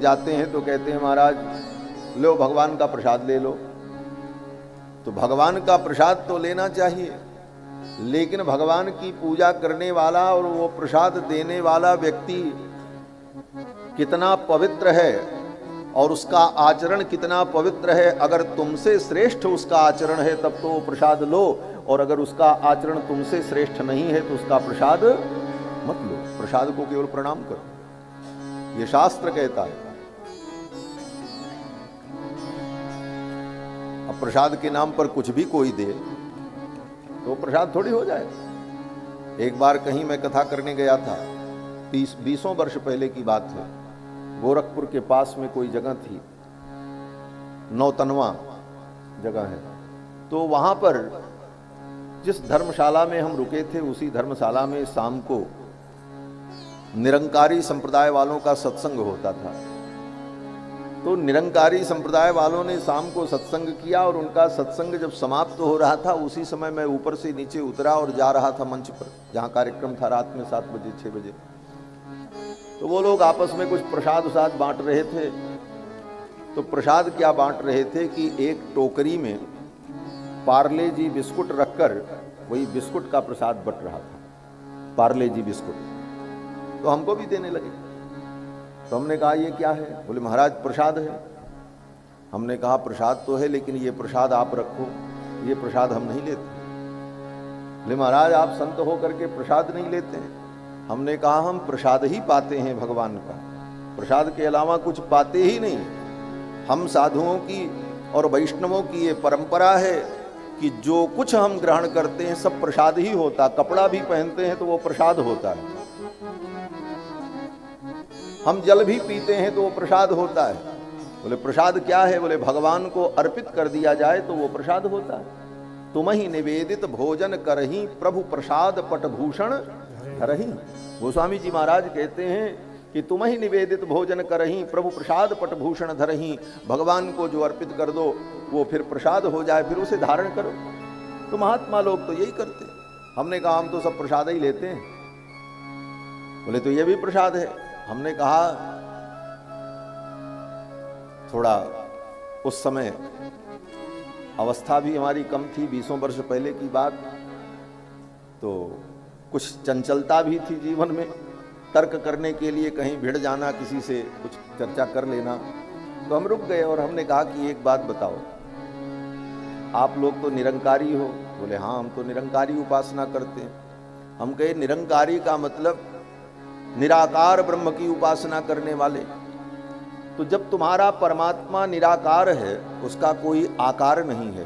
लोग जाते हैं तो कहते हैं महाराज लो भगवान का प्रसाद ले लो। तो भगवान का प्रसाद तो लेना चाहिए, लेकिन भगवान की पूजा करने वाला और वो प्रसाद देने वाला व्यक्ति कितना पवित्र है और उसका आचरण कितना पवित्र है। अगर तुमसे श्रेष्ठ उसका आचरण है तब तो वो प्रसाद लो, और अगर उसका आचरण तुमसे श्रेष्ठ नहीं है तो उसका प्रसाद मत लो। प्रसाद को केवल प्रणाम करो, ये शास्त्र कहता है। अब प्रसाद के नाम पर कुछ भी कोई दे तो प्रसाद थोड़ी हो जाए। एक बार कहीं मैं कथा करने गया था, 20 वर्ष पहले की बात है। गोरखपुर के पास में कोई जगह थी, नौतनवा जगह है। तो वहां पर जिस धर्मशाला में हम रुके थे उसी धर्मशाला में शाम को निरंकारी संप्रदाय वालों का सत्संग होता था। तो निरंकारी संप्रदाय वालों ने शाम को सत्संग किया और उनका सत्संग जब समाप्त हो रहा था उसी समय मैं ऊपर से नीचे उतरा और जा रहा था मंच पर, जहां कार्यक्रम था रात में 7 बजे 6 बजे। तो वो लोग आपस में कुछ प्रसाद वसाद बांट रहे थे। तो प्रसाद क्या बांट रहे थे कि एक टोकरी में पार्ले जी बिस्कुट रखकर वही बिस्कुट का प्रसाद बट रहा था, पार्ले जी बिस्कुट। तो हमको भी देने लगे। तो हमने कहा ये क्या है? बोले महाराज प्रसाद है। हमने कहा प्रसाद तो है, लेकिन ये प्रसाद आप रखो, ये प्रसाद हम नहीं लेते। बोले महाराज आप संत होकर के प्रसाद नहीं लेते हैं। हमने कहा हम प्रसाद ही पाते हैं भगवान का, प्रसाद के अलावा कुछ पाते ही नहीं। हम साधुओं की और वैष्णवों की ये परंपरा है कि जो कुछ हम ग्रहण करते हैं सब प्रसाद ही होता। कपड़ा भी पहनते हैं तो वो प्रसाद होता है, हम जल भी पीते हैं तो वो प्रसाद होता है। बोले प्रसाद क्या है? बोले भगवान को अर्पित कर दिया जाए तो वो प्रसाद होता है। तुम ही निवेदित भोजन करही प्रभु प्रसाद पटभूषण धरही। गोस्वामी जी महाराज कहते हैं कि तुम ही निवेदित भोजन करही प्रभु प्रसाद पटभूषण धरही। भगवान को जो अर्पित कर दो वो फिर प्रसाद हो जाए, फिर उसे धारण करो। तो महात्मा लोग तो यही करते हैं। हमने कहा हम तो सब प्रसाद ही लेते हैं। बोले तो ये भी प्रसाद है। हमने कहा थोड़ा उस समय अवस्था भी हमारी कम थी, 20 वर्ष पहले की बात, तो कुछ चंचलता भी थी जीवन में। तर्क करने के लिए कहीं भिड़ जाना, किसी से कुछ चर्चा कर लेना। तो हम रुक गए और हमने कहा कि एक बात बताओ, आप लोग तो निरंकारी हो। बोले हाँ हम तो निरंकारी उपासना करते हैं। हम कहे निरंकारी का मतलब निराकार ब्रह्म की उपासना करने वाले। तो जब तुम्हारा परमात्मा निराकार है, उसका कोई आकार नहीं है,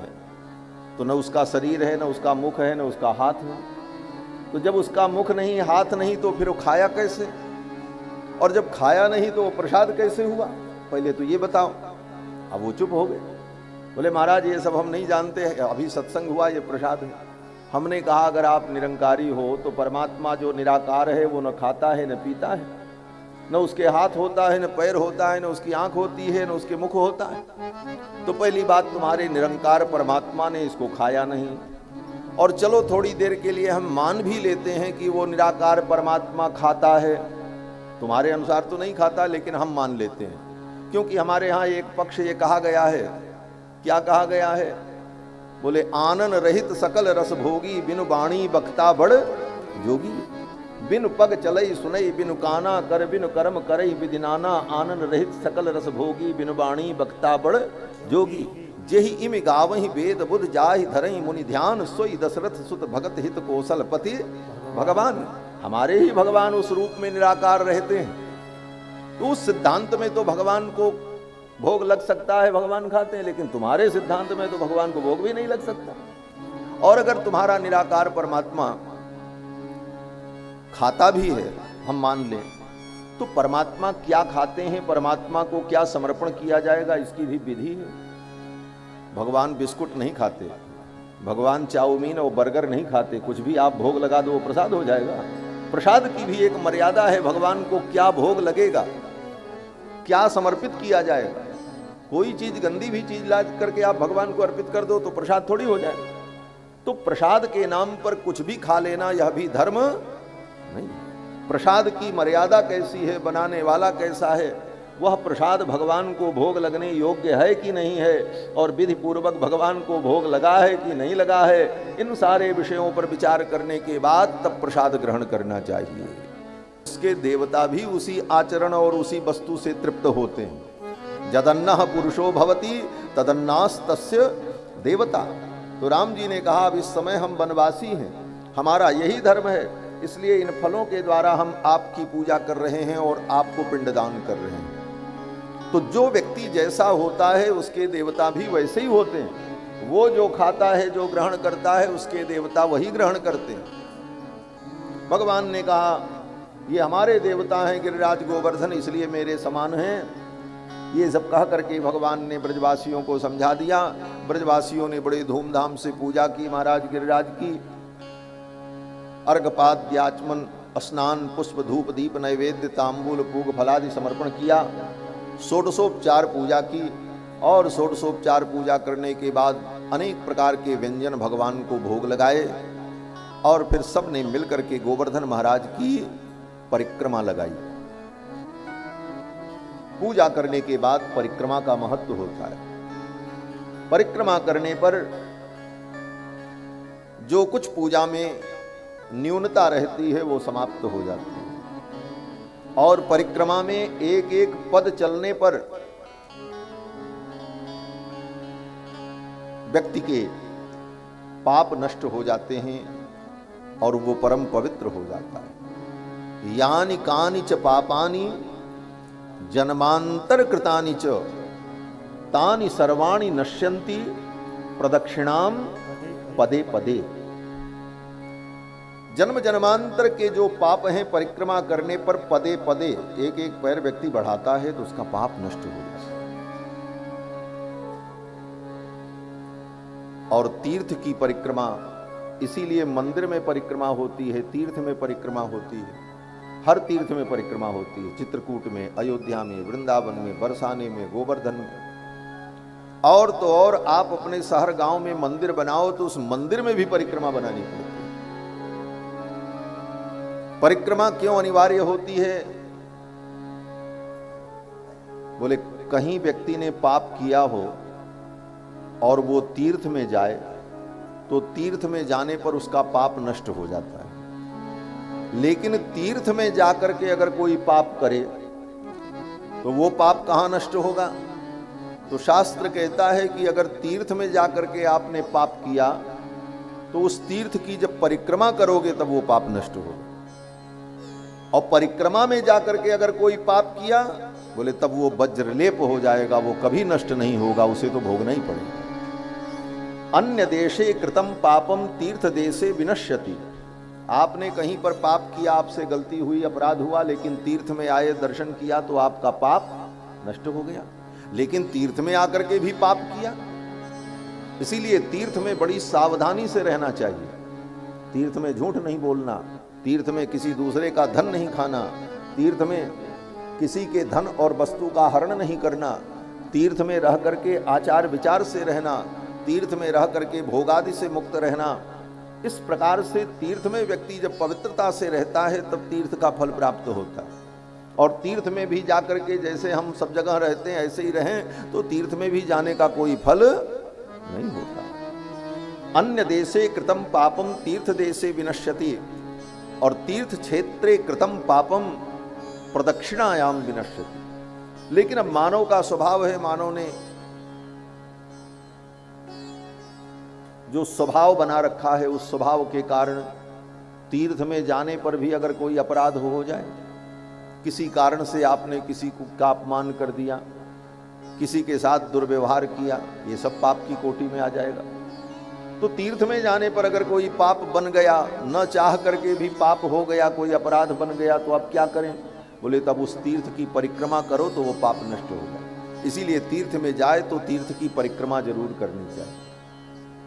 तो न उसका शरीर है, न उसका मुख है, न उसका हाथ है। तो जब उसका मुख नहीं हाथ नहीं तो फिर वो खाया कैसे? और जब खाया नहीं तो वो प्रसाद कैसे हुआ? पहले तो ये बताओ। अब वो चुप हो गए। बोले महाराज ये सब हम नहीं जानते हैं, अभी सत्संग हुआ, ये प्रसाद है। हमने कहा अगर आप निरंकारी हो तो परमात्मा जो निराकार है वो न खाता है न पीता है, न उसके हाथ होता है, न पैर होता है, न उसकी आंख होती है, न उसके मुख होता है। तो पहली बात तुम्हारे निरंकार परमात्मा ने इसको खाया नहीं। और चलो थोड़ी देर के लिए हम मान भी लेते हैं कि वो निराकार परमात्मा खाता है, तुम्हारे अनुसार तो नहीं खाता लेकिन हम मान लेते हैं, क्योंकि हमारे यहाँ एक पक्ष ये कहा गया है। क्या कहा गया है? बोले आनन रहित सकल रस भोगी बिनु बाणी बख्ता बड़ जोगी। बिनु पग चलई सुनई बिनु काना कर बिनु कर्म करई विदिनाना। आनन रहित सकल रस भोगी बिनु बाणी बख्ता बड़ जोगी। जेहि इमि गावहि वेद बुध जाहि धरई मुनि ध्यान। सोई दशरथ सुत भगत हित कौशल पति भगवान। हमारे ही भगवान उस रूप में निराकार रहते हैं। तो उस सिद्धांत में तो भगवान को भोग लग सकता है, भगवान खाते हैं, लेकिन तुम्हारे सिद्धांत में तो भगवान को भोग भी नहीं लग सकता। और अगर तुम्हारा निराकार परमात्मा खाता भी है, हम मान लें, तो परमात्मा क्या खाते हैं, परमात्मा को क्या समर्पण किया जाएगा, इसकी भी विधि है। भगवान बिस्कुट नहीं खाते, भगवान चाउमीन और बर्गर नहीं खाते। कुछ भी आप भोग लगा दो वो प्रसाद हो जाएगा। प्रसाद की भी एक मर्यादा है, भगवान को क्या भोग लगेगा, क्या समर्पित किया जाएगा। कोई चीज गंदी भी चीज ला करके आप भगवान को अर्पित कर दो तो प्रसाद थोड़ी हो जाए। तो प्रसाद के नाम पर कुछ भी खा लेना यह भी धर्म नहीं। प्रसाद की मर्यादा कैसी है, बनाने वाला कैसा है, वह प्रसाद भगवान को भोग लगने योग्य है कि नहीं है, और विधि पूर्वक भगवान को भोग लगा है कि नहीं लगा है, इन सारे विषयों पर विचार करने के बाद तब प्रसाद ग्रहण करना चाहिए। उसके देवता भी उसी आचरण और उसी वस्तु से तृप्त होते हैं। जदन्नः पुरुषो भवति तदन्नास्तस्य देवता। तो राम जी ने कहा अब इस समय हम वनवासी हैं, हमारा यही धर्म है, इसलिए इन फलों के द्वारा हम आपकी पूजा कर रहे हैं और आपको पिंडदान कर रहे हैं। तो जो व्यक्ति जैसा होता है उसके देवता भी वैसे ही होते हैं। वो जो खाता है, जो ग्रहण करता है, उसके देवता वही ग्रहण करते हैं। भगवान ने कहा ये हमारे देवता हैं गिरिराज गोवर्धन, इसलिए मेरे समान हैं। ये सब कह करके भगवान ने ब्रजवासियों को समझा दिया। ब्रजवासियों ने बड़े धूमधाम से पूजा की महाराज गिरिराज की। अर्घपाद आचमन स्नान पुष्प धूप दीप नैवेद्य तांबूल पूग फलादि समर्पण किया। षोडशोपचार पूजा की, और षोडशोपचार पूजा करने के बाद अनेक प्रकार के व्यंजन भगवान को भोग लगाए, और फिर सब ने मिलकर के गोवर्धन महाराज की परिक्रमा लगाई। पूजा करने के बाद परिक्रमा का महत्व होता है। परिक्रमा करने पर जो कुछ पूजा में न्यूनता रहती है वो समाप्त हो जाती है, और परिक्रमा में एक एक पद चलने पर व्यक्ति के पाप नष्ट हो जाते हैं और वो परम पवित्र हो जाता है। यानि कानि च पापानि जन्मांतर कृतानि च तानि सर्वाणि नश्यन्ति प्रदक्षिणाम पदे पदे। जन्म जन्मांतर के जो पाप हैं परिक्रमा करने पर पदे पदे एक एक पैर व्यक्ति बढ़ाता है तो उसका पाप नष्ट हो जाता है। और तीर्थ की परिक्रमा, इसीलिए मंदिर में परिक्रमा होती है, तीर्थ में परिक्रमा होती है, हर तीर्थ में परिक्रमा होती है। चित्रकूट में, अयोध्या में, वृंदावन में, बरसाने में, गोवर्धन में, और तो और आप अपने शहर गांव में मंदिर बनाओ तो उस मंदिर में भी परिक्रमा बनानी पड़ती है। परिक्रमा क्यों अनिवार्य होती है? बोले कहीं व्यक्ति ने पाप किया हो और वो तीर्थ में जाए तो तीर्थ में जाने पर उसका पाप नष्ट हो जाता है। लेकिन तीर्थ में जाकर के अगर कोई पाप करे तो वो पाप कहां नष्ट होगा? तो शास्त्र कहता है कि अगर तीर्थ में जाकर के आपने पाप किया तो उस तीर्थ की जब परिक्रमा करोगे तब वो पाप नष्ट होगा। और परिक्रमा में जाकर के अगर कोई पाप किया बोले तब वो वज्रलेप हो जाएगा, वो कभी नष्ट नहीं होगा, उसे तो भोगना ही पड़ेगा। अन्य देशे कृतम पापम तीर्थ देशे विनश्यति। आपने कहीं पर पाप किया, आपसे गलती हुई, अपराध हुआ, लेकिन तीर्थ में आए, दर्शन किया तो आपका पाप नष्ट हो गया। लेकिन तीर्थ में आकर के भी पाप किया, इसीलिए तीर्थ में बड़ी सावधानी से रहना चाहिए। तीर्थ में झूठ नहीं बोलना, तीर्थ में किसी दूसरे का धन नहीं खाना, तीर्थ में किसी के धन और वस्तु का हरण नहीं करना, तीर्थ में रह करके आचार विचार से रहना, तीर्थ में रह करके भोगादि से मुक्त रहना। इस प्रकार से तीर्थ में व्यक्ति जब पवित्रता से रहता है तब तीर्थ का फल प्राप्त होता है। और तीर्थ में भी जाकर के जैसे हम सब जगह रहते हैं ऐसे ही रहें तो तीर्थ में भी जाने का कोई फल नहीं होता। अन्य देशे कृतम पापम तीर्थ देशे विनश्यति, और तीर्थ क्षेत्रे कृतम पापम प्रदक्षिणायाम विनश्यति। लेकिन अब मानव का स्वभाव है, मानव ने जो स्वभाव बना रखा है उस स्वभाव के कारण तीर्थ में जाने पर भी अगर कोई अपराध हो जाए, किसी कारण से आपने किसी का अपमान कर दिया, किसी के साथ दुर्व्यवहार किया, ये सब पाप की कोटि में आ जाएगा। तो तीर्थ में जाने पर अगर कोई पाप बन गया, न चाह करके भी पाप हो गया, कोई अपराध बन गया, तो आप क्या करें? बोले तब उस तीर्थ की परिक्रमा करो तो वो पाप नष्ट होगा। इसीलिए तीर्थ में जाए तो तीर्थ की परिक्रमा जरूर करनी चाहिए।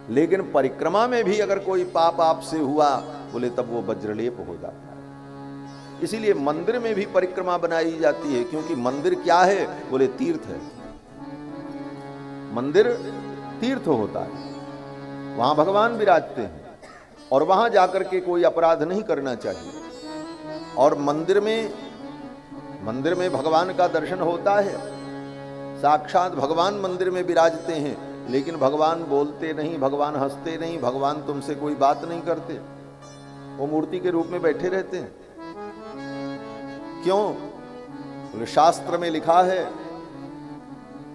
लेकिन परिक्रमा में भी अगर कोई पाप आपसे हुआ बोले तब वो वज्रलेप हो जाता है। इसीलिए मंदिर में भी परिक्रमा बनाई जाती है, क्योंकि मंदिर क्या है? बोले तीर्थ है। मंदिर तीर्थ होता है, वहां भगवान विराजते हैं और वहां जाकर के कोई अपराध नहीं करना चाहिए। और मंदिर में मंदिर में भगवान का दर्शन होता है, साक्षात भगवान मंदिर में विराजते हैं, लेकिन भगवान बोलते नहीं, भगवान हंसते नहीं, भगवान तुमसे कोई बात नहीं करते, वो मूर्ति के रूप में बैठे रहते हैं। क्यों? बोले शास्त्र में लिखा है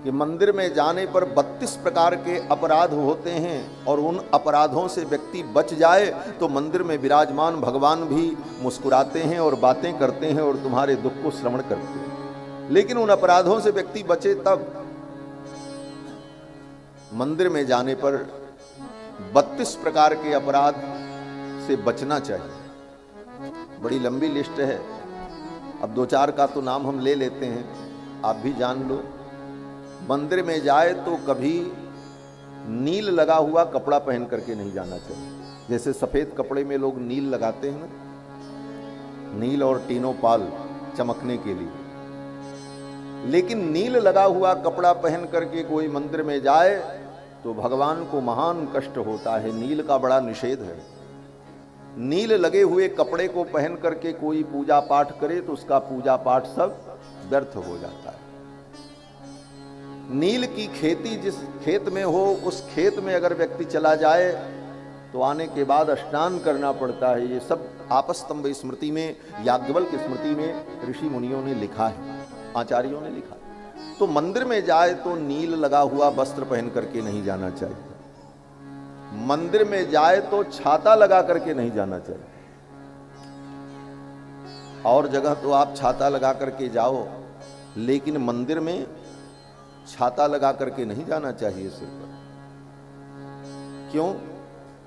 कि मंदिर में जाने पर 32 प्रकार के अपराध होते हैं और उन अपराधों से व्यक्ति बच जाए तो मंदिर में विराजमान भगवान भी मुस्कुराते हैं और बातें करते हैं और तुम्हारे दुख को श्रवण करते हैं। लेकिन उन अपराधों से व्यक्ति बचे तब। मंदिर में जाने पर 32 प्रकार के अपराध से बचना चाहिए। बड़ी लंबी लिस्ट है, अब 2-4 का तो नाम हम ले लेते हैं, आप भी जान लो। मंदिर में जाए तो कभी नील लगा हुआ कपड़ा पहन करके नहीं जाना चाहिए। जैसे सफेद कपड़े में लोग नील लगाते हैं ना, नील और टीनो पाल चमकने के लिए। लेकिन नील लगा हुआ कपड़ा पहन करके कोई मंदिर में जाए तो भगवान को महान कष्ट होता है। नील का बड़ा निषेध है। नील लगे हुए कपड़े को पहन करके कोई पूजा पाठ करे तो उसका पूजा पाठ सब व्यर्थ हो जाता है। नील की खेती जिस खेत में हो, उस खेत में अगर व्यक्ति चला जाए तो आने के बाद स्नान करना पड़ता है। ये सब आपस्तंभ स्मृति में, याज्ञवल्क्य स्मृति में ऋषि मुनियों ने लिखा है, आचार्यों ने लिखा है। तो मंदिर में जाए तो नील लगा हुआ वस्त्र पहन करके नहीं जाना चाहिए। मंदिर में जाए तो छाता लगा करके नहीं जाना चाहिए। और जगह तो आप छाता लगा करके जाओ, लेकिन मंदिर में छाता लगा करके नहीं जाना चाहिए सिर पर। क्यों?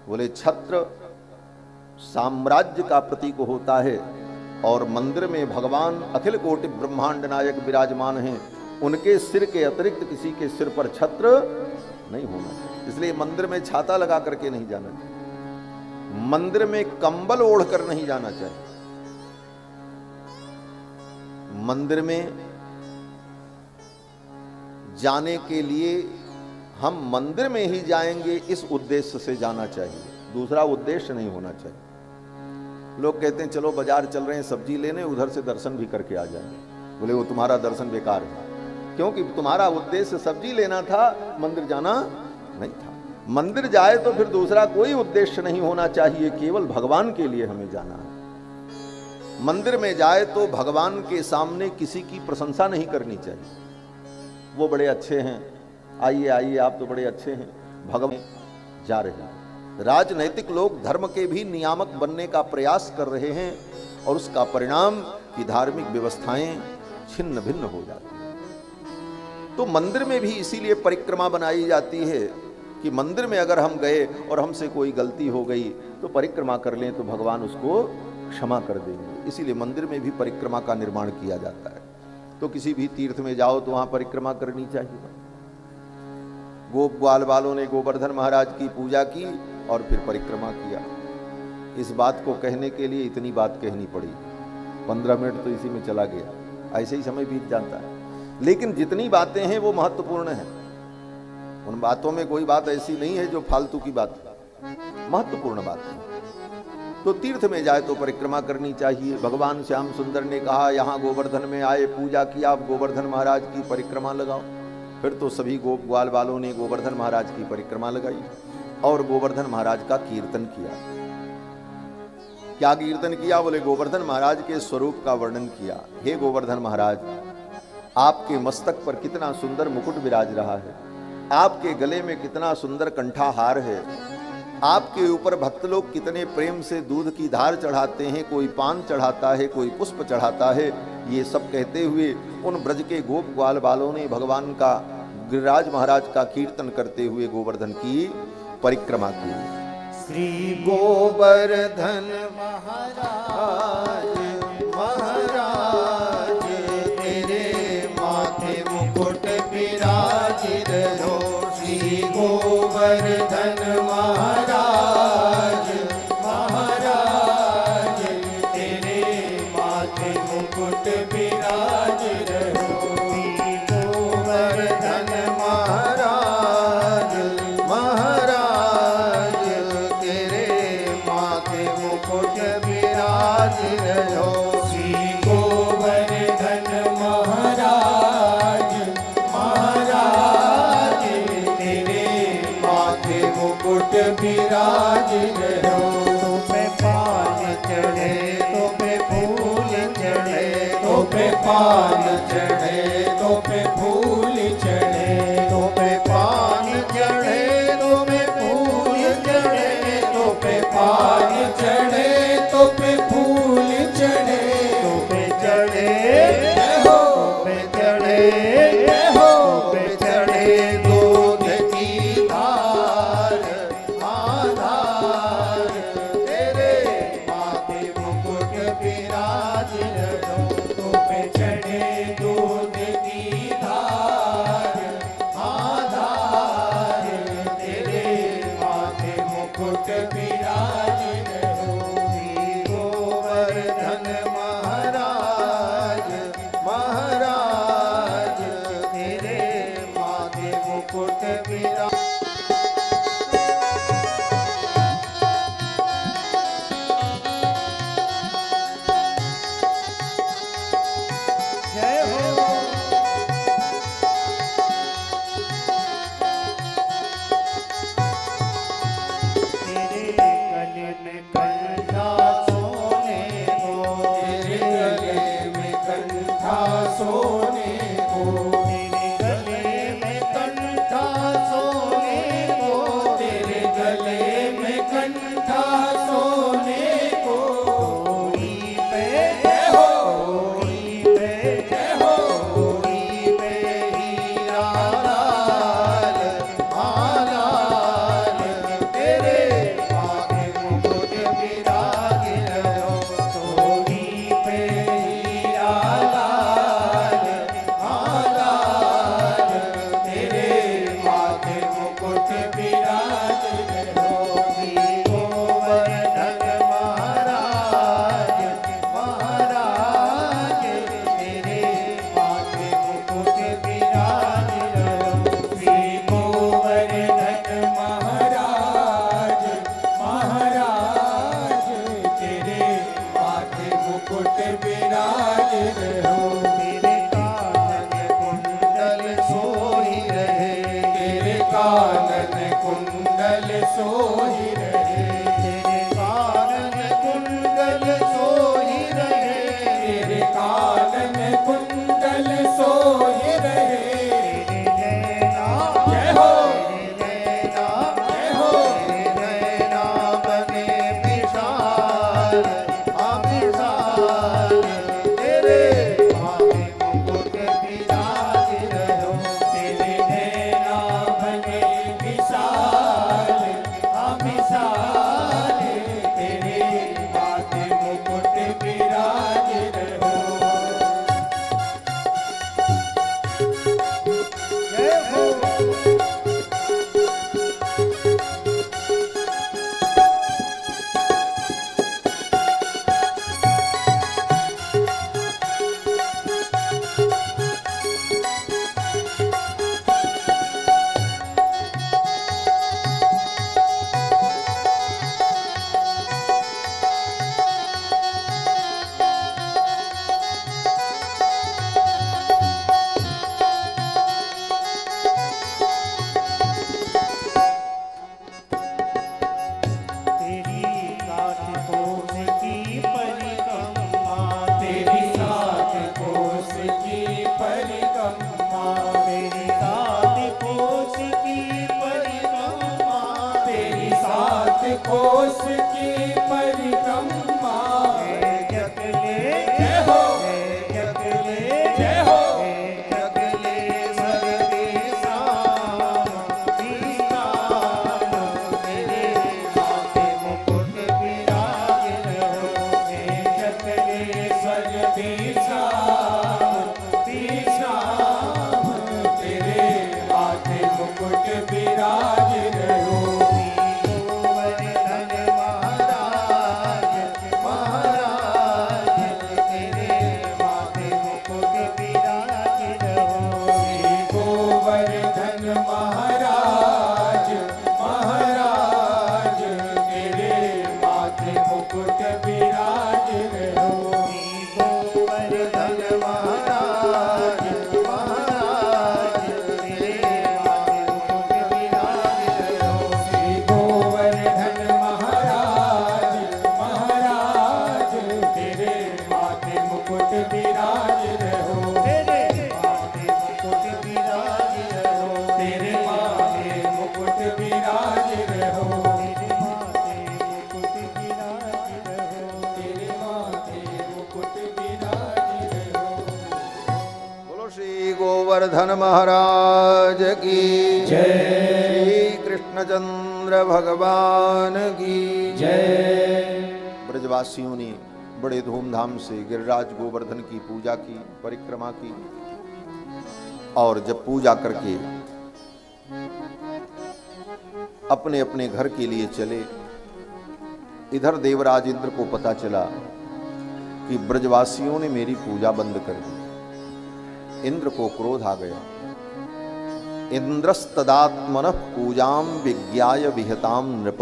बोले छत्र साम्राज्य का प्रतीक होता है और मंदिर में भगवान अखिल कोटि ब्रह्मांड नायक विराजमान हैं, उनके सिर के अतिरिक्त किसी के सिर पर छत्र नहीं होना चाहिए। इसलिए मंदिर में छाता लगा करके नहीं जाना चाहिए। मंदिर में कंबल ओढ़ कर नहीं जाना चाहिए। मंदिर में जाने के लिए हम मंदिर में ही जाएंगे इस उद्देश्य से जाना चाहिए, दूसरा उद्देश्य नहीं होना चाहिए। लोग कहते हैं चलो बाजार चल रहे हैं सब्जी लेने, उधर से दर्शन भी करके आ जाएंगे। बोले वो तुम्हारा दर्शन बेकार है, क्योंकि तुम्हारा उद्देश्य सब्जी लेना था, मंदिर जाना नहीं था। मंदिर जाए तो फिर दूसरा कोई उद्देश्य नहीं होना चाहिए, केवल भगवान के लिए हमें जाना है। मंदिर में जाए तो भगवान के सामने किसी की प्रशंसा नहीं करनी चाहिए। वो बड़े अच्छे हैं, आइए आइए आप तो बड़े अच्छे हैं, भगवान जा रहे हैं। राजनैतिक लोग धर्म के भी नियामक बनने का प्रयास कर रहे हैं और उसका परिणाम कि धार्मिक व्यवस्थाएं छिन्न भिन्न हो जाती हैं। तो मंदिर में भी इसीलिए परिक्रमा बनाई जाती है कि मंदिर में अगर हम गए और हमसे कोई गलती हो गई तो परिक्रमा कर लें तो भगवान उसको क्षमा कर देंगे। इसीलिए मंदिर में भी परिक्रमा का निर्माण किया जाता है। तो किसी भी तीर्थ में जाओ तो वहां परिक्रमा करनी चाहिए। गोप ग्वाल वालों ने गोवर्धन महाराज की पूजा की और फिर परिक्रमा किया। इस बात को कहने के लिए इतनी बात कहनी पड़ी, 15 मिनट तो इसी में चला गया, ऐसे ही समय बीत जाता है। लेकिन जितनी बातें हैं वो महत्वपूर्ण हैं। उन बातों में कोई बात ऐसी नहीं है जो फालतू की बात, महत्वपूर्ण बात है। तो तीर्थ में जाए तो परिक्रमा करनी चाहिए। भगवान श्याम सुंदर ने कहा यहाँ गोवर्धन में आए, पूजा किया, आप गोवर्धन महाराज की परिक्रमा लगाओ। फिर तो सभी गोप ग्वाल वालों ने गोवर्धन महाराज की परिक्रमा लगाई और गोवर्धन महाराज का कीर्तन किया। क्या कीर्तन किया? बोले गोवर्धन महाराज के स्वरूप का वर्णन किया। हे गोवर्धन महाराज, आपके मस्तक पर कितना सुंदर मुकुट विराज रहा है, आपके गले में कितना सुंदर कंठाहार है, आपके ऊपर भक्त लोग कितने प्रेम से दूध की धार चढ़ाते हैं, कोई पान चढ़ाता है, कोई पुष्प चढ़ाता है। ये सब कहते हुए उन ब्रज के गोप ग्वाल वालों ने भगवान का, गिरिराज महाराज का कीर्तन करते हुए गोवर्धन की परिक्रमा की। श्री गोवर्धन महाराज महाराज तेरे माथे मुकुट विराजित हो। श्री गोवर्धन महाराज महाराज तेरे माथे मुकुट विराजित हो। श्री गोवर्धन महाराज महाराज तेरे माथे मुकुट विराजित हो। श्री गोवर्धन विराज रहो। तुम पे पान चढ़े तो पे फूल चढ़े, तो पे पान चढ़े तो पे फूल चढ़े, तो पे पान चढ़े तो पे फूल चढ़े, तो पे पान चढ़े तो पे फूल चढ़े, तो पे चढ़े हो, पे चढ़े हो, पे चढ़े दूध की धार आधार, तेरे माथे मुकुट विराज रहो। तो पे चढ़े दूध की धार आधार, तेरे माथे मुकुट विराज रहो। श्री गोवर्धन महाराज महाराज, तेरे माथे मुकुट विराज। जय हो। तेरे गले में कंठा सोने को, तेरे गले में कंठा सोने को, तेरे गले में कंठा सोने को, तेरे गले में कंठा सोने को। डोरी पे जय हो, डोरी पे जय हो, डोरी पे हीरा लाल लाल, तेरे माथे मुकुट विराज रहो। डोरी पे हीरा लाल लाल, तेरे माथे मुकुट विराज रहो। श्री गोवर्धन महाराज महाराज, तेरे माथे मुकुट विराज रहो। श्री गोवर्धन महाराज महाराज, तेरे माथे मुकुट विराज रहो। तेरे कानन कुंडल सोई रहे, तेरे कानन कुंडल सोई रहे, तेरे कानन कुंडल सोई रहे, तेरे कानन कुंडल सोई रहे। तेरे नैना जय हो, तेरे नैना जय हो, तेरे नैना बने विशाल विशाल, तेरे माथे मुकुट विराज रहो। तेरे नैना बने विशाल विशाल, तेरे माथे मुकुट विराज रहो। जय हो। तेरी सात कोस की परिक्रमा, तेरी सात कोस की परिक्रमा, तेरी सात कोस की परिक्रमा, तेरी सात कोस की परिक्रमा। जगले जय हो, जगले जय हो, जगले सर्वेशा तेरे माथे मुकुट विराज रहो। जगले सर्वेशा तेरे माथे मुकुट विराज रहो। गोवर्धन महाराज महाराज, तेरे माथे मुकुट विराज रहो। श्री गोवर्धन महाराज महाराज, तेरे माथे मुकुट विराज रहो। श्री गोवर्धन महाराज मुकुट विराज रहो, तेरे माथे मुकुट विराज रहो, तेरे माथे मुकुट विराज रहो, तेरे माथे मुकुट विराज रहो, तेरे माथे मुकुट विराज रहो। बोलो श्री गोवर्धन महाराज की जय। श्री कृष्णचंद्र भगवान की जय। ब्रजवासियों ने बड़े धूमधाम से गिरिराज गोवर्धन की पूजा की, परिक्रमा की, और जब पूजा करके अपने अपने घर के लिए चले, इधर देवराज इंद्र को पता चला कि ब्रजवासियों ने मेरी पूजा बंद कर दी। इंद्र को क्रोध आ गया। इंद्रस्तदात्मनः पूजाम विज्ञाय विहताम नृप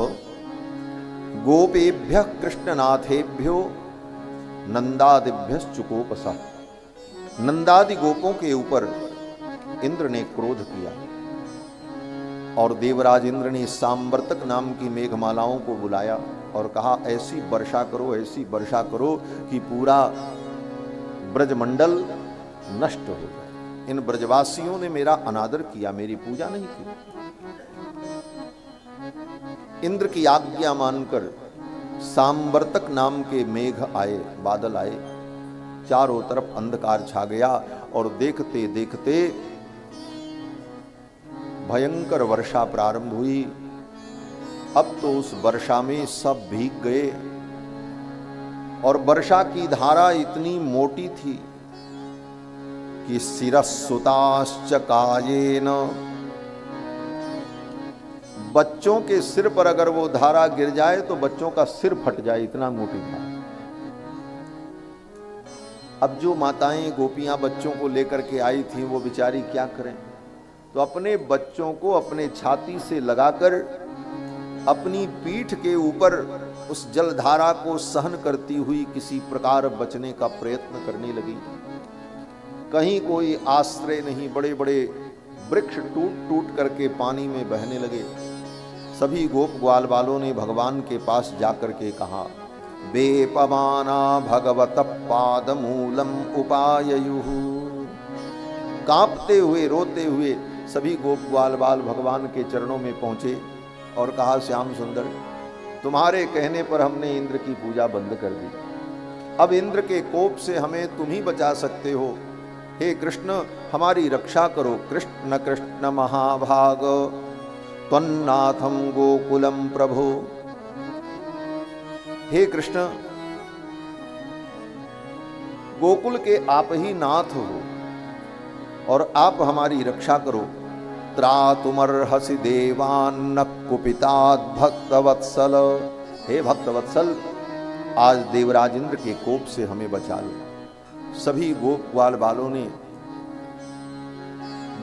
गोपेभ्य कृष्णनाथेभ्यो नंदादिभ्यश्चुकोपसः। नंदादि गोपों के ऊपर इंद्र ने क्रोध किया और देवराज इंद्र ने सांवर्तक नाम की मेघमालाओं को बुलाया और कहा, ऐसी वर्षा करो कि पूरा ब्रजमंडल नष्ट हो जाए। इन ब्रजवासियों ने मेरा अनादर किया, मेरी पूजा नहीं की। इंद्र की आज्ञा मानकर सांवर्तक नाम के मेघ आए, बादल आए, चारों तरफ अंधकार छा गया और देखते देखते भयंकर वर्षा प्रारंभ हुई। अब तो उस वर्षा में सब भीग गए और वर्षा की धारा इतनी मोटी थी कि शिरस्सुताश्च कायेन, बच्चों के सिर पर अगर वो धारा गिर जाए तो बच्चों का सिर फट जाए, इतना मोटी धारा। अब जो माताएं गोपियां बच्चों को लेकर के आई थी वो बेचारी क्या करें, तो अपने बच्चों को अपने छाती से लगाकर अपनी पीठ के ऊपर उस जलधारा को सहन करती हुई किसी प्रकार बचने का प्रयत्न करने लगी। कहीं कोई आश्रय नहीं, बड़े बड़े वृक्ष टूट टूट करके पानी में बहने लगे। सभी गोप ग्वाल वालों ने भगवान के पास जाकर के कहा, बेपमाना भगवत पादमूलम उपाययुः। कांपते हुए रोते हुए सभी गोप ग्वाल बाल भगवान के चरणों में पहुंचे और कहा, श्याम सुंदर, तुम्हारे कहने पर हमने इंद्र की पूजा बंद कर दी। अब इंद्र के कोप से हमें तुम ही बचा सकते हो। हे कृष्ण, हमारी रक्षा करो। कृष्ण कृष्ण महाभाग त्वन्नाथम गोकुलम प्रभो। हे कृष्ण, गोकुल के आप ही नाथ हो और आप हमारी रक्षा करो। त्रातुमर्हसि देवान्न कुपितात् भक्तवत्सल। हे भक्तवत्सल, आज देवराज इंद्र के कोप से हमें बचा लो। सभी गोप ग्वाल बालों ने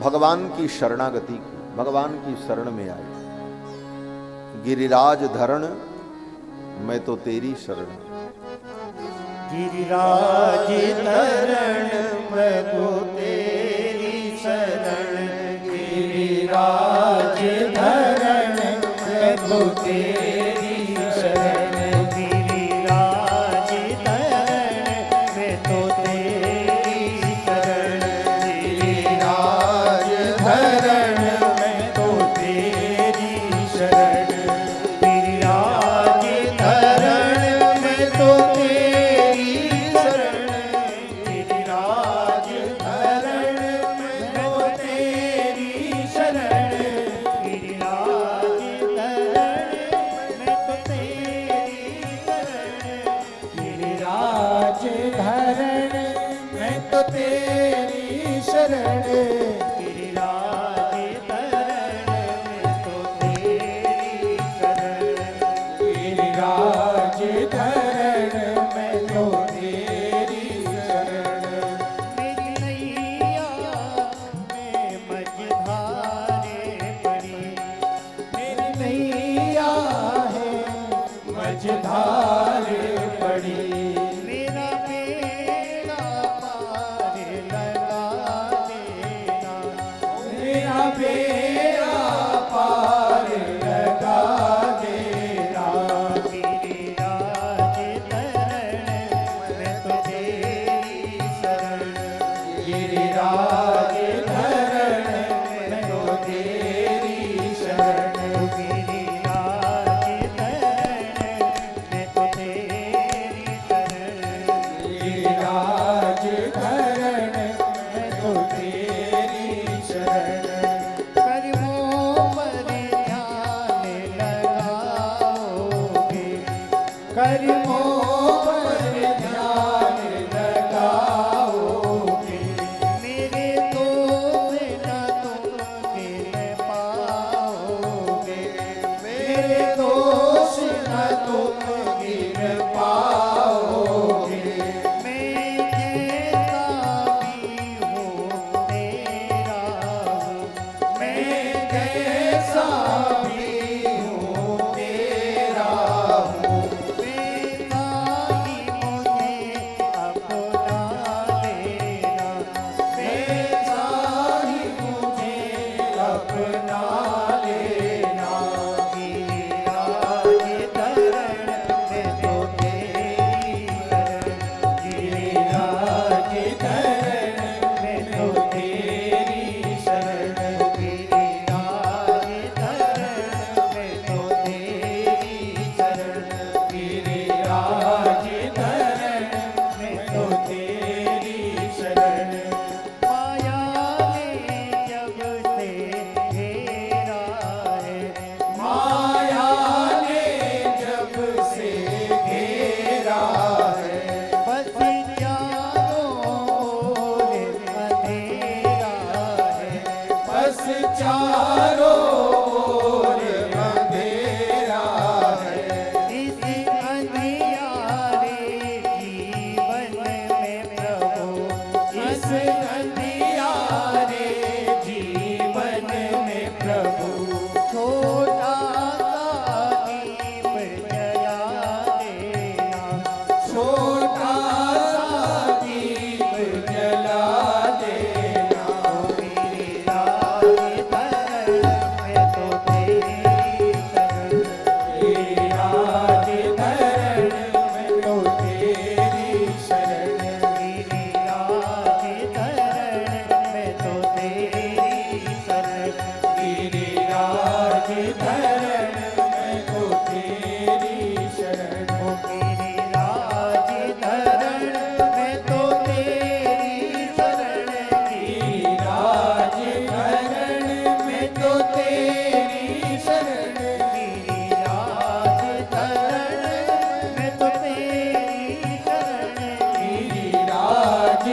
भगवान की शरणागति की, भगवान की शरण में आए। गिरिराज धरण मैं तो तेरी शरण। गिरिराज धरण मैं तो तेरी शरण, गिरिराज धरण मैं तो तेरी शरण, गिरिराज धरण मैं तो तेरी शरण, गिरिराज धरण मैं तो तेरी शरण, गिरिराज धरण मैं तो तेरी शरण, गिरिराज धरण मैं तो तेरी शरण, गिरिराज धरण मैं तो तेरी शरण, गिरिराज धरण मैं तो तेरी शरण, गिरिराज धरण मैं तो तेरी शरण, गिरिराज धरण मैं तो तेरी शरण। मेरी नैया में मझधारे पड़ी, मेरी नैया है मझधारे पड़ी, मेरा बेड़ा पार लगा देना, चारों ओर अंधेरा है। इस अंधियारे जीवन में प्रभु, इस अंधियारे जीवन में प्रभु छोटा सा दीप जला देना। छोटा सा दीप जला देना। मेरे राज धर्म में तो तेरी शरण, तेरी राज धरण में तो तेरी शरण। मेरे राज धर्म में तो तेरी शरण। तेरी राज धरण में तो तेरी शरण। ओ मेरे राज धर्म में तो तेरी शरण। तेरी राज धरण में तो तेरी शरण। मेरी राज धर्म में तो तेरी शरण। तेरी राज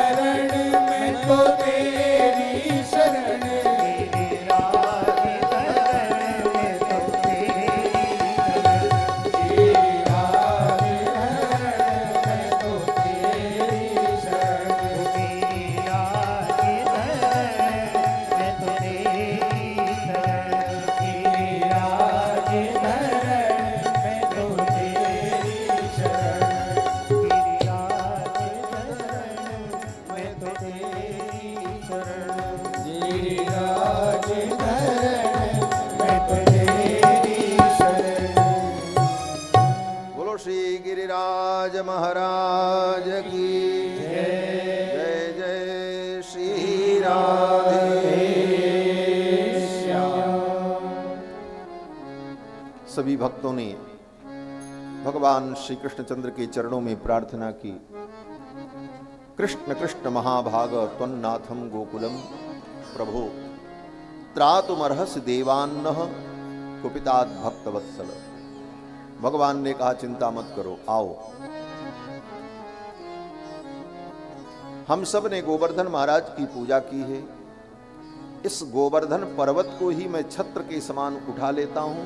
धरण में तो तेरी शरण। मेरे राज धर्म में तो तेरी शरण। तेरी राज धरण में तो तेरी शरण। मेरे राज धर्म में तो तेरी शरण। तेरी राज धरण में तो तेरी शरण। मेरे राज धर्म में तो तेरी शरण। तेरी राज धरण में तो तेरी शरण। बोलो श्री गिरिराज महाराज की जय। जय श्री राधे श्याम। सभी भक्तों ने भगवान श्री कृष्णचंद्र के चरणों में प्रार्थना की। कृष्ण कृष्ण महाभाग त्वन्नाथम गोकुलम प्रभो त्रातुमर्हस देवान्न कुपितात् भक्तवत्सल। भगवान ने कहा चिंता मत करो, आओ। हम सब ने गोवर्धन महाराज की पूजा की है। इस गोवर्धन पर्वत को ही मैं छत्र के समान उठा लेता हूं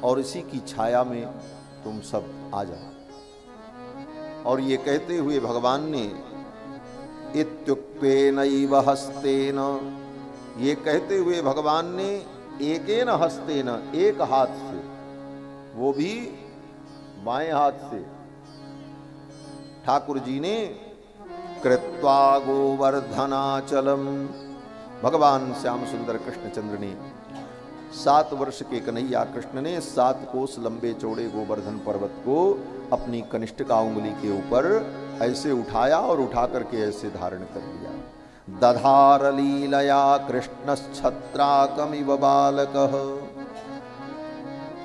और इसी की छाया में तुम सब आ जाओ। और ये कहते हुए भगवान ने इत्युक्तेनैव हस्तेन, ये कहते हुए भगवान ने एकेन हस्तेन, एक हाथ से, वो भी बाएं हाथ से, ठाकुर जी ने कृत्वा गोवर्धनाचलम, भगवान श्याम सुंदर कृष्णचंद्र ने 7 वर्ष के कन्हैया कृष्ण ने 7 कोस लंबे चौड़े गोवर्धन पर्वत को अपनी कनिष्ठिका उंगली के ऊपर ऐसे उठाया और उठा करके ऐसे धारण कर लिया। दधार लीलया कृष्णश्छत्राकमिव बालकः।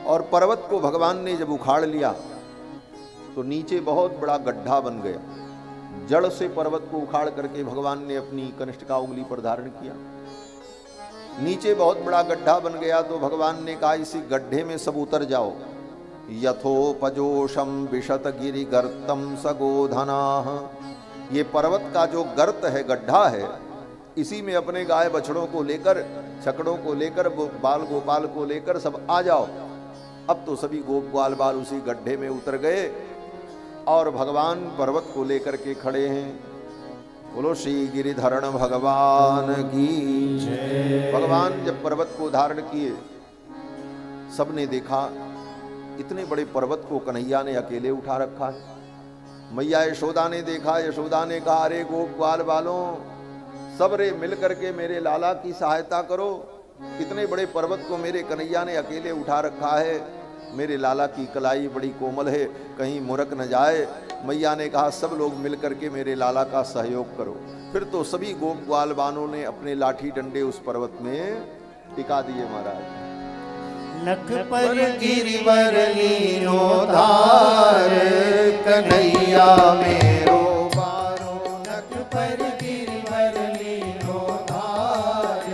और पर्वत को भगवान ने जब उखाड़ लिया तो नीचे बहुत बड़ा गड्ढा बन गया। जड़ से पर्वत को उखाड़ करके भगवान ने अपनी कनिष्ठिका उंगली पर धारण किया। नीचे बहुत बड़ा गड्ढा बन गया तो भगवान ने कहा इसी गड्ढे में सब उतर जाओ। यथोपजोषम विशत गिरि गर्तम सगोधनाः। ये पर्वत का जो गर्त है, गड्ढा है, इसी में अपने गाय बछड़ों को लेकर, छकड़ों को लेकर, बाल गोपाल को लेकर सब आ जाओ। अब तो सभी गोप ग्वाल बाल उसी गड्ढे में उतर गए और भगवान पर्वत को लेकर के खड़े हैं। बोलो श्री गिरिधरण भगवान की जय। भगवान जब पर्वत को धारण किए, सबने देखा इतने बड़े पर्वत को कन्हैया ने अकेले उठा रखा है। मैया यशोदा ने देखा, यशोदा ने कहा अरे गोप ग्वाल बालों, सब रे मिल करके मेरे लाला की सहायता करो। इतने बड़े पर्वत को मेरे कन्हैया ने अकेले उठा रखा है। मेरे लाला की कलाई बड़ी कोमल है, कहीं मुरक न जाए। मैया ने कहा सब लोग मिल करके मेरे लाला का सहयोग करो। फिर तो सभी गोप ग्वाल बालों ने अपने लाठी डंडे उस पर्वत में टिका दिए। महाराज नख पर गिरिवर लीनो धार, कन्हैया मेरो बारो। नख पर गिरिवर लीनो धार,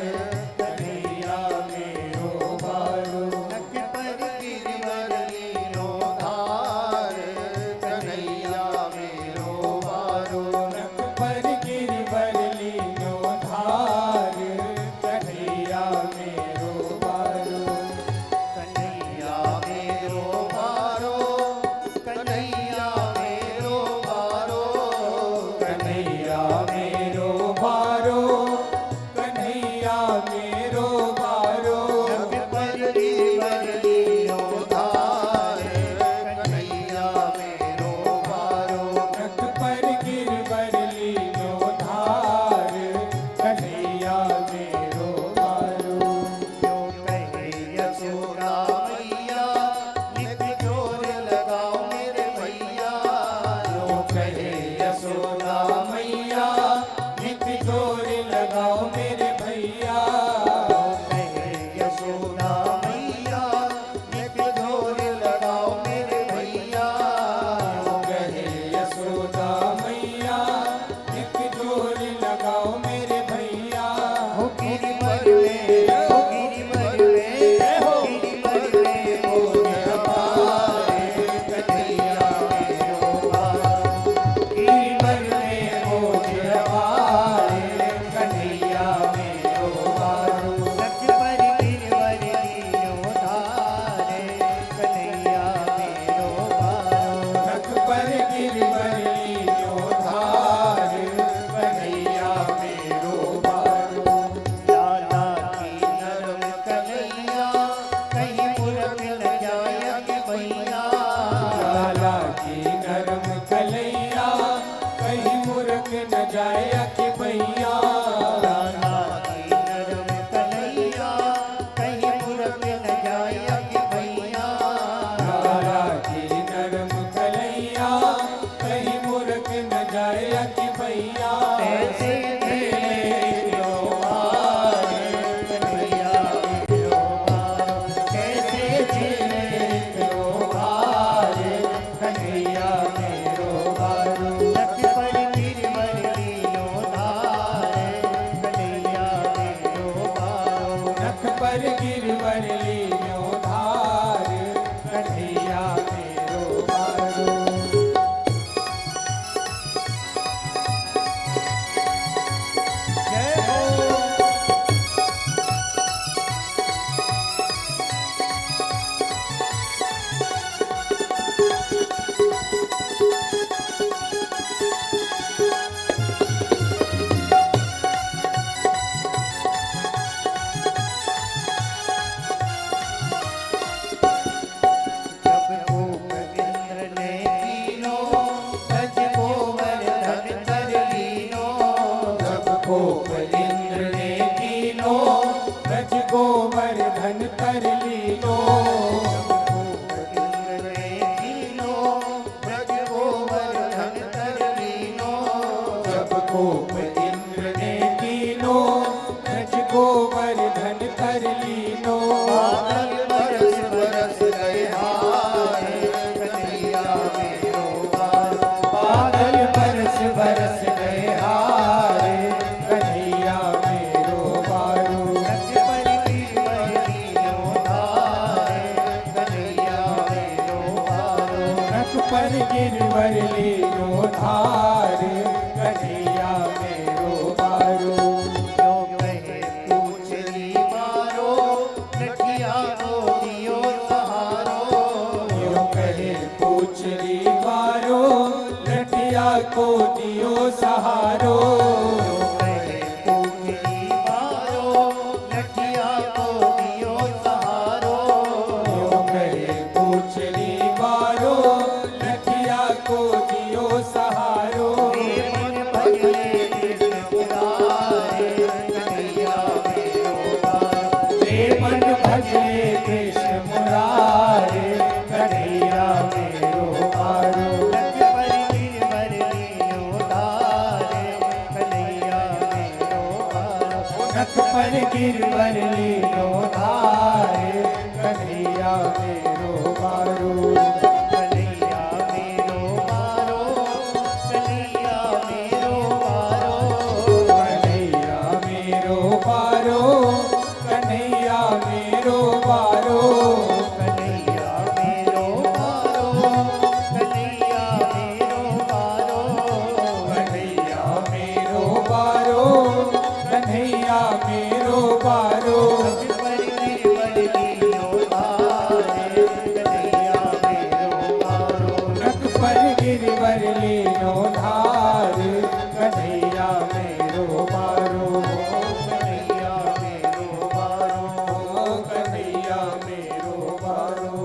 कन्हैया मेरो बारो। नख पर गिरिवर लीनो धार, कन्हैया मेरो बारो। नख पर गिरिवर लीनो धार, कन्हैया जाए अखि भैया राधा की नरम कलैया कहीं मुरक न जाए अखि भैया राधा की नरम कलैया कहीं मुरक न जाए अखि भैया ऐसे लो हार कन्हैया मेरो हार कैसे झेले लो हार कन्हैया मेरो हार लख पर गिरवर लीलो धार कन्हैया मेरो हार नख पर गिरवर लीनो धार कन्हैया मेरो बारो जय हो जब भूप इंद्र ने कीनो गज गोवर्धन कर लीनो जब कोप इंद्र ने कीनो गज गोवर्धन कर लीनो भूप इंद्र ने कीनो गज गोवर्धन कर लीनो जब कोप इंद्र ने कीनो गज गोवर्धन कर लीनो बादल बरस बरस गए हार कन्हैया मेरो हार बादल बरस बरस गए हार कन्हैया मेरो बारो लख पर गिरवर लीलो धार कन्हैया मेरो हार नख पर गिरवर लीनो धार कन्हैया मेरो बारो जो कहे पूछली मारो लठिया को दियो सहारो यो कहे पूछली मारो लठिया को दियो सहारो जो कहे पूछली मारो लठिया को दियो सहारो यो कहे पूछली मारो लठिया को दियो सहारो मन भजले कृष्ण मुरारे कन्हैया मेरो हार रे मन भजले कृष्ण मुरारे कन्हैया मेरो बारो लख पर गिरवर लीलो धार कन्हैया मेरो हार नख पर गिरवर लीनो धार कन्हैया मेरो बारो कन्हैया मेरो हारो कन्हैया मेरो हारो कन्हैया मेरो बारो कन्हैया मेरो बारो कन्हैया मेरो हारो कन्हैया मेरो हारो कन्हैया मेरो बारो कन्हैया मेरो बारो पर गिरवर लीलो धार कन्हैया मेरो हारो नख पर गिरवर लीनो धार कन्हैया मेरो बारो कन्हैया मेरो हारो कन्हैया मेरो बारो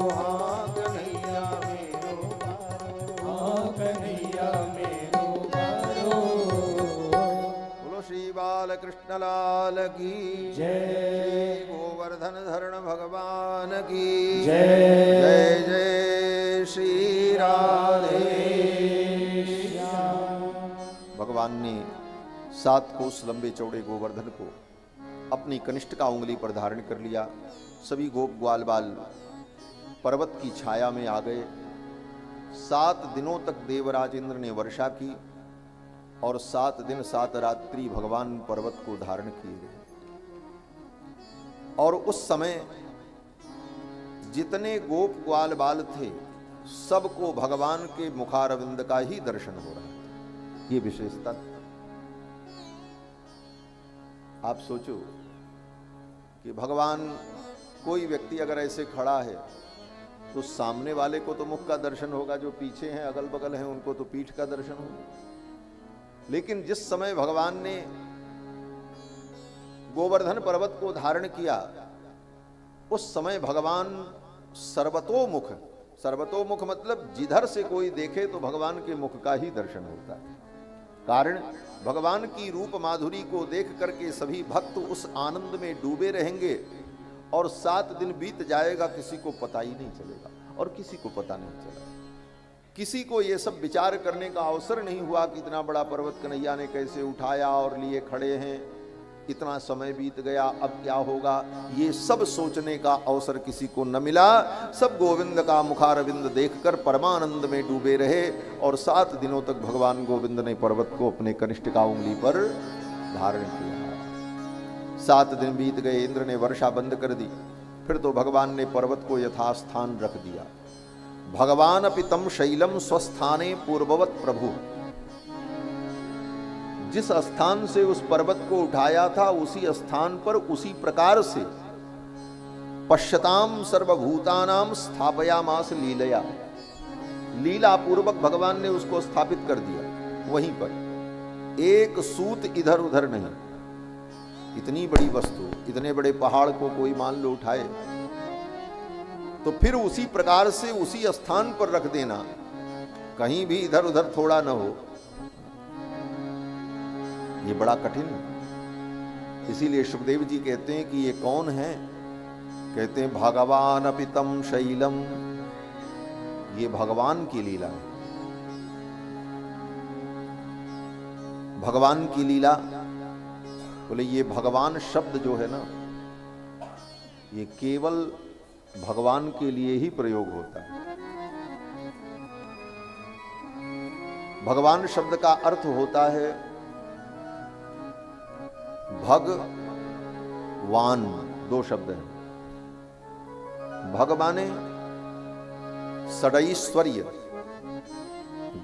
कन्हैया मेरो हारो कन्हैया मेरो बारो बोलो श्री बालकृष्ण लाल की जय गोवर्धन धरण भगवान की जय जय जय श्री राधे भगवान ने 7 कोस लंबे चौड़े गोवर्धन को अपनी कनिष्ठिका उंगली पर धारण कर लिया। सभी गोप ग्वाल बाल पर्वत की छाया में आ गए। 7 दिनों तक देवराज इंद्र ने वर्षा की और 7 दिन 7 रात्रि भगवान पर्वत को धारण किए गए। और उस समय जितने गोप ग्वाल बाल थे सबको भगवान के मुखारविंद का ही दर्शन हो रहा था। ये विशेषता थी। आप सोचो कि भगवान, कोई व्यक्ति अगर ऐसे खड़ा है तो सामने वाले को तो मुख का दर्शन होगा, जो पीछे हैं अगल बगल हैं उनको तो पीठ का दर्शन होगा। लेकिन जिस समय भगवान ने गोवर्धन पर्वत को धारण किया उस समय भगवान सर्वतोमुख, सर्वतोमुख मतलब जिधर से कोई देखे तो भगवान के मुख का ही दर्शन होता है। कारण भगवान की रूप माधुरी को देख करके सभी भक्त उस आनंद में डूबे रहेंगे और 7 दिन बीत जाएगा, किसी को पता ही नहीं चलेगा। और किसी को पता नहीं चला, किसी को ये सब विचार करने का अवसर नहीं हुआ कि इतना बड़ा पर्वत कन्हैया ने कैसे उठाया और लिए खड़े हैं, इतना समय बीत गया, अब क्या होगा, ये सब सोचने का अवसर किसी को न मिला। सब गोविंद का मुखारविंद देखकर परमानंद में डूबे रहे और 7 दिनों तक भगवान गोविंद ने पर्वत को अपने कनिष्ठिका उंगली पर धारण किया। 7 दिन बीत गए, इंद्र ने वर्षा बंद कर दी। फिर तो भगवान ने पर्वत को यथास्थान रख दिया। भगवान अपि तम शैलम स्वस्थाने पूर्ववत प्रभु, जिस स्थान से उस पर्वत को उठाया था उसी स्थान पर उसी प्रकार से पश्यताम सर्वभूतानाम स्थापयामास लीलया, लीला पूर्वक भगवान ने उसको स्थापित कर दिया वहीं पर, एक सूत इधर उधर नहीं। इतनी बड़ी वस्तु, इतने बड़े पहाड़ को कोई मान लो उठाए तो फिर उसी प्रकार से उसी स्थान पर रख देना, कहीं भी इधर उधर थोड़ा न हो, ये बड़ा कठिन है। इसीलिए सुखदेव जी कहते हैं कि ये कौन है, कहते हैं भगवान अपि तम शैलम, ये भगवान की लीला है। भगवान की लीला बोले, ये भगवान शब्द जो है ना, ये केवल भगवान के लिए ही प्रयोग होता है। भगवान शब्द का अर्थ होता है भगवान, 2 शब्द हैं। भग माने षडैश्वर्य,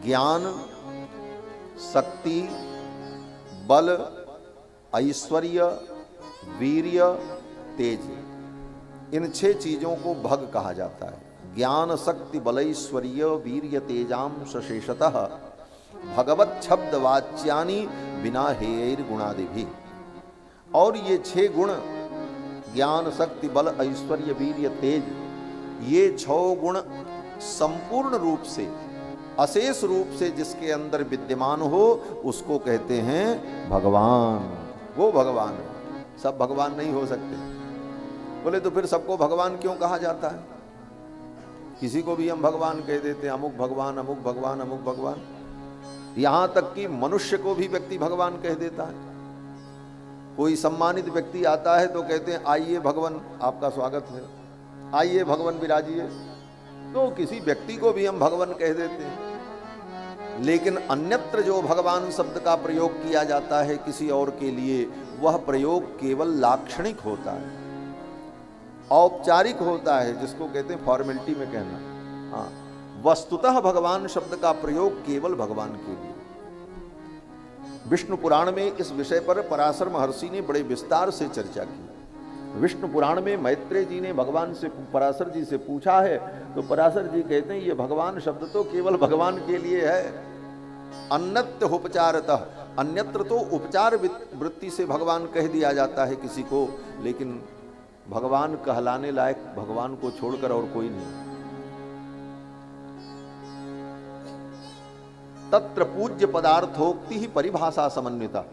ज्ञान, शक्ति, बल, ऐश्वर्य, वीर्य, तेज, इन 6 चीजों को भग कहा जाता है। ज्ञान, शक्ति, बलैश्वर्य, वीर्य, तेजाम शेषतः भगवत शब्द वाच्यानि बिना हेयर गुणादिभि। और ये 6 गुण, ज्ञान, शक्ति, बल, ऐश्वर्य, वीर्य, तेज, ये 6 गुण संपूर्ण रूप से, अशेष रूप से जिसके अंदर विद्यमान हो उसको कहते हैं भगवान। वो भगवान है, सब भगवान नहीं हो सकते। बोले तो फिर सबको भगवान क्यों कहा जाता है? किसी को भी हम भगवान कह देते हैं, अमुक भगवान, अमुक भगवान, अमुक भगवान। यहां तक कि मनुष्य को भी व्यक्ति भगवान कह देता है। कोई सम्मानित व्यक्ति आता है तो कहते हैं आइए भगवान, आपका स्वागत है, आइए भगवान विराजिए। तो किसी व्यक्ति को भी हम भगवान कह देते हैं। लेकिन अन्यत्र जो भगवान शब्द का प्रयोग किया जाता है किसी और के लिए, वह प्रयोग केवल लाक्षणिक होता है, औपचारिक होता है, जिसको कहते हैं फॉर्मेलिटी में कहना। हाँ, वस्तुतः भगवान शब्द का प्रयोग केवल भगवान के लिए। विष्णु पुराण में इस विषय पर पराशर महर्षि ने बड़े विस्तार से चर्चा की। विष्णु पुराण में मैत्रेय जी ने भगवान से, पराशर जी से पूछा है, तो पराशर जी कहते हैं ये भगवान शब्द तो केवल भगवान के लिए है। अन्यत्र उपचारतः, अन्यत्र तो उपचार वृत्ति से भगवान कह दिया जाता है किसी को, लेकिन भगवान कहलाने लायक भगवान को छोड़कर और कोई नहीं। तत्र पूज्य पदार्थोक्ति ही परिभाषा समन्विता।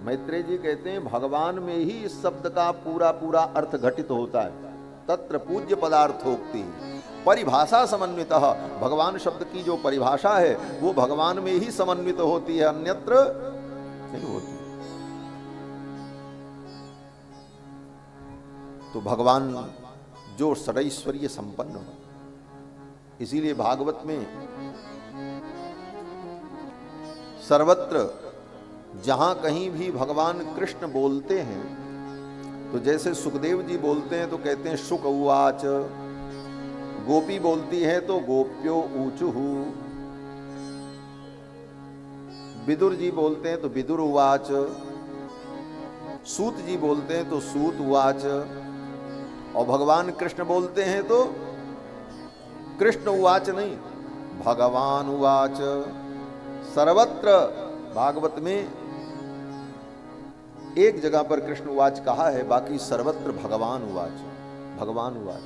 मैत्रेय जी कहते हैं भगवान में ही इस शब्द का पूरा पूरा अर्थ घटित होता है। तत्र पूज्य पदार्थोक्ति परिभाषा समन्विता, भगवान शब्द की जो परिभाषा है वो भगवान में ही समन्वित होती है, अन्यत्र नहीं होती। तो भगवान जो षडैश्वर्य संपन्न हो, इसीलिए भागवत में सर्वत्र जहां कहीं भी भगवान कृष्ण बोलते हैं, तो जैसे सुखदेव जी बोलते हैं तो कहते हैं शुक उवाच, गोपी बोलती है तो गोप्यो ऊचुहु, विदुर जी बोलते हैं तो विदुर उवाच, सूत जी बोलते हैं तो सूत उवाच, और भगवान कृष्ण बोलते हैं तो कृष्ण उवाच नहीं, भगवान उवाच। सर्वत्र भागवत में एक जगह पर कृष्ण उवाच कहा है, बाकी सर्वत्र भगवान उवाच, भगवान उवाच,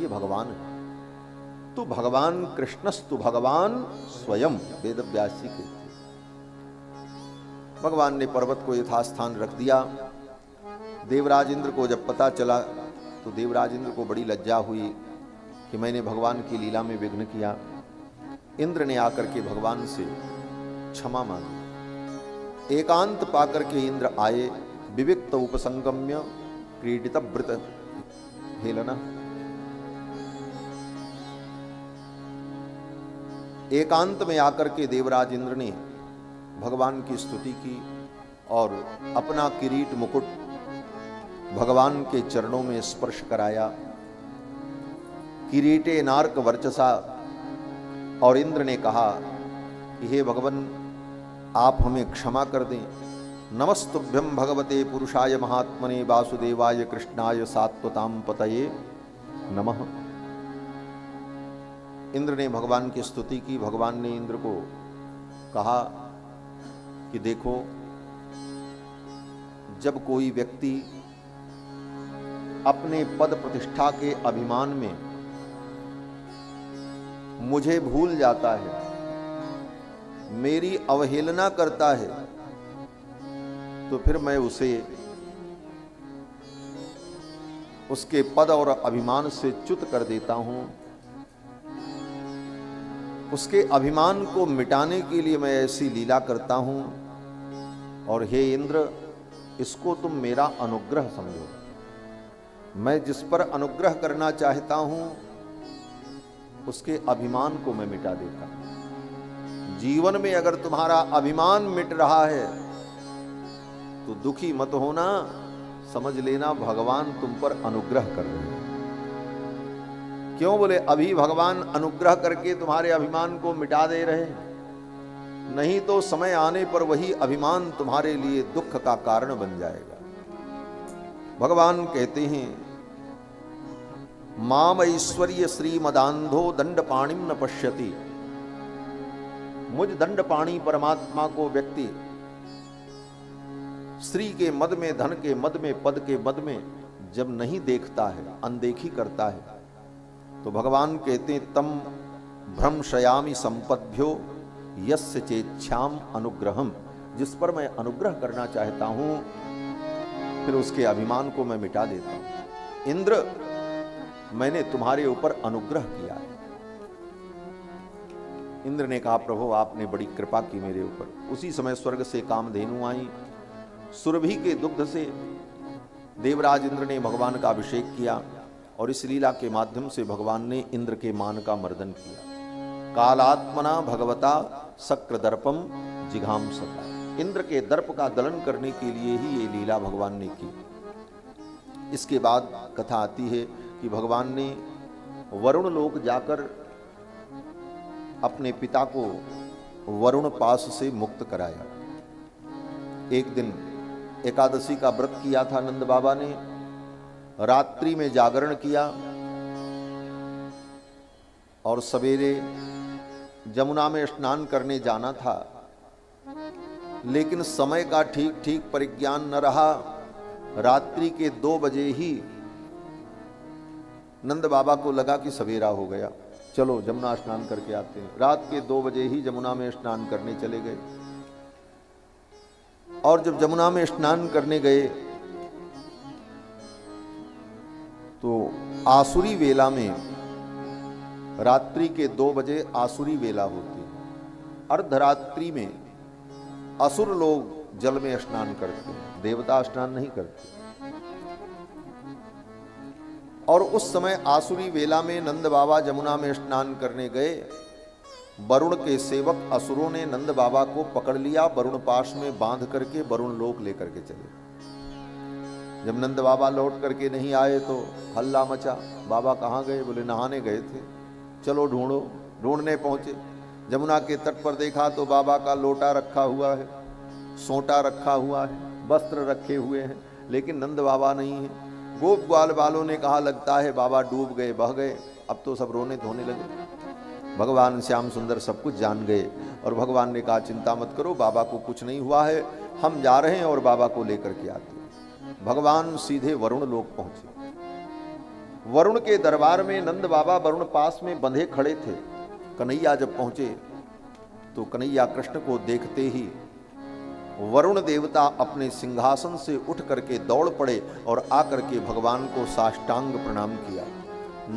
ये भगवान है। तो भगवान कृष्णस्तु भगवान स्वयं, वेद व्यास जी कहते हैं। भगवान ने पर्वत को यथास्थान रख दिया। देवराज इंद्र को जब पता चला तो देवराज इंद्र को बड़ी लज्जा हुई कि मैंने भगवान की लीला में विघ्न किया। इंद्र ने आकर के भगवान से क्षमा मांगी। एकांत पाकर के इंद्र आए, विविक्त उपसंगम्य क्रीडित वृत हेलना। एकांत में आकर के देवराज इंद्र ने भगवान की स्तुति की और अपना किरीट मुकुट भगवान के चरणों में स्पर्श कराया। किरीटे नारक वर्चसा। और इंद्र ने कहा कि हे भगवान, आप हमें क्षमा कर दें। नमस्तुभ्यं भगवते पुरुषाय महात्मने वासुदेवाय कृष्णाय सात्वतां पतये नमः। इंद्र ने भगवान की स्तुति की। भगवान ने इंद्र को कहा कि देखो, जब कोई व्यक्ति अपने पद प्रतिष्ठा के अभिमान में मुझे भूल जाता है, मेरी अवहेलना करता है, तो फिर मैं उसे उसके पद और अभिमान से च्युत कर देता हूं। उसके अभिमान को मिटाने के लिए मैं ऐसी लीला करता हूं। और हे इंद्र, इसको तुम मेरा अनुग्रह समझो। मैं जिस पर अनुग्रह करना चाहता हूं उसके अभिमान को मैं मिटा देता हूं। जीवन में अगर तुम्हारा अभिमान मिट रहा है तो दुखी मत होना, समझ लेना भगवान तुम पर अनुग्रह कर रहे हैं। क्यों बोले? अभी भगवान अनुग्रह करके तुम्हारे अभिमान को मिटा दे रहे हैं, नहीं तो समय आने पर वही अभिमान तुम्हारे लिए दुख का कारण बन जाएगा। भगवान कहते हैं, माम ऐश्वर्य श्रीमदांधो दंडपाणिम न पश्यति। मुझ दंडपाणी परमात्मा को व्यक्ति स्त्री के मद में, धन के मद में, पद के मद में जब नहीं देखता है, अनदेखी करता है, तो भगवान कहते हैं, तम भ्रंशयामि संपद्भ्यो यस्य चेच्छाम अनुग्रहम। जिस पर मैं अनुग्रह करना चाहता हूं फिर उसके अभिमान को मैं मिटा देता हूं। इंद्र, मैंने तुम्हारे ऊपर अनुग्रह किया है। इंद्र ने कहा, प्रभु आपने बड़ी कृपा की मेरे ऊपर। उसी समय स्वर्ग से कामधेनु आई। सुरभि के दुग्ध से देवराज इंद्र ने भगवान का अभिषेक किया और इस लीला के माध्यम से भगवान ने इंद्र के मान का मर्दन किया। कालात्मना भगवता शक्र दर्पम जिघांसता। इंद्र के दर्प का दलन करने के लिए ही ये लीला भगवान ने की। इसके बाद कथा आती है कि भगवान ने वरुण लोक जाकर अपने पिता को वरुण पास से मुक्त कराया। एक दिन एकादशी का व्रत किया था नंद बाबा ने, रात्रि में जागरण किया और सवेरे जमुना में स्नान करने जाना था, लेकिन समय का ठीक ठीक परिज्ञान न रहा। रात्रि के 2 बजे ही नंद बाबा को लगा कि सवेरा हो गया, चलो जमुना स्नान करके आते हैं। रात के 2 बजे ही जमुना में स्नान करने चले गए। और जब जमुना में स्नान करने गए तो आसुरी वेला में, रात्रि के 2 बजे आसुरी वेला होती है। अर्धरात्रि में असुर लोग जल में स्नान करते हैं, देवता स्नान नहीं करते। और उस समय आसुरी वेला में नंद बाबा जमुना में स्नान करने गए। वरुण के सेवक असुरों ने नंद बाबा को पकड़ लिया, वरुण पाश में बांध करके वरुण लोक लेकर के चले। जब नंद बाबा लौट करके नहीं आए तो हल्ला मचा। बाबा कहाँ गए? बोले नहाने गए थे। चलो ढूंढो। ढूंढने पहुंचे, जमुना के तट पर देखा तो बाबा का लोटा रखा हुआ है, सोंटा रखा हुआ है, वस्त्र रखे हुए हैं, लेकिन नंद बाबा नहीं है। गोप ग्वाल वालों ने कहा, लगता है बाबा डूब गए, बह गए। अब तो सब रोने धोने लगे। भगवान श्याम सुंदर सब कुछ जान गए और भगवान ने कहा, चिंता मत करो, बाबा को कुछ नहीं हुआ है, हम जा रहे हैं और बाबा को लेकर के आते हैं। भगवान सीधे वरुण लोक पहुंचे। वरुण के दरबार में नंद बाबा वरुण पास में बंधे खड़े थे। कन्हैया जब पहुंचे तो कन्हैया कृष्ण को देखते ही वरुण देवता अपने सिंहासन से उठ करके दौड़ पड़े और आकर के भगवान को साष्टांग प्रणाम किया।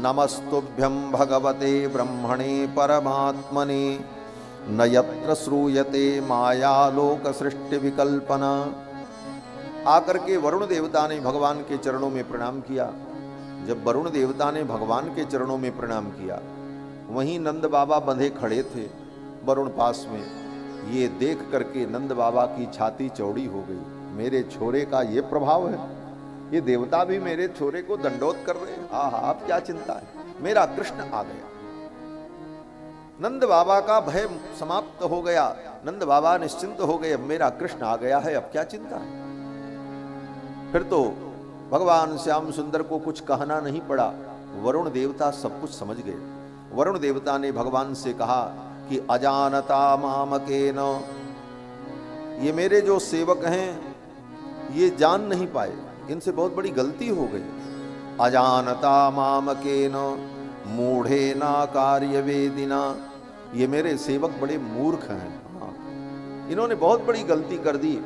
नमस्तुभ्यं भगवते ब्रह्मणे परमात्मने न यत्र श्रूयते मायालोक सृष्टि विकल्पना। आकर के वरुण देवता ने भगवान के चरणों में प्रणाम किया। जब वरुण देवता ने भगवान के चरणों में प्रणाम किया, वहीं नंद बाबा बंधे खड़े थे वरुण पास में। ये देख करके नंद बाबा की छाती चौड़ी हो गई। मेरे छोरे का ये प्रभाव है, ये देवता भी मेरे छोरे को दंडोत कर रहे हैं। आहा, आप क्या चिंता है, मेरा कृष्ण आ गया। नंद बाबा का भय समाप्त हो गया, नंद बाबा निश्चिंत हो गए। अब मेरा कृष्ण आ गया है, अब क्या चिंता है। फिर तो भगवान श्याम सुंदर को कुछ कहना नहीं पड़ा, वरुण देवता सब कुछ समझ गए। वरुण देवता ने भगवान से कहा कि अजानता मामकेन, ये मेरे जो सेवक हैं ये जान नहीं पाए, इनसे बहुत बड़ी गलती हो गई। अजानता मामकेन मूढ़ेना कार्यवेदिना, ये मेरे सेवक बड़े मूर्ख हैं। हाँ, इन्होंने बहुत बड़ी गलती कर दी।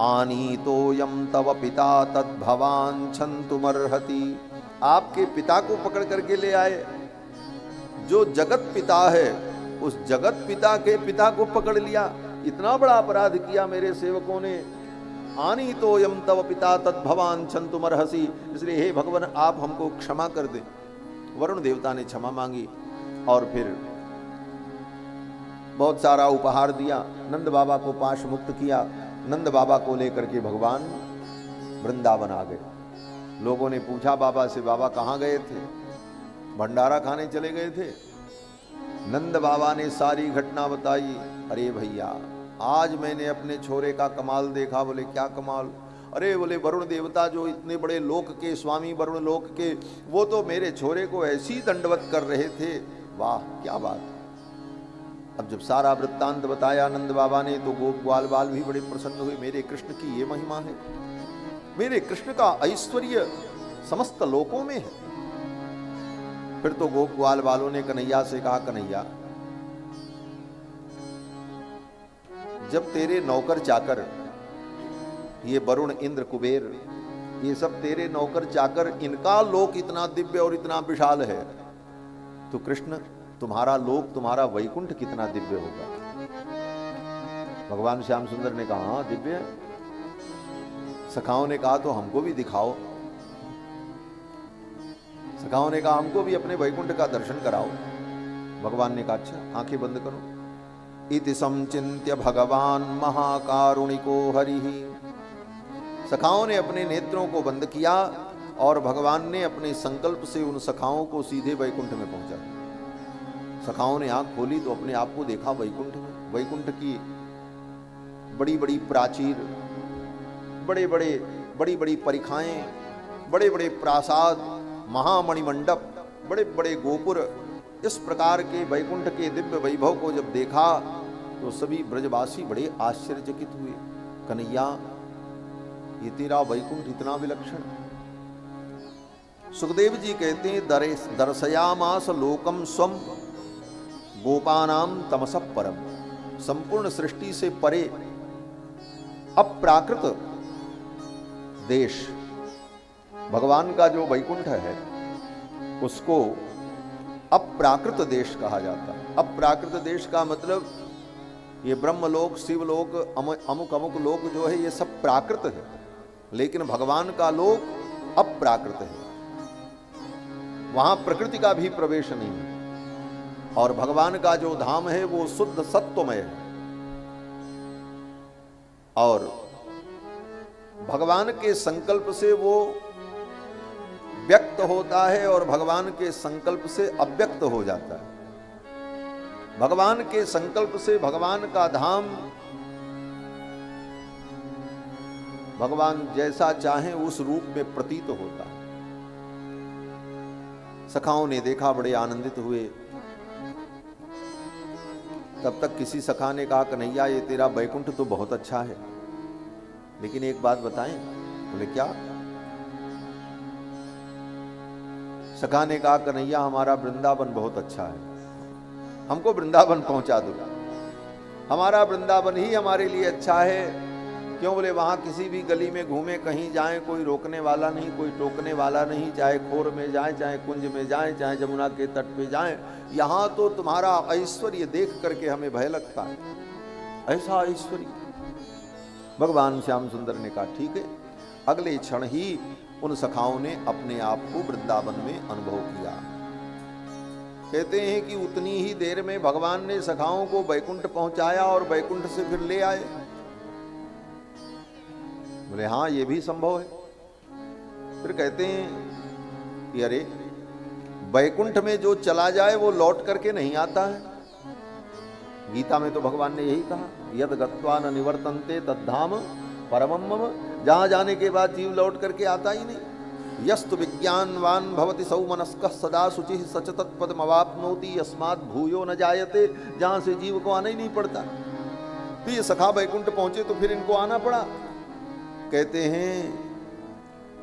आनीतो यम तव पिता तद्भवान छन्तुमर्हति, आपके पिता को पकड़ करके ले आए। जो जगत पिता है उस जगत पिता के पिता को पकड़ लिया। इतना बड़ा अपराध किया मेरे सेवकों ने। आनीतो यम तव पिता तद्भवान छन्तुमर्हसि, इसलिए हे भगवान आप हमको क्षमा कर दें। वरुण देवता ने क्षमा मांगी और फिर बहुत सारा उपहार दिया। नंद बाबा को पाश मुक्त किया। नंद बाबा को लेकर के भगवान वृंदावन आ गए। लोगों ने पूछा बाबा से, बाबा कहाँ गए थे? भंडारा खाने चले गए थे। नंद बाबा ने सारी घटना बताई। अरे भैया, आज मैंने अपने छोरे का कमाल देखा। बोले क्या कमाल? अरे बोले वरुण देवता जो इतने बड़े लोक के स्वामी, वरुण लोक के, वो तो मेरे छोरे को ऐसी दंडवत कर रहे थे। वाह क्या बात। अब जब सारा वृत्तांत बताया नंद बाबा ने, तो गोप ग्वाल बाल भी बड़े प्रसन्न हुए। मेरे कृष्ण की ये महिमा है, मेरे कृष्ण का ऐश्वर्य समस्त लोकों में है। फिर तो गोप ग्वाल बालों ने कन्हैया से कहा, कन्हैया जब तेरे नौकर चाकर, ये वरुण इंद्र कुबेर, ये सब तेरे नौकर चाकर, इनका लोक इतना दिव्य और इतना विशाल है, तो कृष्ण तुम्हारा लोक, तुम्हारा वैकुंठ कितना दिव्य होगा। भगवान श्याम सुंदर ने कहा हाँ दिव्य है। सखाओं ने कहा तो हमको भी दिखाओ। सखाओं ने कहा हमको भी अपने वैकुंठ का दर्शन कराओ। भगवान ने कहा अच्छा आंखें बंद करो। इति समचिंत्य भगवान महाकारुणिको हरिः। सखाओं ने अपने नेत्रों को बंद किया और भगवान ने अपने संकल्प से उन सखाओं को सीधे वैकुंठ में पहुंचा। सखाओं ने आंख खोली तो अपने आप को देखा वैकुंठ में। वैकुंठ की बड़ी बड़ी प्राचीर, बड़ी बड़ी परिखाएं, बड़े बड़े प्रासाद, महामणिमंडप, बड़े बड़े गोपुर, इस प्रकार के वैकुंठ के दिव्य वैभव को जब देखा तो सभी ब्रजवासी बड़े आश्चर्यचकित हुए। कन्हैया ये तेरा वैकुंठ इतना विलक्षण। सुखदेव जी कहते हैं दर्शयामास लोकम स्वम गोपानाम तमसः परम। संपूर्ण सृष्टि से परे अप्राकृत देश भगवान का जो वैकुंठ है उसको अप्राकृत देश कहा जाता है। अप्राकृत देश का मतलब ये ब्रह्मलोक, शिवलोक, अमुक अमुक लोक जो है ये सब प्राकृत है, लेकिन भगवान का लोक अप्राकृत है। वहां प्रकृति का भी प्रवेश नहीं है और भगवान का जो धाम है वो शुद्ध सत्वमय है और भगवान के संकल्प से वो व्यक्त होता है और भगवान के संकल्प से अव्यक्त हो जाता है। भगवान के संकल्प से भगवान का धाम भगवान जैसा चाहे उस रूप में प्रतीत होता है। सखाओं ने देखा, बड़े आनंदित हुए। तब तक किसी सखा ने कहा कन्हैया ये तेरा वैकुंठ तो बहुत अच्छा है, लेकिन एक बात बताएं। बोले क्या? सखा ने कहा कन्हैया हमारा वृंदावन बहुत अच्छा है, हमको वृंदावन पहुंचा दो। हमारा वृंदावन ही हमारे लिए अच्छा है। क्यों बोले वहां किसी भी गली में घूमे, कहीं जाएं, कोई रोकने वाला नहीं, कोई टोकने वाला नहीं, चाहे खोर में जाएं, चाहे कुंज में जाएं, चाहे जमुना के तट पे जाएं, यहां तो तुम्हारा ऐश्वर्य देख करके हमें भय लगता है। ऐसा ऐश्वर्य। भगवान श्याम सुंदर ने कहा ठीक है। अगले क्षण ही उन सखाओं ने अपने आप को वृंदावन में अनुभव किया। कहते हैं कि उतनी ही देर में भगवान ने सखाओं को बैकुंठ पहुंचाया और बैकुंठ से फिर ले आए। बोले हाँ ये भी संभव है। फिर कहते हैं कि अरे बैकुंठ में जो चला जाए वो लौट करके नहीं आता है। गीता में तो भगवान ने यही कहा, यद गत्वा न निवर्तन्ते तद्धाम परमम मम। जहां जाने के बाद जीव लौट करके आता ही नहीं। यस्तु विज्ञानवान भवति सौमनस्कः सदा शुचिः सच तत्पदमवाप्नोति यस्मात् भूयो न जायते। जहां से जीव को आना ही नहीं पड़ता। तो ये सखा बैकुंठ पहुंचे तो फिर इनको आना पड़ा। कहते हैं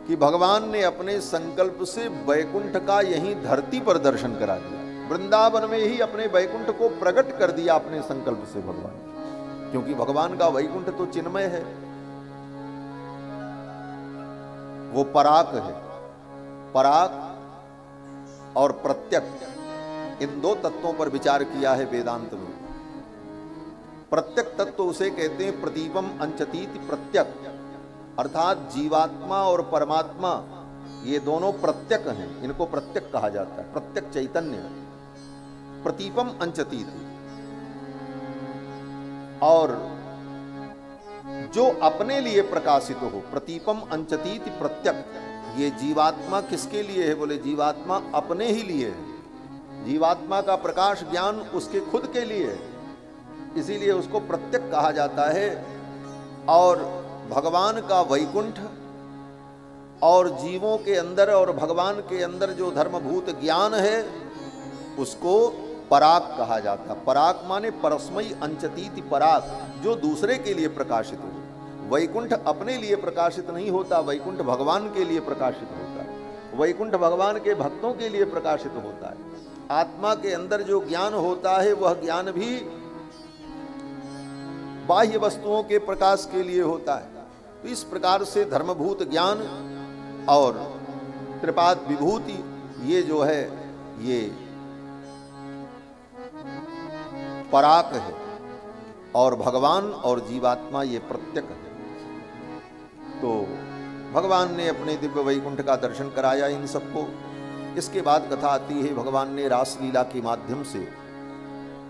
कि भगवान ने अपने संकल्प से बैकुंठ का यहीं धरती पर दर्शन करा दिया। वृंदावन में ही अपने बैकुंठ को प्रकट कर दिया अपने संकल्प से भगवान। क्योंकि भगवान का वैकुंठ तो चिन्मय है, वो पराक है। पराक और प्रत्यक, इन दो तत्वों पर विचार किया है वेदांत में। प्रत्यक तत्व उसे कहते हैं प्रतीपम अंचतीति प्रत्यक, अर्थात जीवात्मा और परमात्मा ये दोनों प्रत्यक हैं। इनको प्रत्यक कहा जाता है। प्रत्यक चैतन्य, प्रतीपम अंचतीति। और जो अपने लिए प्रकाशित हो, प्रतीपम अंचतीति प्रत्यक। ये जीवात्मा किसके लिए है? बोले जीवात्मा अपने ही लिए है। जीवात्मा का प्रकाश ज्ञान उसके खुद के लिए है, इसीलिए उसको प्रत्यक कहा जाता है। और भगवान का वैकुंठ और जीवों के अंदर और भगवान के अंदर जो धर्मभूत ज्ञान है उसको पराक कहा जाता। पराक माने परस्मयी अंचतीति पराक, जो दूसरे के लिए प्रकाशित हो। वैकुंठ अपने लिए प्रकाशित नहीं होता, वैकुंठ भगवान के लिए प्रकाशित होता है। वैकुंठ भगवान के भक्तों के लिए प्रकाशित होता है। आत्मा के अंदर जो ज्ञान होता है वह ज्ञान भी बाह्य वस्तुओं के प्रकाश के लिए होता है। तो इस प्रकार से धर्मभूत ज्ञान और त्रिपाद विभूति ये जो है ये पराक है, और भगवान और जीवात्मा ये प्रत्यक है। तो भगवान ने अपने दिव्य वैकुंठ का दर्शन कराया इन सबको। इसके बाद कथा आती है, भगवान ने रासलीला के माध्यम से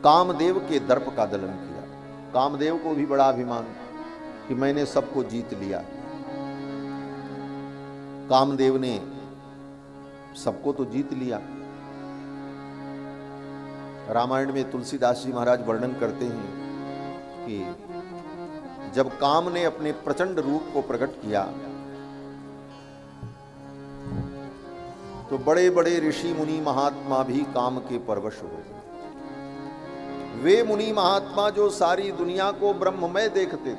कामदेव के दर्प का दलन किया। कामदेव को भी बड़ा अभिमान कि मैंने सबको जीत लिया। कामदेव ने सबको तो जीत लिया। रामायण में तुलसीदास जी महाराज वर्णन करते हैं कि जब काम ने अपने प्रचंड रूप को प्रकट किया तो बड़े बड़े ऋषि मुनि महात्मा भी काम के परवश हुए। वे मुनि महात्मा जो सारी दुनिया को ब्रह्ममय देखते थे,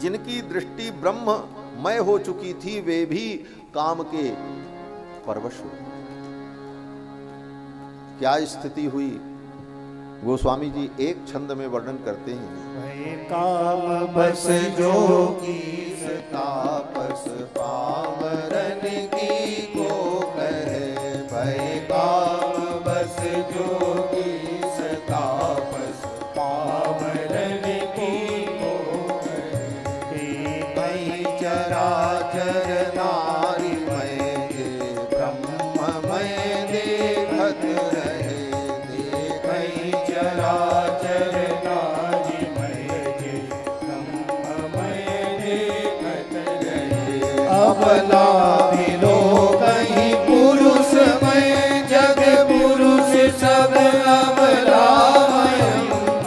जिनकी दृष्टि ब्रह्ममय हो चुकी थी, वे भी काम के परवश हुए। क्या स्थिति हुई गोस्वामी जी एक छंद में वर्णन करते हैं। भय काम बस जोगी तापस पामरन की को कहे। भय काम बस जोगी तापस पामरन की को कहे। भय चराचर नारी मय ब्रह्ममय देखत रहे। देखई चराचर नारी मय ब्रह्ममय देखत रहे। अबला मिलो कहीं पुरुषमय जग पुरुष सब अबलामय।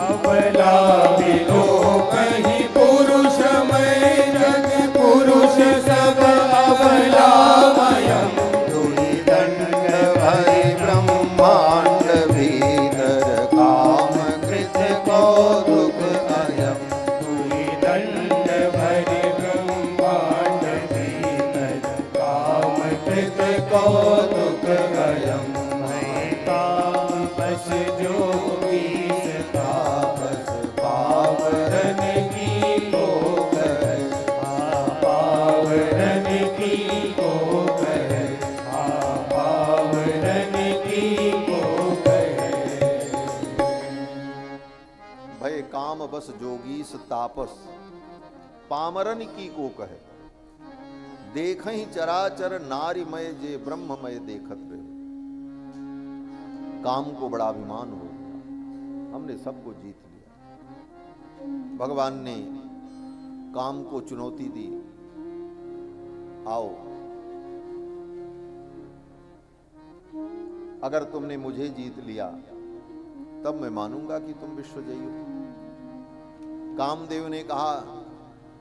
अबला मिलो कहीं पुरुषमय जग पुरुष सब अबलामय। दुई दंड भय ब्रह्मांड भीतर काम कृत कौतुक अयम। दुई दंड भय ब्रह्मांड भीतर बस जोगीस तापस, पामरन की को कहे, देखहि चराचर नारीमय जे ब्रह्ममय देखत रहे। काम को बड़ा अभिमान हो गया, हमने सबको जीत लिया। भगवान ने काम को चुनौती दी, आओ अगर तुमने मुझे जीत लिया तब मैं मानूंगा कि तुम विश्वजयी हो। कामदेव ने कहा,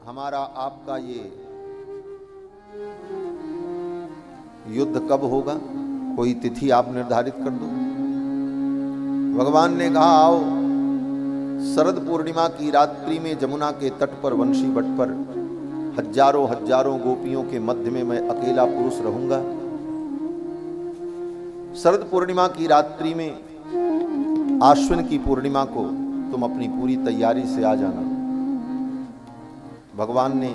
हमारा आपका ये युद्ध कब होगा, कोई तिथि आप निर्धारित कर दो। भगवान ने कहा, आओ शरद पूर्णिमा की रात्रि में जमुना के तट पर वंशी बट पर हजारों हजारों गोपियों के मध्य में मैं अकेला पुरुष रहूंगा। शरद पूर्णिमा की रात्रि में आश्विन की पूर्णिमा को तुम अपनी पूरी तैयारी से आ जाना। भगवान ने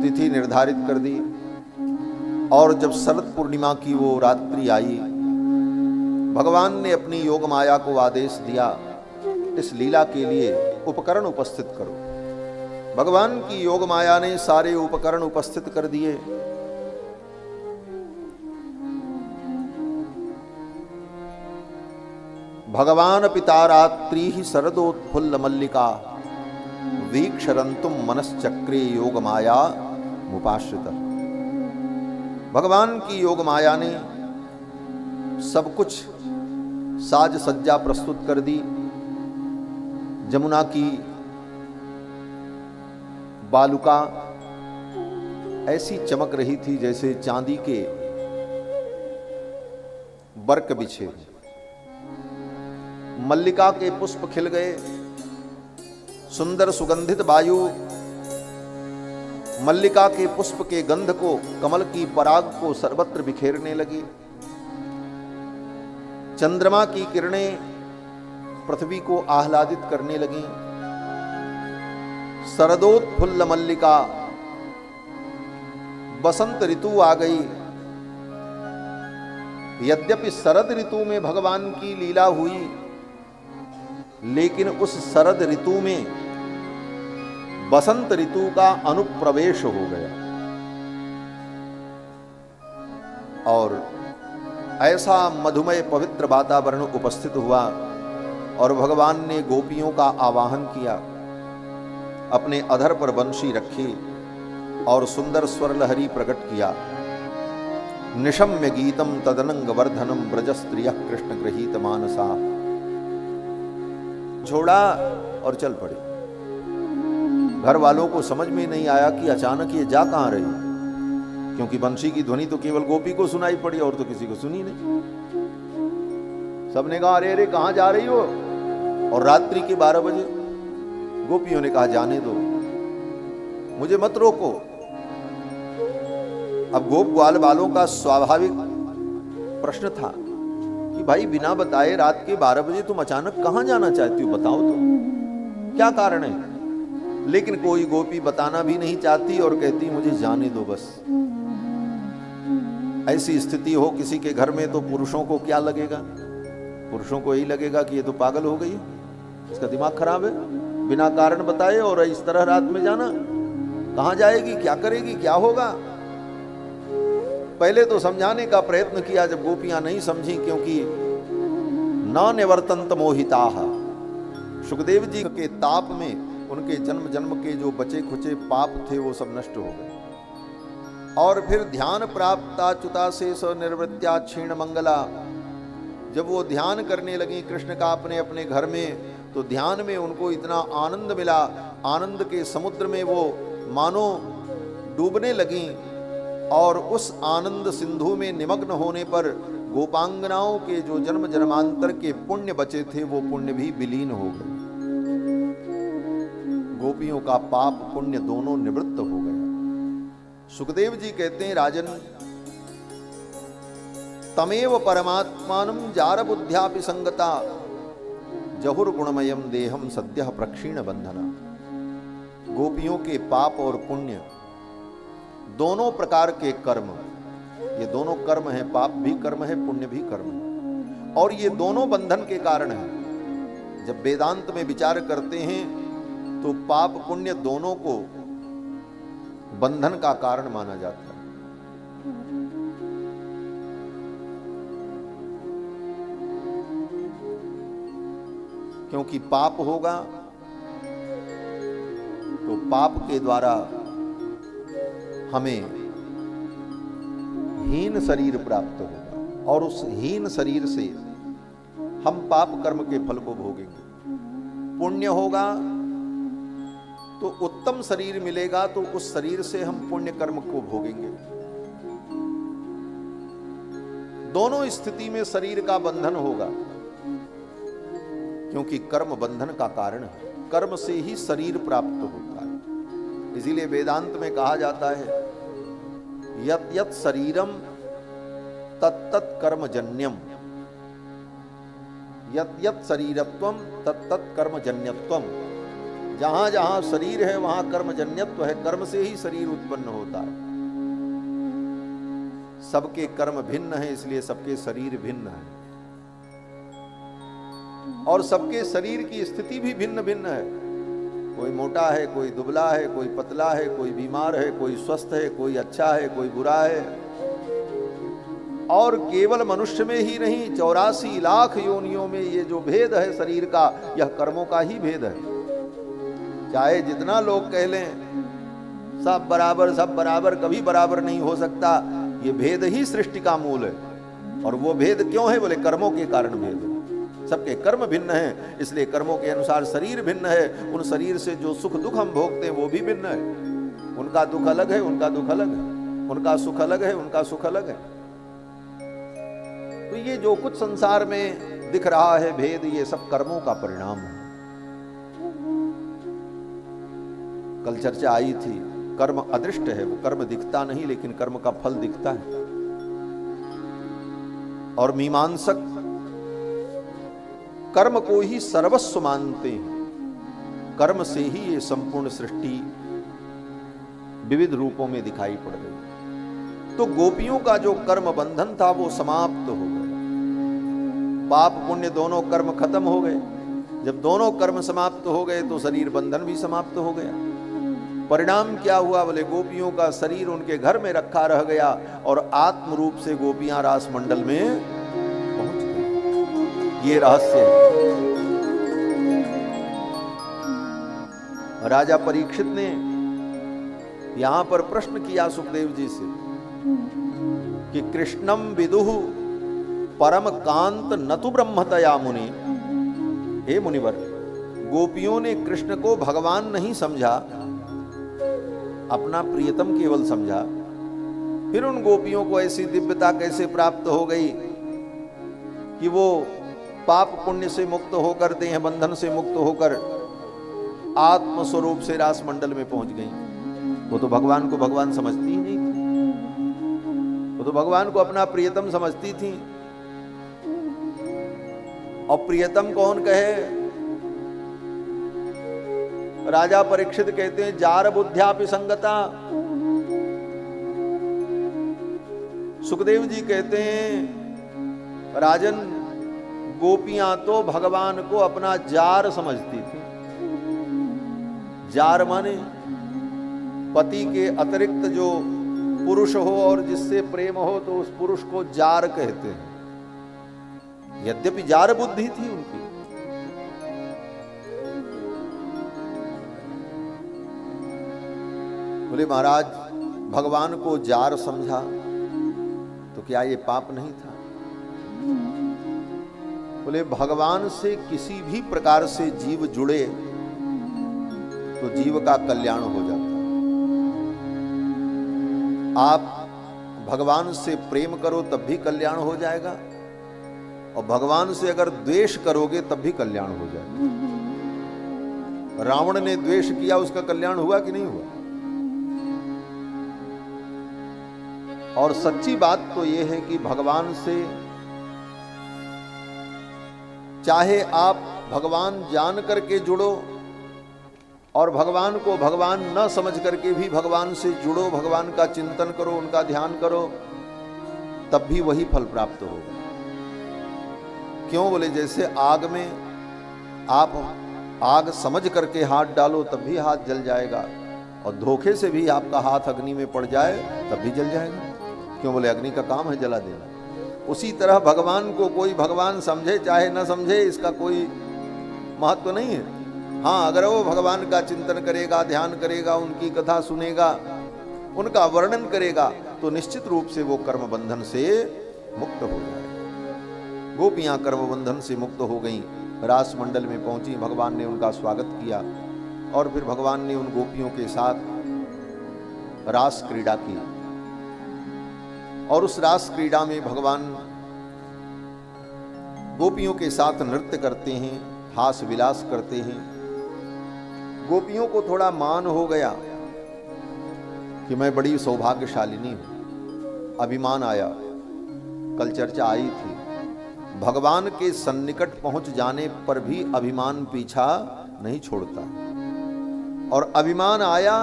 तिथि निर्धारित कर दी और जब शरद पूर्णिमा की वो रात्रि आई, भगवान ने अपनी योग माया को आदेश दिया, इस लीला के लिए उपकरण उपस्थित करो। भगवान की योग माया ने सारे उपकरण उपस्थित कर दिए। भगवान पिता रात्रि ही शरदोत्फुल्ल मल्लिका, वीक्षरंतुम मनश्चक्रे योग माया मुपाश्रित। भगवान की योग माया ने सब कुछ साज सज्जा प्रस्तुत कर दी। जमुना की बालुका ऐसी चमक रही थी जैसे चांदी के बर्क बिछे। मल्लिका के पुष्प खिल गए, सुंदर सुगंधित वायु मल्लिका के पुष्प के गंध को, कमल की पराग को सर्वत्र बिखेरने लगी। चंद्रमा की किरणें पृथ्वी को आह्लादित करने लगीं। शरदोत्फुल्ल मल्लिका, बसंत ऋतु आ गई। यद्यपि शरद ऋतु में भगवान की लीला हुई, लेकिन उस शरद ऋतु में बसंत ऋतु का अनुप्रवेश हो गया और ऐसा मधुमय पवित्र वातावरण उपस्थित हुआ और भगवान ने गोपियों का आवाहन किया। अपने अधर पर बंशी रखी और सुंदर स्वर लहरी प्रकट किया। निशम्य गीतम तदनंग वर्धनम ब्रज स्त्रिय कृष्ण गृहीत मानसा। छोड़ा और चल पड़े। घर वालों को समझ में नहीं आया कि अचानक ये जा कहां रही, क्योंकि बंशी की ध्वनि तो केवल गोपी को सुनाई पड़ी और तो किसी को सुनी नहीं। सबने कहा, अरे अरे कहां जा रही हो? और रात्रि के 12 बजे गोपियों ने कहा, जाने दो, मुझे मत रोको। अब गोप ग्वाल वालों का स्वाभाविक प्रश्न था कि भाई बिना बताए रात के 12 बजे तुम अचानक कहां जाना चाहती हो, बताओ तो क्या कारण है। लेकिन कोई गोपी बताना भी नहीं चाहती और कहती मुझे जाने दो बस। ऐसी स्थिति हो किसी के घर में तो पुरुषों को क्या लगेगा? पुरुषों को यही लगेगा कि ये तो पागल हो गई, इसका दिमाग खराब है, बिना कारण बताए और इस तरह रात में जाना। कहां जाएगी, क्या करेगी, क्या होगा? पहले तो समझाने का प्रयत्न किया, जब गोपियां नहीं समझी, क्योंकि न निवर्तंत मोहिताः, सुखदेव जी के ताप में उनके जन्म जन्म के जो बचे खुचे पाप थे वो सब नष्ट हो गए। और फिर ध्यान प्राप्ताच्युता से स निर्वृत्या क्षीण मंगला, जब वो ध्यान करने लगी कृष्ण का अपने अपने घर में, तो ध्यान में उनको इतना आनंद मिला, आनंद के समुद्र में वो मानो डूबने लगी। और उस आनंद सिंधु में निमग्न होने पर गोपांगनाओं के जो जन्म जन्मांतर के पुण्य बचे थे वो पुण्य भी विलीन हो गए। गोपियों का पाप पुण्य दोनों निवृत्त हो गया। सुखदेव जी कहते हैं, राजन तमेव परमात्मानं जार बुद्ध्यापि संगता, जहुर गुणमयम देहम सद्यः प्रक्षीण बंधना। गोपियों के पाप और पुण्य दोनों प्रकार के कर्म, ये दोनों कर्म हैं, पाप भी कर्म है, पुण्य भी कर्म है, और ये दोनों बंधन के कारण हैं। जब वेदांत में विचार करते हैं तो पाप पुण्य दोनों को बंधन का कारण माना जाता है। क्योंकि पाप होगा तो पाप के द्वारा हमें हीन शरीर प्राप्त होगा और उस हीन शरीर से हम पाप कर्म के फल को भोगेंगे। पुण्य होगा तो उत्तम शरीर मिलेगा, तो उस शरीर से हम पुण्य कर्म को भोगेंगे। दोनों स्थिति में शरीर का बंधन होगा, क्योंकि कर्म बंधन का कारण है। कर्म से ही शरीर प्राप्त होता है। इसीलिए वेदांत में कहा जाता है यत यत शरीरम तत्तत् कर्मजन्यम, यत यत शरीरत्वम तत्तत् कर्मजन्यत्वम। जहां जहां शरीर है वहां कर्मजन्यत्व है, कर्म से ही शरीर उत्पन्न होता है। सबके कर्म भिन्न है, इसलिए सबके शरीर भिन्न है, और सबके शरीर की स्थिति भी भिन्न भिन्न है। कोई मोटा है, कोई दुबला है, कोई पतला है, कोई बीमार है, कोई स्वस्थ है, कोई अच्छा है, कोई बुरा है। और केवल मनुष्य में ही नहीं, 84 लाख योनियों में ये जो भेद है शरीर का, यह कर्मों का ही भेद है। चाहे जितना लोग कह लें सब बराबर, कभी बराबर नहीं हो सकता। ये भेद ही सृष्टि का मूल है। और वो भेद क्यों है? बोले कर्मों के कारण भेद है। सबके कर्म भिन्न हैं, इसलिए कर्मों के अनुसार शरीर भिन्न है। उन शरीर से जो सुख दुख हम भोगते हैं वो भी भिन्न है। उनका दुख अलग है, उनका दुख अलग है, उनका सुख अलग है, उनका सुख अलग है। तो ये जो कुछ संसार में दिख रहा है भेद, ये सब कर्मों का परिणाम है। कल चर्चा आई थी, कर्म अदृष्ट है, वो कर्म दिखता नहीं, लेकिन कर्म का फल दिखता है। और मीमांसक कर्म को ही सर्वस्व मानते हैं। कर्म से ही ये संपूर्ण सृष्टि विविध रूपों में दिखाई पड़ गई। तो गोपियों का जो कर्म बंधन था वो समाप्त हो गया। पाप पुण्य दोनों कर्म खत्म हो गए। जब दोनों कर्म समाप्त हो गए तो शरीर बंधन भी समाप्त हो गया। परिणाम क्या हुआ? बोले गोपियों का शरीर उनके घर में रखा रह गया और आत्म रूप से गोपियां रास मंडल में पहुंच गई। ये रहस्य है। राजा परीक्षित ने यहां पर प्रश्न किया सुखदेव जी से कि कृष्णम विदुः परम कांत नतु ब्रह्मतया मुनि। हे मुनिवर, गोपियों ने कृष्ण को भगवान नहीं समझा, अपना प्रियतम केवल समझा। फिर उन गोपियों को ऐसी दिव्यता कैसे प्राप्त हो गई कि वो पाप पुण्य से मुक्त होकर, देह बंधन से मुक्त होकर आत्म स्वरूप से रास मंडल में पहुंच गई। वो तो भगवान को भगवान समझती ही नहीं थी, वो तो भगवान को अपना प्रियतम समझती थी। और प्रियतम कौन कहे? राजा परीक्षित कहते हैं जार बुद्ध्यापि संगता। सुखदेव जी कहते हैं राजन, गोपियां तो भगवान को अपना जार समझती थी। जार माने पति के अतिरिक्त जो पुरुष हो और जिससे प्रेम हो तो उस पुरुष को जार कहते हैं। यद्यपि जार बुद्धि थी उनकी। बोले महाराज, भगवान को जार समझा तो क्या ये पाप नहीं था? बोले भगवान से किसी भी प्रकार से जीव जुड़े तो जीव का कल्याण हो जाता है। आप भगवान से प्रेम करो तब भी कल्याण हो जाएगा, और भगवान से अगर द्वेष करोगे तब भी कल्याण हो जाएगा। रावण ने द्वेष किया, उसका कल्याण हुआ कि नहीं हुआ? और सच्ची बात तो यह है कि भगवान से चाहे आप भगवान जान करके जुड़ो और भगवान को भगवान न समझ करके भी भगवान से जुड़ो, भगवान का चिंतन करो, उनका ध्यान करो, तब भी वही फल प्राप्त होगा। क्यों? बोले जैसे आग में आप आग समझ करके हाथ डालो तब भी हाथ जल जाएगा, और धोखे से भी आपका हाथ अग्नि में पड़ जाए तब भी जल जाएगा। क्यों? बोले अग्नि का काम है जला देना। उसी तरह भगवान को कोई भगवान समझे चाहे न समझे, इसका कोई महत्व नहीं है। हाँ, अगर वो भगवान का चिंतन करेगा, ध्यान करेगा, उनकी कथा सुनेगा, उनका वर्णन करेगा, तो निश्चित रूप से वो कर्म बंधन से मुक्त हो जाएगा। गोपियां कर्म बंधन से मुक्त हो गईं, रास मंडल में पहुंची, भगवान ने उनका स्वागत किया और फिर भगवान ने उन गोपियों के साथ रास क्रीड़ा की। और उस रास क्रीड़ा में भगवान गोपियों के साथ नृत्य करते हैं, हास विलास करते हैं। गोपियों को थोड़ा मान हो गया कि मैं बड़ी सौभाग्यशालिनी हूं, अभिमान आया। कल चर्चा आई थी, भगवान के सन्निकट पहुंच जाने पर भी अभिमान पीछा नहीं छोड़ता, और अभिमान आया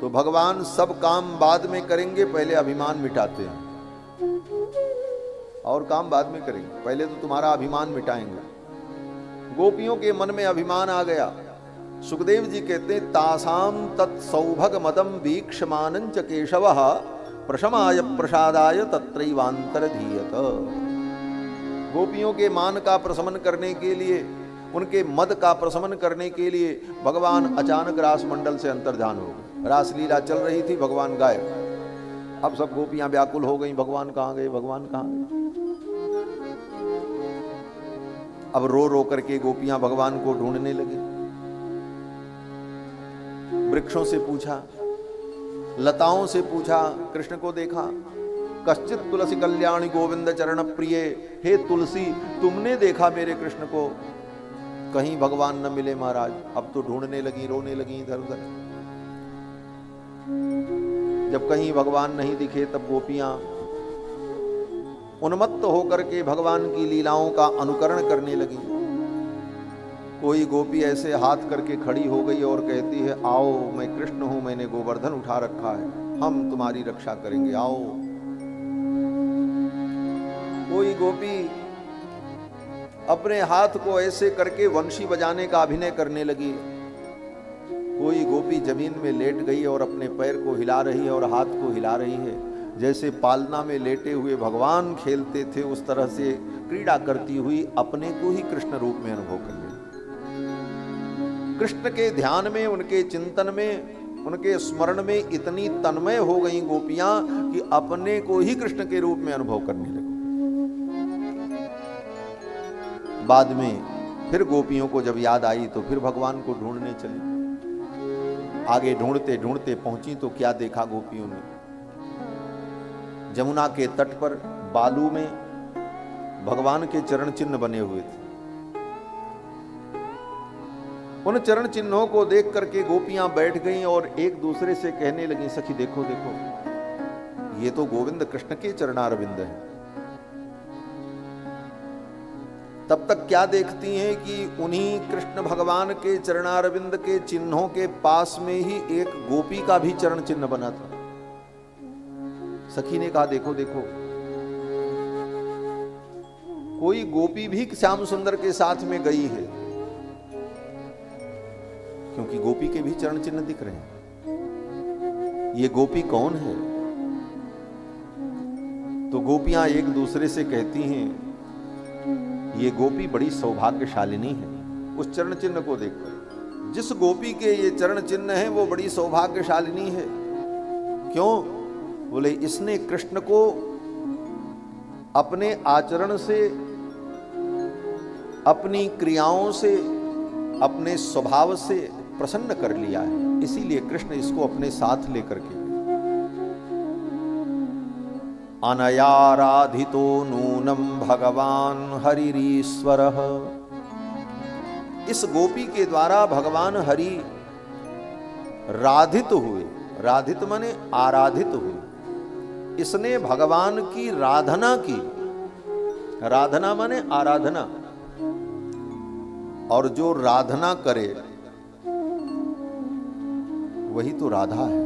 तो भगवान सब काम बाद में करेंगे, पहले अभिमान मिटाते हैं। और काम बाद में करेंगे, पहले तो तुम्हारा अभिमान मिटाएंगे। गोपियों के मन में अभिमान आ गया। सुखदेव जी कहते हैं, तासाम तत्सौभग मदम वीक्षमानं च केशवः प्रशमाय प्रसादाय तत्रैवांतरधीयत। गोपियों के मान का प्रशमन करने के लिए, उनके मद का प्रशमन करने के लिए भगवान अचानक रास मंडल से अंतर्धान हो गए। रासलीला चल रही थी, भगवान गायब। अब सब गोपियां व्याकुल हो गई, भगवान कहाँ गए, भगवान कहाँ गए। अब रो रो करके गोपियां भगवान को ढूंढने लगी। वृक्षों से पूछा, लताओं से पूछा, कृष्ण को देखा। कश्चित तुलसी कल्याणी गोविंद चरण प्रिय, हे तुलसी तुमने देखा मेरे कृष्ण को? कहीं भगवान न मिले महाराज। अब तो ढूंढने लगी, रोने लगी इधर उधर। जब कहीं भगवान नहीं दिखे तब गोपियां उन्मत्त होकर के भगवान की लीलाओं का अनुकरण करने लगी। कोई गोपी ऐसे हाथ करके खड़ी हो गई और कहती है, आओ मैं कृष्ण हूं, मैंने गोवर्धन उठा रखा है, हम तुम्हारी रक्षा करेंगे, आओ। कोई गोपी अपने हाथ को ऐसे करके वंशी बजाने का अभिनय करने लगी। कोई गोपी जमीन में लेट गई और अपने पैर को हिला रही है और हाथ को हिला रही है, जैसे पालना में लेटे हुए भगवान खेलते थे उस तरह से क्रीड़ा करती हुई अपने को ही कृष्ण रूप में अनुभव कर रही। कृष्ण के ध्यान में, उनके चिंतन में, उनके स्मरण में इतनी तन्मय हो गई गोपियां कि अपने को ही कृष्ण के रूप में अनुभव करने लगी। बाद में फिर गोपियों को जब याद आई तो फिर भगवान को ढूंढने चली। आगे ढूंढते ढूंढते पहुंची तो क्या देखा गोपियों ने? जमुना के तट पर बालू में भगवान के चरण चिन्ह बने हुए थे। उन चरण चिन्हों को देख करके गोपियां बैठ गईं और एक दूसरे से कहने लगी, सखी देखो देखो, ये तो गोविंद कृष्ण के चरणारविंद हैं। तब तक क्या देखती हैं कि उन्हीं कृष्ण भगवान के चरणारविंद के चिन्हों के पास में ही एक गोपी का भी चरण चिन्ह बना था। सखी ने कहा, देखो देखो, कोई गोपी भी श्याम सुंदर के साथ में गई है, क्योंकि गोपी के भी चरण चिन्ह दिख रहे हैं। ये गोपी कौन है? तो गोपियां एक दूसरे से कहती हैं, ये गोपी बड़ी सौभाग्यशालिनी है। उस चरण चिन्ह को देखकर, जिस गोपी के ये चरण चिन्ह है वो बड़ी सौभाग्यशालिनी है। क्यों? बोले, इसने कृष्ण को अपने आचरण से, अपनी क्रियाओं से, अपने स्वभाव से प्रसन्न कर लिया है, इसीलिए कृष्ण इसको अपने साथ लेकर के। अनयाराधितो नूनम भगवान हरिरीश्वरः। इस गोपी के द्वारा भगवान हरि राधित हुए। राधित माने आराधित हुए। इसने भगवान की राधना की। राधना माने आराधना। और जो राधना करे वही तो राधा है।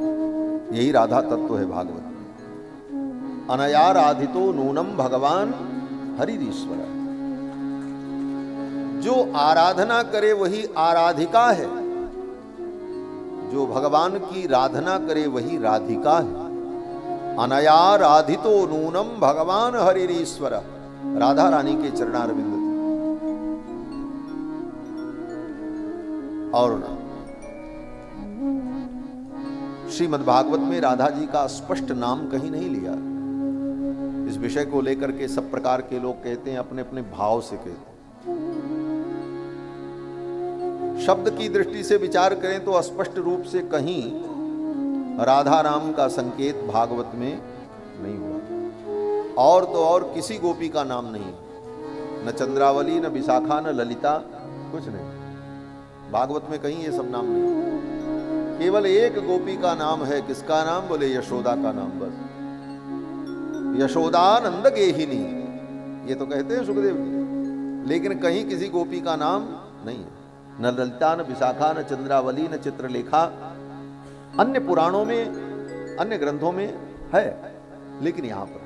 यही राधा तत्व है भागवत में। अनयाराधितो नूनम भगवान हरिरीश्वर। जो आराधना करे वही आराधिका है, जो भगवान की राधना करे वही राधिका है। अनया राधितो नूनम भगवान हरिरीश्वर, राधा रानी के चरणारविंद थे। और श्रीमद् भागवत में राधा जी का स्पष्ट नाम कहीं नहीं लिया। इस विषय को लेकर के सब प्रकार के लोग कहते हैं, अपने अपने भाव से कहते हैं। शब्द की दृष्टि से विचार करें तो स्पष्ट रूप से कहीं राधा राम का संकेत भागवत में नहीं हुआ। और तो और किसी गोपी का नाम नहीं, न चंद्रावली, न विशाखा, न ललिता, कुछ नहीं। भागवत में कहीं ये सब नाम नहीं। केवल एक गोपी का नाम है। किसका नाम? बोले यशोदा का नाम। बस यशोदानंद गेहिनी, ये तो कहते हैं सुखदेव जी, लेकिन कहीं किसी गोपी का नाम नहीं है। न ललिता, न विशाखा, न चंद्रावली, न चित्रलेखा। अन्य पुराणों में, अन्य ग्रंथों में है, लेकिन यहां पर।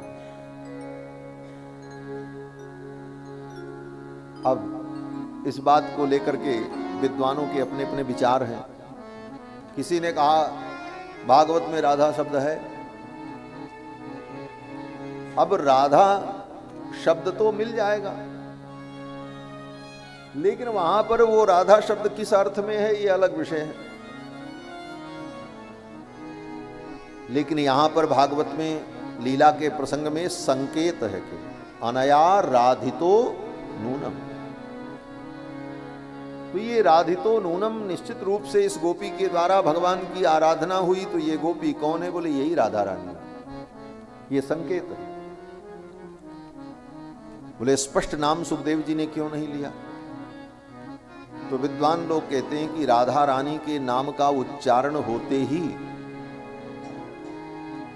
अब इस बात को लेकर के विद्वानों के अपने अपने विचार हैं। किसी ने कहा भागवत में राधा शब्द है। अब राधा शब्द तो मिल जाएगा, लेकिन वहां पर वो राधा शब्द किस अर्थ में है, ये अलग विषय है। लेकिन यहां पर भागवत में लीला के प्रसंग में संकेत है कि अनया राधितो नूनम। तो ये राधितो नूनम निश्चित रूप से इस गोपी के द्वारा भगवान की आराधना हुई। तो ये गोपी कौन है? बोले यही राधा रानी। ये संकेत है। बोले स्पष्ट नाम सुखदेव जी ने क्यों नहीं लिया? तो विद्वान लोग कहते हैं कि राधा रानी के नाम का उच्चारण होते ही,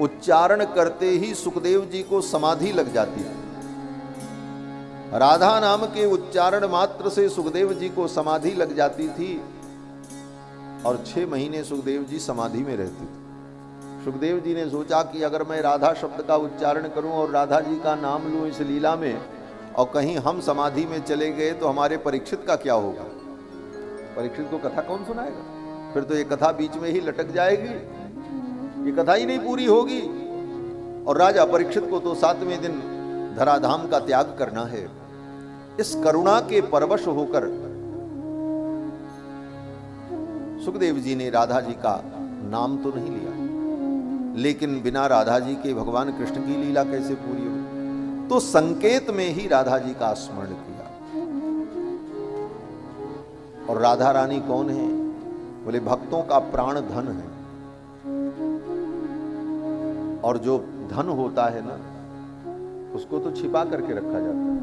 उच्चारण करते ही सुखदेव जी को समाधि लग जाती है। राधा नाम के उच्चारण मात्र से सुखदेव जी को समाधि लग जाती थी और 6 महीने सुखदेव जी समाधि में रहते थे। सुखदेव जी ने सोचा कि अगर मैं राधा शब्द का उच्चारण करूं और राधा जी का नाम लूं इस लीला में, और कहीं हम समाधि में चले गए तो हमारे परीक्षित का क्या होगा? परीक्षित को कथा कौन सुनाएगा? फिर तो ये कथा बीच में ही लटक जाएगी, ये कथा ही नहीं पूरी होगी। और राजा परीक्षित को तो 7वें दिन धराधाम का त्याग करना है। इस करुणा के परवश होकर सुखदेव जी ने राधा जी का नाम तो नहीं लिया, लेकिन बिना राधा जी के भगवान कृष्ण की लीला कैसे पूरी हो? तो संकेत में ही राधा जी का स्मरण किया। और राधा रानी कौन है? बोले भक्तों का प्राण धन है। और जो धन होता है ना, उसको तो छिपा करके रखा जाता है।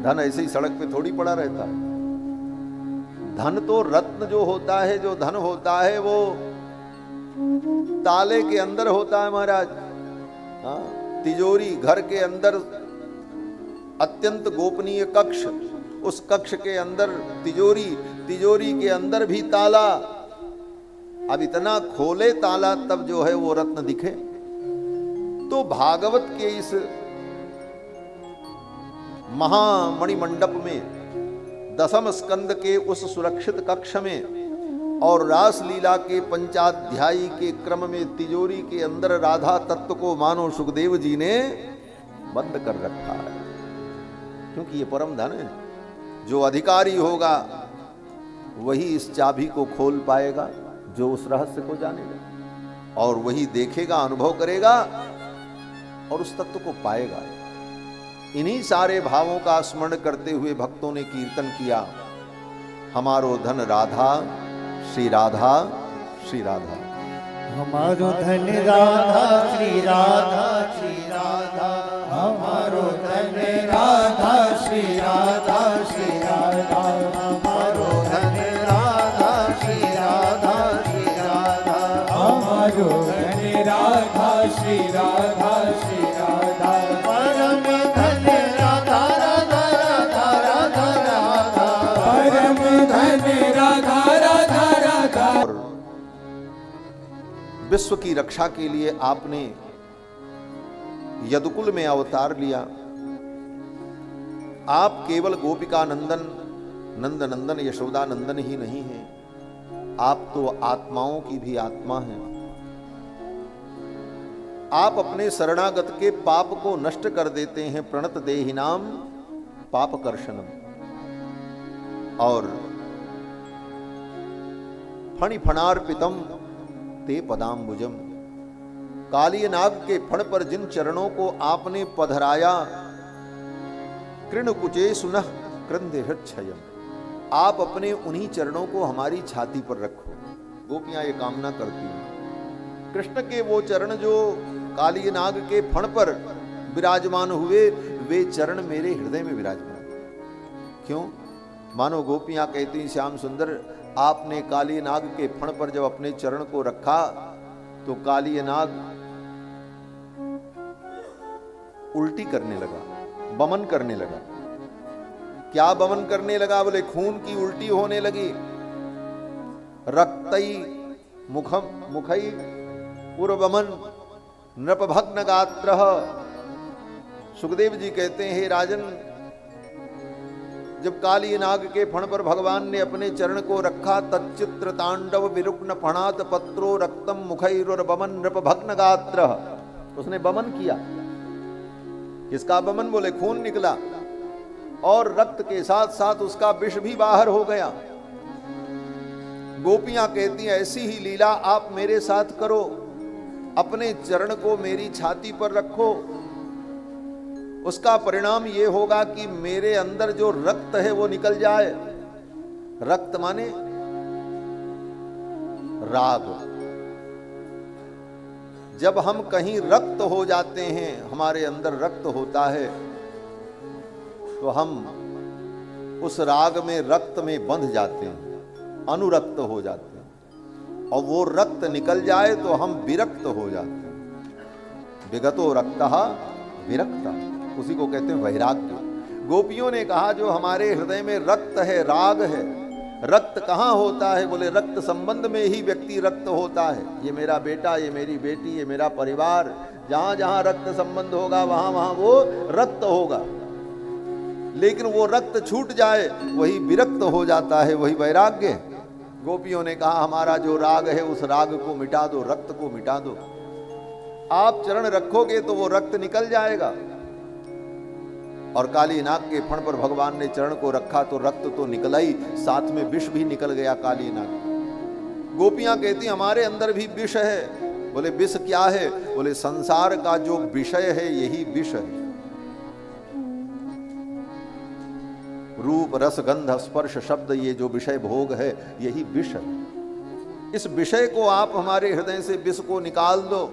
धन ऐसे ही सड़क पे थोड़ी पड़ा रहता है। धन तो रत्न जो होता है, जो धन होता है वो ताले के अंदर होता है महाराज। हाँ, तिजोरी, घर के अंदर अत्यंत गोपनीय कक्ष, उस कक्ष के अंदर तिजोरी, तिजोरी के अंदर भी ताला। अब इतना खोले ताला तब जो है वो रत्न दिखे। तो भागवत के इस महामणि मंडप में, 10वें स्कंद के उस सुरक्षित कक्ष में और रास लीला के पंचाध्यायी के क्रम में तिजोरी के अंदर राधा तत्व को मानो सुखदेव जी ने बंद कर रखा है। क्योंकि ये परम धन है। जो अधिकारी होगा वही इस चाबी को खोल पाएगा, जो उस रहस्य को जानेगा और वही देखेगा, अनुभव करेगा और उस तत्व को पाएगा। इन्हीं सारे भावों का स्मरण करते हुए भक्तों ने कीर्तन किया, हमारो धन राधा श्री राधा श्री राधा। हमारो धन राधा श्री राधा श्री राधा, हमारो धन राधा श्री राधा श्री राधा, हमारो धन राधा श्री राधा श्री राधा, हमारो धन राधा श्री राधा श्री राधा, परम धन राधा राधा राधा राधा राधा, परम धन राधा राधा राधा। विश्व की रक्षा के लिए आपने यदुकुल में अवतार लिया। आप केवल गोपिका नंदन, नंद नंदन यशोदा नंदन ही नहीं हैं, आप तो आत्माओं की भी आत्मा हैं। आप अपने शरणागत के पाप को नष्ट कर देते हैं। प्रणत देहिनाम पाप कर्षणम। और फणि फणार्पितम ते पदाम्बुजम, कालिय नाग के फण पर जिन चरणों को आपने पधराया, कृण कुचे सुनः क्रंदे हृच्छयम, आप अपने उन्हीं चरणों को हमारी छाती पर रखो। गोपियां ये कामना करती हैं। कृष्ण के वो चरण जो कालिय नाग के फण पर विराजमान हुए, वे चरण मेरे हृदय में विराजमान। क्यों? मानो गोपियां कहती, श्याम सुंदर, आपने कालिय नाग के फण पर जब अपने चरण को रखा तो कालिय नाग उल्टी करने लगा, बमन करने लगा। क्या बमन करने लगा? बोले खून की उल्टी होने लगी। रक्तई मुखम मुखई उर्वमन नृपभग्न गात्र। सुखदेव जी कहते हैं, हे राजन, जब काली नाग के फण पर भगवान ने अपने चरण को रखा, तच्चित्र तांडव विरुग्न फणात पत्रो रक्तम मुखैरुर्वमन नृपभग्न गात्र। उसने बमन किया। किसका बमन? बोले खून निकला और रक्त के साथ साथ उसका विष भी बाहर हो गया। गोपियां कहती हैं, ऐसी ही लीला आप मेरे साथ करो, अपने चरण को मेरी छाती पर रखो। उसका परिणाम यह होगा कि मेरे अंदर जो रक्त है वो निकल जाए। रक्त माने राग। जब हम कहीं रक्त हो जाते हैं, हमारे अंदर रक्त होता है, तो हम उस राग में, रक्त में बंध जाते हैं, अनुरक्त हो जाते हैं। और वो रक्त निकल जाए तो हम विरक्त हो जाते हैं। विगतो रक्तः विरक्ता, उसी को कहते हैं वैराग्य। गोपियों ने कहा, जो हमारे हृदय में रक्त है, राग है। रक्त कहाँ होता है? बोले रक्त संबंध में ही व्यक्ति रक्त होता है। ये मेरा बेटा, ये मेरी बेटी, ये मेरा परिवार, जहां जहां रक्त संबंध होगा वहां वहां वो रक्त होगा। लेकिन वो रक्त छूट जाए, वही विरक्त हो जाता है, वही वैराग्य। गोपियों ने कहा, हमारा जो राग है उस राग को मिटा दो, रक्त को मिटा दो। आप चरण रखोगे तो वो रक्त निकल जाएगा। और काली नाग के फण पर भगवान ने चरण को रखा तो रक्त तो निकला ही, साथ में विष भी निकल गया काली नाग। गोपियां कहती, हमारे अंदर भी विष है। बोले विष क्या है? बोले संसार का जो विषय है यही विष है। रूप रस गंध स्पर्श शब्द, ये जो विषय भोग है यही विष है। इस विषय को आप हमारे हृदय से विष को निकाल दो।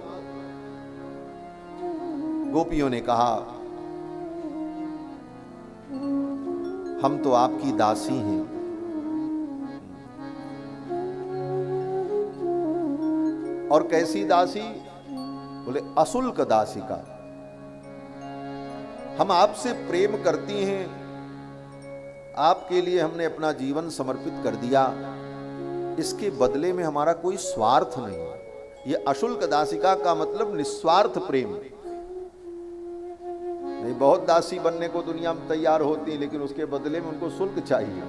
गोपियों ने कहा, हम तो आपकी दासी हैं। और कैसी दासी? बोले अशुल्क दासिका। हम आपसे प्रेम करती हैं, आपके लिए हमने अपना जीवन समर्पित कर दिया, इसके बदले में हमारा कोई स्वार्थ नहीं। ये अशुल्क दासिका का मतलब निस्वार्थ प्रेम नहीं। बहुत दासी बनने को दुनिया में तैयार होती है, लेकिन उसके बदले में उनको शुल्क चाहिए।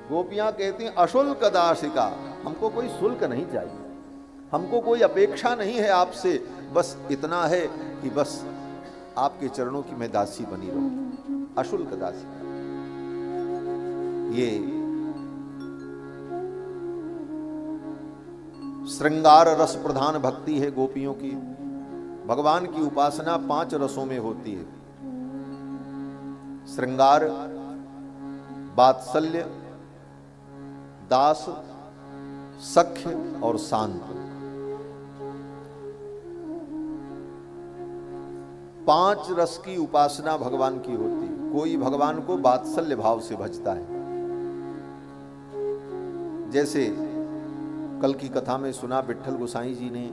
गोपियां कहती हैं, अशुल्क दासिका, हमको कोई शुल्क नहीं चाहिए, हमको कोई अपेक्षा नहीं है आपसे। बस इतना है कि बस आपके चरणों की मैं दासी बनी रहूं। अशुल्क दासिका, ये श्रृंगार रस प्रधान भक्ति है गोपियों की। भगवान की उपासना 5 रसों में होती है। श्रृंगार, वात्सल्य, दास, सख्य और शांत। 5 रस की उपासना भगवान की होती है। कोई भगवान को वात्सल्य भाव से भजता है। जैसे कल की कथा में सुना, विट्ठल गोसाई जी ने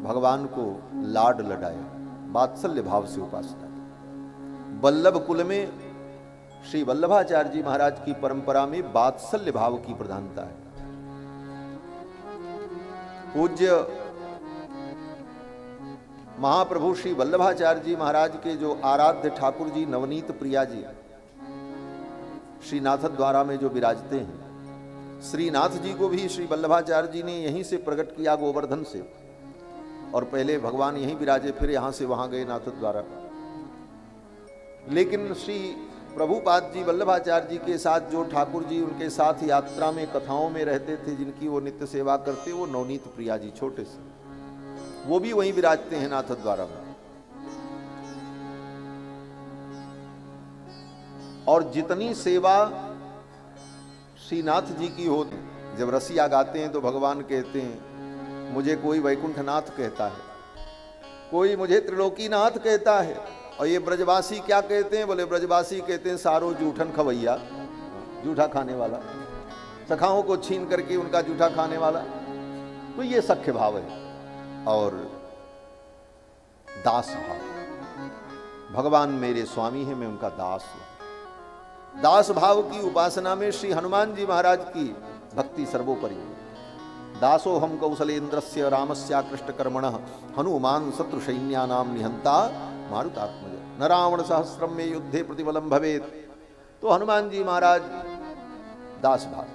भगवान को लाड लडाया, वात्सल्य भाव से उपासना की। वल्लभ कुल में श्री वल्लभाचार्य जी महाराज की परंपरा में वात्सल्य भाव की प्रधानता है। पूज्य महाप्रभु श्री वल्लभाचार्य जी महाराज के जो आराध्य ठाकुर जी नवनीत प्रिया जी श्रीनाथ द्वारा में जो विराजते हैं, श्रीनाथ जी को भी श्री वल्लभाचार्य जी ने यहीं से प्रकट किया गोवर्धन से, और पहले भगवान यहीं विराजे, फिर यहां से वहां गए नाथ द्वारा। लेकिन श्री प्रभुपाद जी वल्लभाचार्य जी के साथ जो ठाकुर जी उनके साथ यात्रा में कथाओं में रहते थे, जिनकी वो नित्य सेवा करते, वो नवनीत प्रिया जी छोटे से, वो भी वहीं विराजते हैं नाथ द्वारा में। और जितनी सेवा श्रीनाथ जी की होती, जब रसिया गाते हैं तो भगवान कहते हैं मुझे कोई वैकुंठनाथ कहता है, कोई मुझे त्रिलोकीनाथ कहता है, और ये ब्रजवासी क्या कहते हैं? बोले ब्रजवासी कहते हैं सारो जूठन खवैया, जूठा खाने वाला, सखाओं को छीन करके उनका जूठा खाने वाला। तो ये सख्य भाव है। और दास भाव, भगवान मेरे स्वामी है, मैं उनका दास हूं। दास भाव की उपासना में श्री हनुमान जी महाराज की भक्ति सर्वोपरि है। दासो हम कौशलेन्द्रस्य रामस्याकृष्ट कर्मणः हनुमान शत्रु सैन्यानाम निहंता मारुतात्मज न रावण सहस्रम में युद्धे प्रतिबलम भवेत। तो हनुमान जी महाराज दास भाव।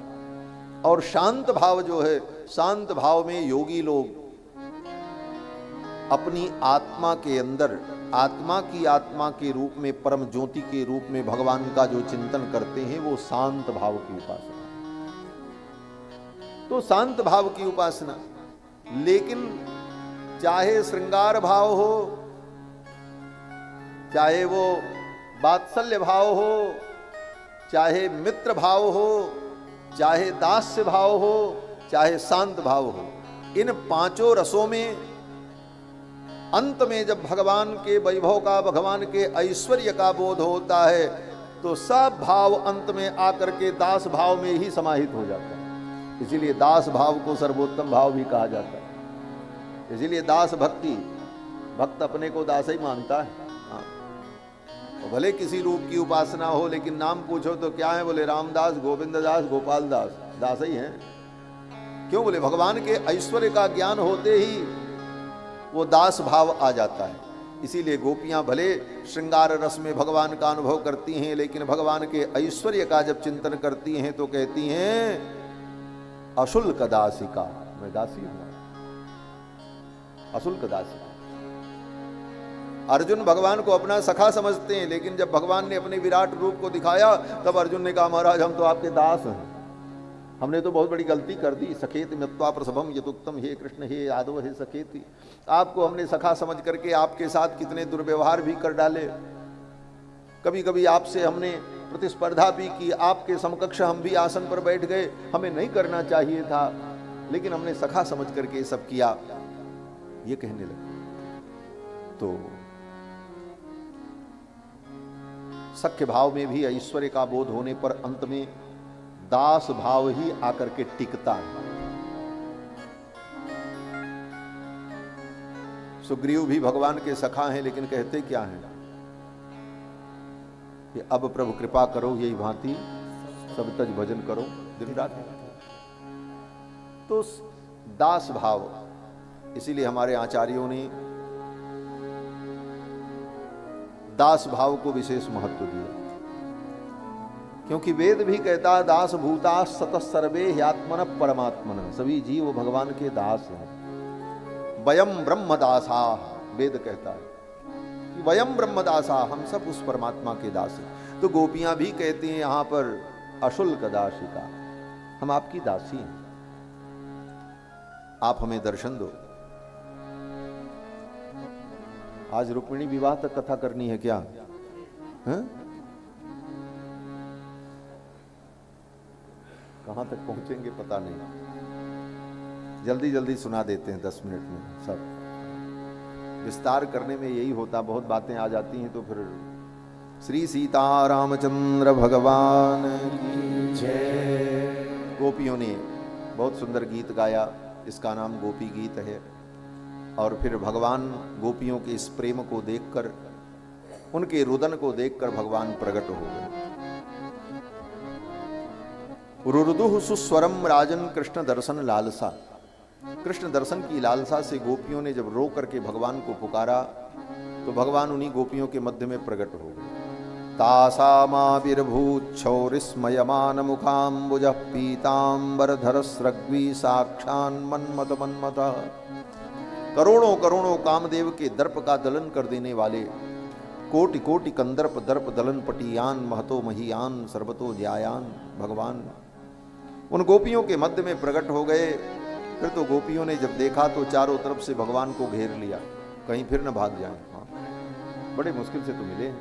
और शांत भाव जो है, शांत भाव में योगी लोग अपनी आत्मा के अंदर, आत्मा के रूप में, परम ज्योति के रूप में भगवान का जो चिंतन करते हैं, वो शांत भाव की उपासना। तो शांत भाव की उपासना, लेकिन चाहे श्रृंगार भाव हो, चाहे वो वात्सल्य भाव हो, चाहे मित्र भाव हो, चाहे दास्य भाव हो, चाहे शांत भाव हो, इन पांचों रसों में अंत में जब भगवान के वैभव का, भगवान के ऐश्वर्य का बोध होता है, तो सब भाव अंत में आकर के दास भाव में ही समाहित हो जाता है। इसीलिए दास भाव को सर्वोत्तम भाव भी कहा जाता है। इसीलिए दास भक्ति, भक्त अपने को दास ही मानता है। हाँ, तो भले किसी रूप की उपासना हो, लेकिन नाम पूछो तो क्या है? बोले रामदास, गोविंद दास, गोपाल दास, दास ही हैं। क्यों? बोले भगवान के ऐश्वर्य का ज्ञान होते ही वो दास भाव आ जाता है। इसीलिए गोपियां भले श्रृंगार रस में भगवान का अनुभव करती हैं, लेकिन भगवान के ऐश्वर्य का जब चिंतन करती हैं तो कहती हैं अशुल्क दासिका, मैं दासी हूं, अशुल्क दासिका। अर्जुन भगवान को अपना सखा समझते हैं, लेकिन जब भगवान ने अपने विराट रूप को दिखाया तब अर्जुन ने कहा महाराज हम तो आपके दास हैं, हमने तो बहुत बड़ी गलती कर दी। सखेत मत्वा प्रसभम यदुक्तम, हे कृष्ण हे यादव हे सखेती, आपको हमने सखा समझ करके आपके साथ कितने दुर्व्यवहार भी कर डाले। कभी कभी आपसे हमने प्रतिस्पर्धा भी की, आपके समकक्ष हम भी आसन पर बैठ गए, हमें नहीं करना चाहिए था, लेकिन हमने सखा समझ करके सब किया, ये कहने लगे। तो सख्य भाव में भी ऐश्वर्य का बोध होने पर अंत में दास भाव ही आकर के टिकता है। सुग्रीव भी भगवान के सखा हैं, लेकिन कहते क्या हैं कि अब प्रभु कृपा करो, यही भांति सब तज भजन करो दिन रात। तो दास भाव, इसीलिए हमारे आचार्यों ने दास भाव को विशेष महत्व दिया, क्योंकि वेद भी कहता है दास भूता सतः सर्वे ह्यात्मन परमात्मन, सभी जीव भगवान के दास हैं। वयम ब्रह्म दासा, वेद कहता है कि वयम ब्रह्म दासा, हम सब उस परमात्मा के दास हैं। तो गोपियां भी कहती हैं यहाँ पर अशुल्क दासिका, हम आपकी दासी हैं, आप हमें दर्शन दो। आज रुक्मिणी विवाह तक कथा करनी है क्या? है? कहां तक पहुंचेंगे पता नहीं, जल्दी जल्दी सुना देते हैं 10 मिनट में। सब विस्तार करने में यही होता, बहुत बातें आ जाती हैं तो फिर। श्री सीता रामचंद्र भगवान की जय। गोपियों ने बहुत सुंदर गीत गाया, इसका नाम गोपी गीत है। और फिर भगवान गोपियों के इस प्रेम को देखकर, उनके रुदन को देखकर भगवान प्रकट हो गए। रुरुदुः सुस्वरम राजन कृष्ण दर्शन लालसा, कृष्ण दर्शन की लालसा से गोपियों ने जब रो करके भगवान को पुकारा तो भगवान उन्हीं गोपियों के मध्य में प्रकट हो गए। तासामाविर्भूच्छौरिस्मयमान मुखाम्बुज पीतांबरधर स्रग्वी साक्षान् मन्मथ मन्मथ। करोड़ों करोड़ों कामदेव के दर्प का दलन कर देने वाले कोटि कोटि कंदर्प दर्प दलन पटियान महतो महियान सर्वतो ज्यायान भगवान उन गोपियों के मध्य में प्रकट हो गए। फिर तो गोपियों ने जब देखा तो चारों तरफ से भगवान को घेर लिया, कहीं फिर न भाग जाएं। हाँ, बड़े मुश्किल से तो मिले,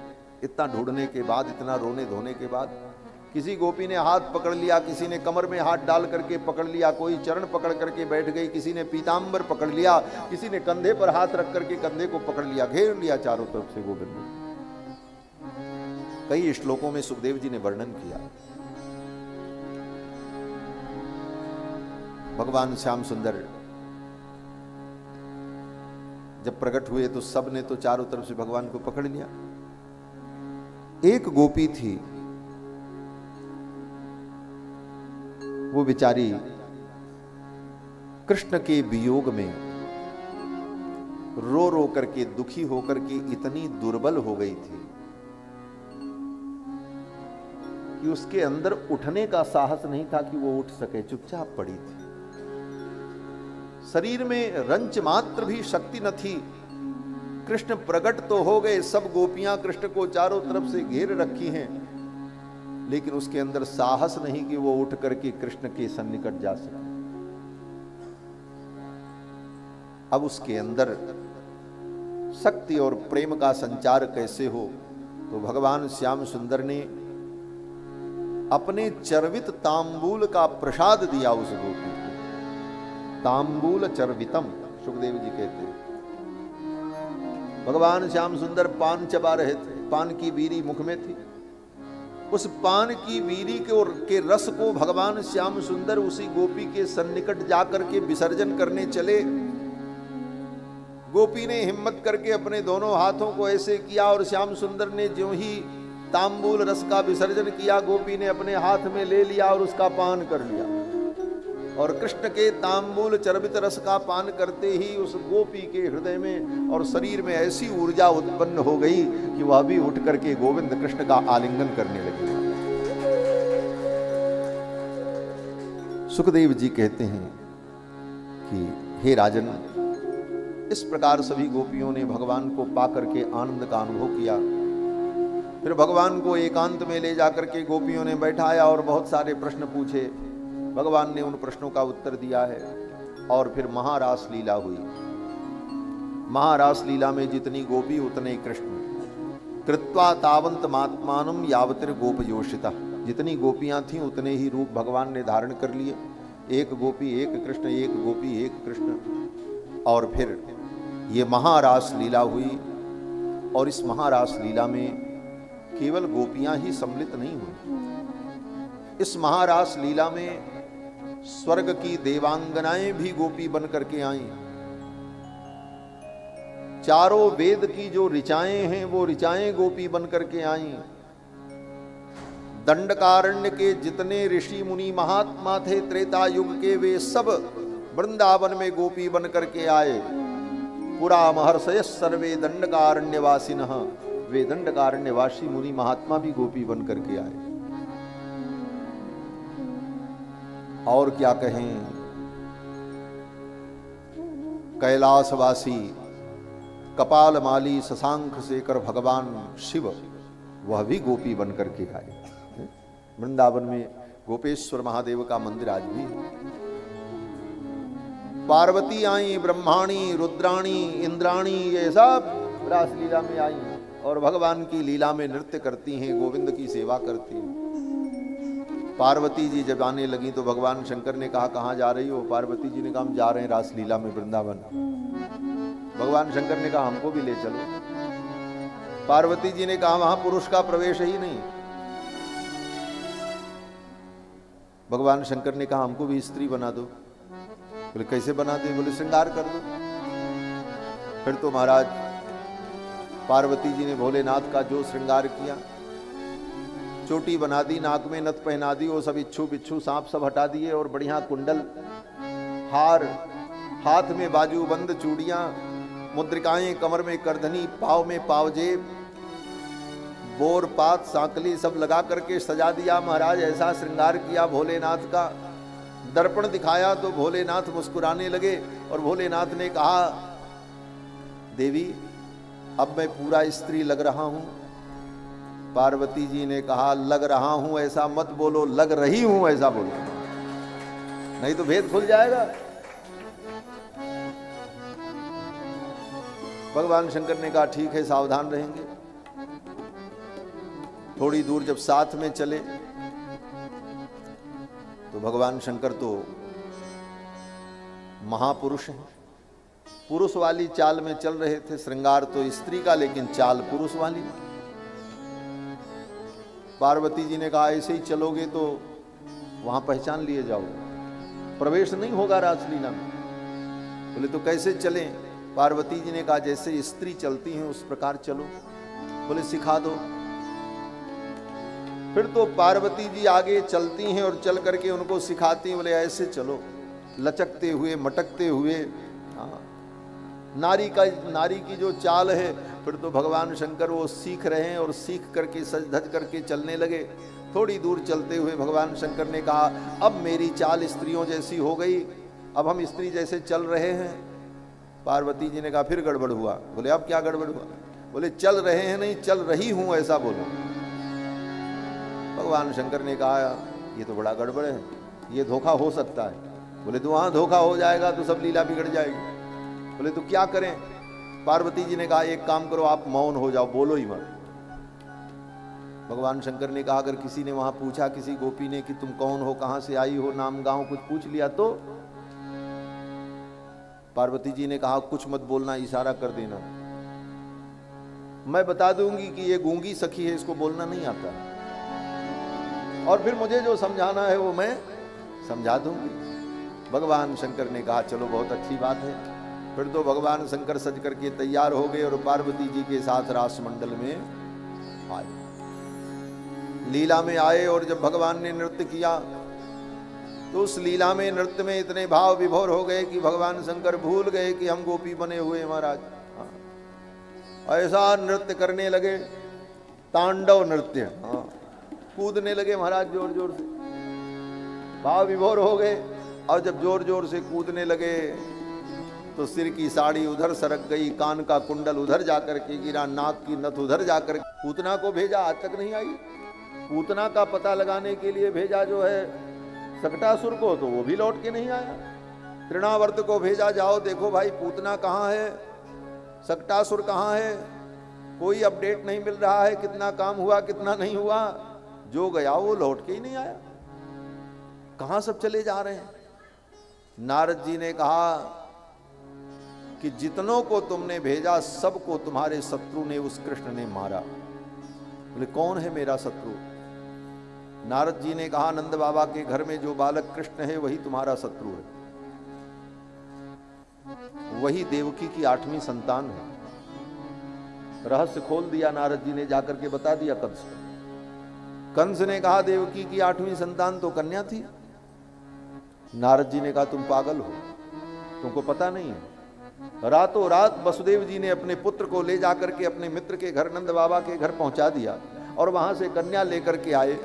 इतना ढूंढने के बाद, इतना रोने धोने के बाद। किसी गोपी ने हाथ पकड़ लिया, किसी ने कमर में हाथ डाल करके पकड़ लिया, कोई चरण पकड़ करके बैठ गई, किसी ने पीतांबर पकड़ लिया, किसी ने कंधे पर हाथ रख करके कंधे को पकड़ लिया, घेर लिया चारों तरफ से गोविंद ने। कई श्लोकों में सुखदेव जी ने वर्णन किया। भगवान श्याम सुंदर जब प्रकट हुए तो सब ने तो चारों तरफ से भगवान को पकड़ लिया। एक गोपी थी, वो बेचारी कृष्ण के वियोग में रो रो करके, दुखी होकर के इतनी दुर्बल हो गई थी कि उसके अंदर उठने का साहस नहीं था कि वो उठ सके, चुपचाप पड़ी थी। शरीर में रंच मात्र भी शक्ति न थी। कृष्ण प्रकट तो हो गए, सब गोपियां कृष्ण को चारों तरफ से घेर रखी हैं, लेकिन उसके अंदर साहस नहीं कि वो उठ करके कृष्ण के सन्निकट जा सके। अब उसके अंदर शक्ति और प्रेम का संचार कैसे हो, तो भगवान श्याम सुंदर ने अपने चर्वित तांबूल का प्रसाद दिया उस गोपी को। तांबूल चर्वितम सुखदेव जी कहते हैं। भगवान श्याम सुंदर पान चबा रहे थे, पान की बीड़ी मुख में थी। उस पान की बीड़ी के रस को भगवान श्याम सुंदर उसी गोपी के सन्निकट जाकर के विसर्जन करने चले। गोपी ने हिम्मत करके अपने दोनों हाथों को ऐसे किया और श्याम सुंदर ने ज्यों ही तांबूल रस का विसर्जन किया, गोपी ने अपने हाथ में ले लिया और उसका पान कर लिया। और कृष्ण के तांबूल चर्वित रस का पान करते ही उस गोपी के हृदय में और शरीर में ऐसी ऊर्जा उत्पन्न हो गई कि वह भी उठ करके गोविंद कृष्ण का आलिंगन करने लगी। सुखदेव जी कहते हैं कि हे राजन, इस प्रकार सभी गोपियों ने भगवान को पाकर के आनंद का अनुभव किया। फिर भगवान को एकांत में ले जाकर के गोपियों ने बैठाया और बहुत सारे प्रश्न पूछे। भगवान ने उन प्रश्नों का उत्तर दिया है। और फिर महारास लीला हुई। महारास लीला में जितनी गोपी उतने कृष्ण। कृत्वा तावंत मात्मानम यावतिर गोपयोषिता। जितनी गोपियां थीं उतने ही रूप भगवान ने धारण कर लिए। एक गोपी एक कृष्ण, एक गोपी एक कृष्ण। और फिर ये महारास लीला हुई। और इस महारास लीला में केवल गोपियां ही सम्मिलित नहीं हुई। इस महारास लीला में स्वर्ग की देवांगनाएं भी गोपी बन करके आईं। चारों वेद की जो ऋचाएं हैं वो ऋचाएं गोपी बन करके आईं। दंडकारण्य के जितने ऋषि मुनि महात्मा थे त्रेता युग के, वे सब वृंदावन में गोपी बन करके आए। पुरा महर्षय सर्वे दंडकारण्यवासिनः। वे दंडकारण्यवासी मुनि महात्मा भी गोपी बन करके आए। और क्या कहें, कैलाशवासी कपालमाली शशांक शेखर भगवान शिव, वह भी गोपी बन करके आए। वृंदावन में गोपेश्वर महादेव का मंदिर आज भी है। पार्वती आई, ब्रह्माणी, रुद्राणी, इंद्राणी, ये सब रासलीला में आई और भगवान की लीला में नृत्य करती हैं, गोविंद की सेवा करती हैं। पार्वती जी जब आने लगी तो भगवान शंकर ने कहा, कहाँ जा रही हो? पार्वती जी ने कहा, हम जा रहे हैं रासलीला में वृंदावन। भगवान शंकर ने कहा, हमको भी ले चलो। पार्वती जी ने कहा, वहां पुरुष का प्रवेश ही नहीं। भगवान शंकर ने कहा, हमको भी स्त्री बना दो। बोले कैसे बना दे? बोले श्रृंगार कर दो। फिर तो महाराज पार्वती जी ने भोलेनाथ का जो श्रृंगार किया, चोटी बना दी, नाक में नथ पहना दी, वो सब इच्छू बिच्छू सांप सब हटा दिए और बढ़िया कुंडल, हार, हाथ में बाजूबंद चूड़ियां, मुद्रिकाएं कमर में करधनी, पाव में पावजेब, बोर पात सांकली सब लगा करके सजा दिया महाराज। ऐसा श्रृंगार किया भोलेनाथ का, दर्पण दिखाया तो भोलेनाथ मुस्कुराने लगे और भोलेनाथ ने कहा, देवी अब मैं पूरा स्त्री लग रहा हूं। पार्वती जी ने कहा, लग रहा हूं ऐसा मत बोलो, लग रही हूं ऐसा बोलो, नहीं तो भेद खुल जाएगा। भगवान शंकर ने कहा, ठीक है सावधान रहेंगे। थोड़ी दूर जब साथ में चले तो भगवान शंकर तो महापुरुष हैं, पुरुष वाली चाल में चल रहे थे। श्रृंगार तो स्त्री का, लेकिन चाल पुरुष वाली। पार्वती जी ने कहा, ऐसे ही चलोगे तो वहां पहचान लिए जाओगे, प्रवेश नहीं होगा रासलीला में। बोले तो कैसे चलें? पार्वती जी ने कहा, जैसे स्त्री चलती हैं उस प्रकार चलो। बोले सिखा दो। फिर तो पार्वती जी आगे चलती हैं और चल करके उनको सिखाती हैं। बोले ऐसे चलो, लचकते हुए मटकते हुए। हाँ, नारी की जो चाल है। फिर तो भगवान शंकर वो सीख रहे हैं और सीख करके सज धज करके चलने लगे। थोड़ी दूर चलते हुए भगवान शंकर ने कहा, अब मेरी चाल स्त्रियों जैसी हो गई, अब हम स्त्री जैसे चल रहे हैं। पार्वती जी ने कहा, फिर गड़बड़ हुआ। बोले अब क्या गड़बड़ हुआ? बोले चल रहे हैं नहीं, चल रही हूं ऐसा बोलो। भगवान शंकर ने कहा, ये तो बड़ा गड़बड़ है, ये धोखा हो सकता है। बोले तो वहां धोखा हो जाएगा तो सब लीला बिगड़ जाएगी। बोले तो क्या करें? पार्वती जी ने कहा, एक काम करो, आप मौन हो जाओ, बोलो ही मत। भगवान शंकर ने कहा, अगर किसी ने वहां पूछा, किसी गोपी ने कि तुम कौन हो, कहां से आई हो, नाम गांव कुछ पूछ लिया तो? पार्वती जी ने कहा, कुछ मत बोलना, इशारा कर देना, मैं बता दूंगी कि ये गूंगी सखी है, इसको बोलना नहीं आता, और फिर मुझे जो समझाना है वो मैं समझा दूंगी। भगवान शंकर ने कहा, चलो बहुत अच्छी बात है। फिर तो भगवान शंकर सज करके तैयार हो गए और पार्वती जी के साथ रास मंडल में आए, लीला में आए। और जब भगवान ने नृत्य किया तो उस लीला में, नृत्य में इतने भाव विभोर हो गए कि भगवान शंकर भूल गए कि हम गोपी बने हुए महाराज। हाँ, ऐसा नृत्य करने लगे, तांडव नृत्य। हाँ, कूदने लगे महाराज जोर जोर से, भाव विभोर हो गए। और जब जोर जोर से कूदने लगे तो सिर की साड़ी उधर सरक गई, कान का कुंडल उधर जाकर के गिरा, नाक की नथ उधर जाकर। पूतना को भेजा, आज तक नहीं आई। पूतना का पता लगाने के लिए भेजा जो है सकटासुर को, तो वो भी लौट के नहीं आया। तृणावर्त को भेजा, जाओ देखो भाई पूतना कहाँ है, सकटासुर कहाँ है, कोई अपडेट नहीं मिल रहा है, कितना काम हुआ कितना नहीं हुआ। जो गया वो लौट के ही नहीं आया। कहां सब चले जा रहे हैं? नारद जी ने कहा कि जितनों को तुमने भेजा सबको तुम्हारे शत्रु ने, उस कृष्ण ने मारा। बोले कौन है मेरा शत्रु? नारद जी ने कहा, नंद बाबा के घर में जो बालक कृष्ण है वही तुम्हारा शत्रु है, वही देवकी की 8वीं संतान है। रहस्य खोल दिया नारद जी ने, जाकर के बता दिया कंस को। कंस ने कहा, देवकी की 8वीं संतान तो कन्या थी। नारद जी ने कहा, तुम पागल हो, तुमको पता नहीं है। रातों रात वसुदेव जी ने अपने पुत्र को ले जाकर के अपने मित्र के घर, नंद बाबा के घर पहुंचा दिया, और वहां से कन्या लेकर के आए।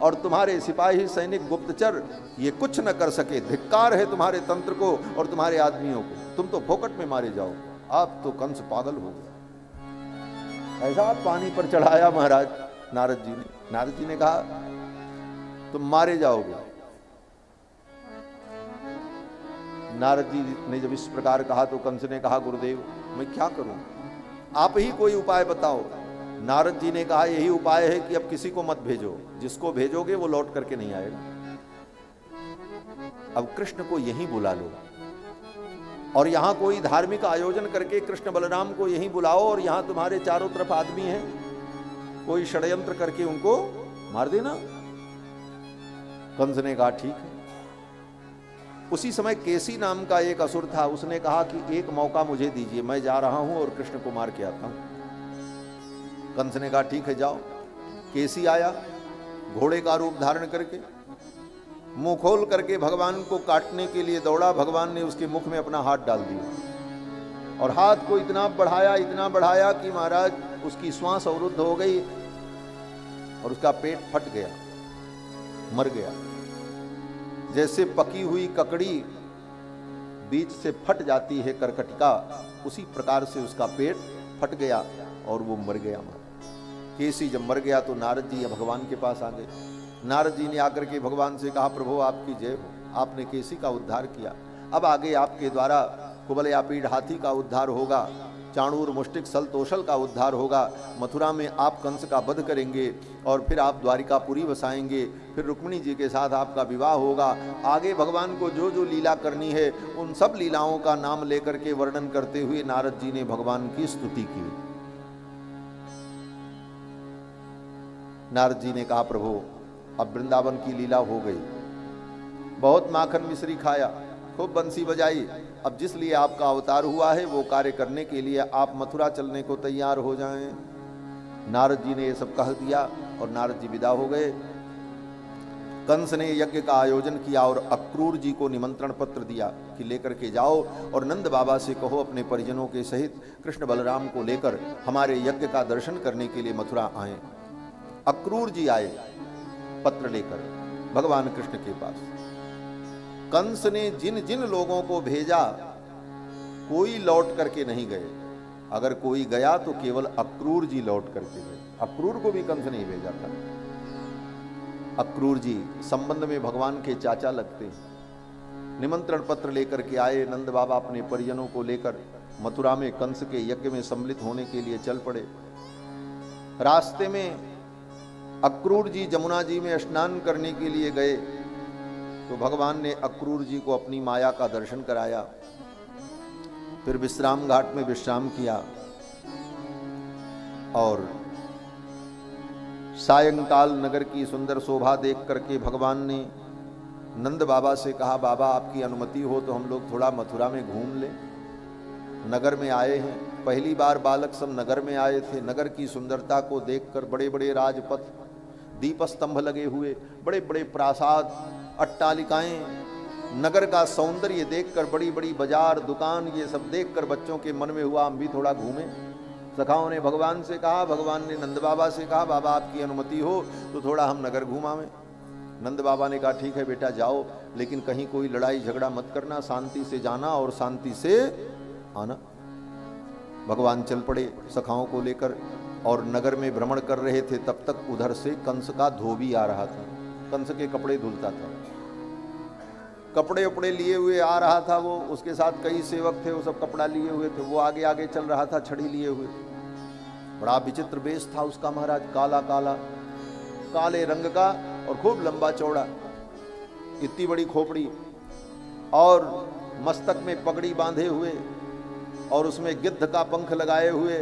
और तुम्हारे सिपाही सैनिक गुप्तचर ये कुछ न कर सके। धिक्कार है तुम्हारे तंत्र को और तुम्हारे आदमियों को, तुम तो फोकट में मारे जाओ। आप तो कंस पागल हो गया। ऐसा पानी पर चढ़ाया महाराज नारद जी ने। नारद जी ने कहा, तुम मारे जाओगे। नारद जी ने जब इस प्रकार कहा तो कंस ने कहा, गुरुदेव मैं क्या करूं, आप ही कोई उपाय बताओ। नारद जी ने कहा, यही उपाय है कि अब किसी को मत भेजो, जिसको भेजोगे वो लौट करके नहीं आएगा। अब कृष्ण को यहीं बुला लो, और यहां कोई धार्मिक आयोजन करके कृष्ण बलराम को यहीं बुलाओ, और यहां तुम्हारे चारों तरफ आदमी हैं, कोई षड्यंत्र करके उनको मार देना। कंस ने कहा, ठीक है। उसी समय केसी नाम का एक असुर था, उसने कहा कि एक मौका मुझे दीजिए, मैं जा रहा हूं और कृष्ण को मार के आता हूं। कंस ने कहा, ठीक है जाओ। केसी आया घोड़े का रूप धारण करके, मुंह खोल करके भगवान को काटने के लिए दौड़ा। भगवान ने उसके मुख में अपना हाथ डाल दिया और हाथ को इतना बढ़ाया कि महाराज उसकी श्वास अवरुद्ध हो गई और उसका पेट फट गया, मर गया। जैसे पकी हुई ककड़ी बीच से फट जाती है करकटिका, उसी प्रकार से उसका पेट फट गया और वो मर गया। केसी जब मर गया तो नारद जी भगवान के पास आ गए। नारद जी ने आकर के भगवान से कहा, प्रभु आपकी जय हो, आपने केसी का उद्धार किया, अब आगे आपके द्वारा कुबलयापीड़ हाथी का उद्धार होगा, चाणूर मुष्टिक सल तोषल का उद्धार होगा, मथुरा में आप कंस का वध करेंगे और फिर आप द्वारिकापुरी बसाएंगे, फिर रुक्मिणी जी के साथ आपका विवाह होगा। आगे भगवान को जो जो लीला करनी है उन सब लीलाओं का नाम लेकर के वर्णन करते हुए नारद जी ने भगवान की स्तुति की। नारद जी ने कहा, प्रभु अब वृंदावन की लीला हो गई, बहुत माखन मिश्री खाया, खूब बंसी बजाई, अब जिस लिए आपका अवतार हुआ है वो कार्य करने के लिए आप मथुरा चलने को तैयार हो जाएं। नारद जी ने ये सब कह दिया और नारद जी विदा हो गए। कंस ने यज्ञ का आयोजन किया और अक्रूर जी को निमंत्रण पत्र दिया कि लेकर के जाओ और नंद बाबा से कहो अपने परिजनों के सहित कृष्ण बलराम को लेकर हमारे यज्ञ का दर्शन करने के लिए मथुरा आए। अक्रूर जी आए पत्र लेकर भगवान कृष्ण के पास। कंस ने जिन जिन लोगों को भेजा कोई लौट करके नहीं गए, अगर कोई गया तो केवल अक्रूर जी लौट करके गए। अक्रूर को भी कंस नहीं भेजा था। अक्रूर जी संबंध में भगवान के चाचा लगते हैं। निमंत्रण पत्र लेकर के आए। नंद बाबा अपने परिजनों को लेकर मथुरा में कंस के यज्ञ में सम्मिलित होने के लिए चल पड़े। रास्ते में अक्रूर जी जमुना जी में स्नान करने के लिए गए तो भगवान ने अक्रूर जी को अपनी माया का दर्शन कराया। फिर विश्राम घाट में विश्राम किया और सायंकाल नगर की सुंदर शोभा देख करके भगवान ने नंद बाबा से कहा, बाबा आपकी अनुमति हो तो हम लोग थोड़ा मथुरा में घूम लें। नगर में आए हैं, पहली बार बालक सब नगर में आए थे। नगर की सुंदरता को देखकर बड़े बड़े राजपथ, दीप स्तंभ लगे हुए, बड़े बड़े प्रासाद, अट्टालिकाएं, नगर का सौंदर्य देखकर, बड़ी बड़ी बाजार दुकान, ये सब देखकर बच्चों के मन में हुआ हम भी थोड़ा घूमें। सखाओं ने भगवान से कहा, भगवान ने नंद बाबा से कहा, बाबा आपकी अनुमति हो तो थोड़ा हम नगर घुमावें। नंद बाबा ने कहा, ठीक है बेटा जाओ, लेकिन कहीं कोई लड़ाई झगड़ा मत करना, शांति से जाना और शांति से आना। भगवान चल पड़े सखाओं को लेकर और नगर में भ्रमण कर रहे थे। तब तक उधर से कंस का धोबी आ रहा था, कंस के कपड़े धुलता था, कपड़े उपड़े लिए हुए आ रहा था। वो उसके साथ कई सेवक थे, वो सब कपड़ा लिए हुए थे। वो आगे आगे चल रहा था छड़ी लिए हुए। बड़ा विचित्र वेश था उसका महाराज, काला काला, काले रंग का और खूब लंबा चौड़ा, इतनी बड़ी खोपड़ी और मस्तक में पगड़ी बांधे हुए और उसमें गिद्ध का पंख लगाए हुए,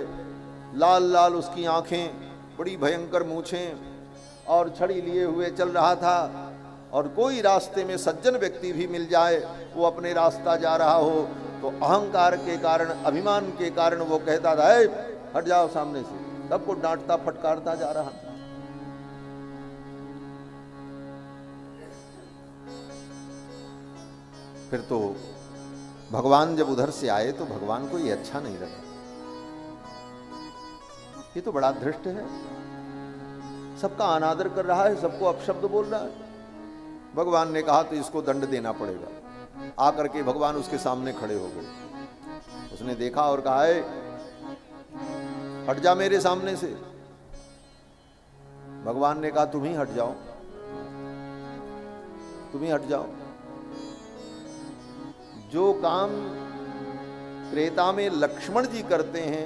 लाल लाल उसकी आंखें, बड़ी भयंकर मूछें और छड़ी लिए हुए चल रहा था। और कोई रास्ते में सज्जन व्यक्ति भी मिल जाए, वो अपने रास्ता जा रहा हो तो अहंकार के कारण, अभिमान के कारण वो कहता था, हट जाओ सामने से, सबको डांटता फटकारता जा रहा था। फिर तो भगवान जब उधर से आए तो भगवान को ये अच्छा नहीं लगा, ये तो बड़ा धृष्ट है, सबका अनादर कर रहा है, सबको अपशब्द बोल रहा है। भगवान ने कहा तो इसको दंड देना पड़ेगा। आकर के भगवान उसके सामने खड़े हो गए। उसने देखा और कहा, हट जा मेरे सामने से। भगवान ने कहा, तुम ही हट जाओ, तुम ही हट जाओ। जो काम त्रेता में लक्ष्मण जी करते हैं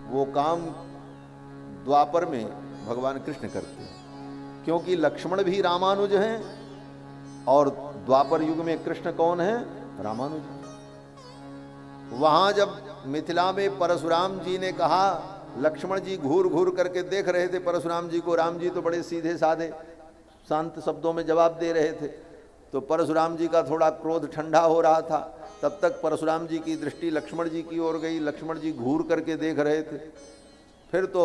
वो काम द्वापर में भगवान कृष्ण करते हैं, क्योंकि लक्ष्मण भी रामानुज हैं और द्वापर युग में कृष्ण कौन है? रामानुज। वहां जब मिथिला में परशुराम जी ने कहा, लक्ष्मण जी घूर घूर करके देख रहे थे परशुराम जी को, राम जी तो बड़े सीधे साधे शांत शब्दों में जवाब दे रहे थे, तो परशुराम जी का थोड़ा क्रोध ठंडा हो रहा था। तब तक परशुराम जी की दृष्टि लक्ष्मण जी की ओर गई, लक्ष्मण जी घूर करके देख रहे थे। फिर तो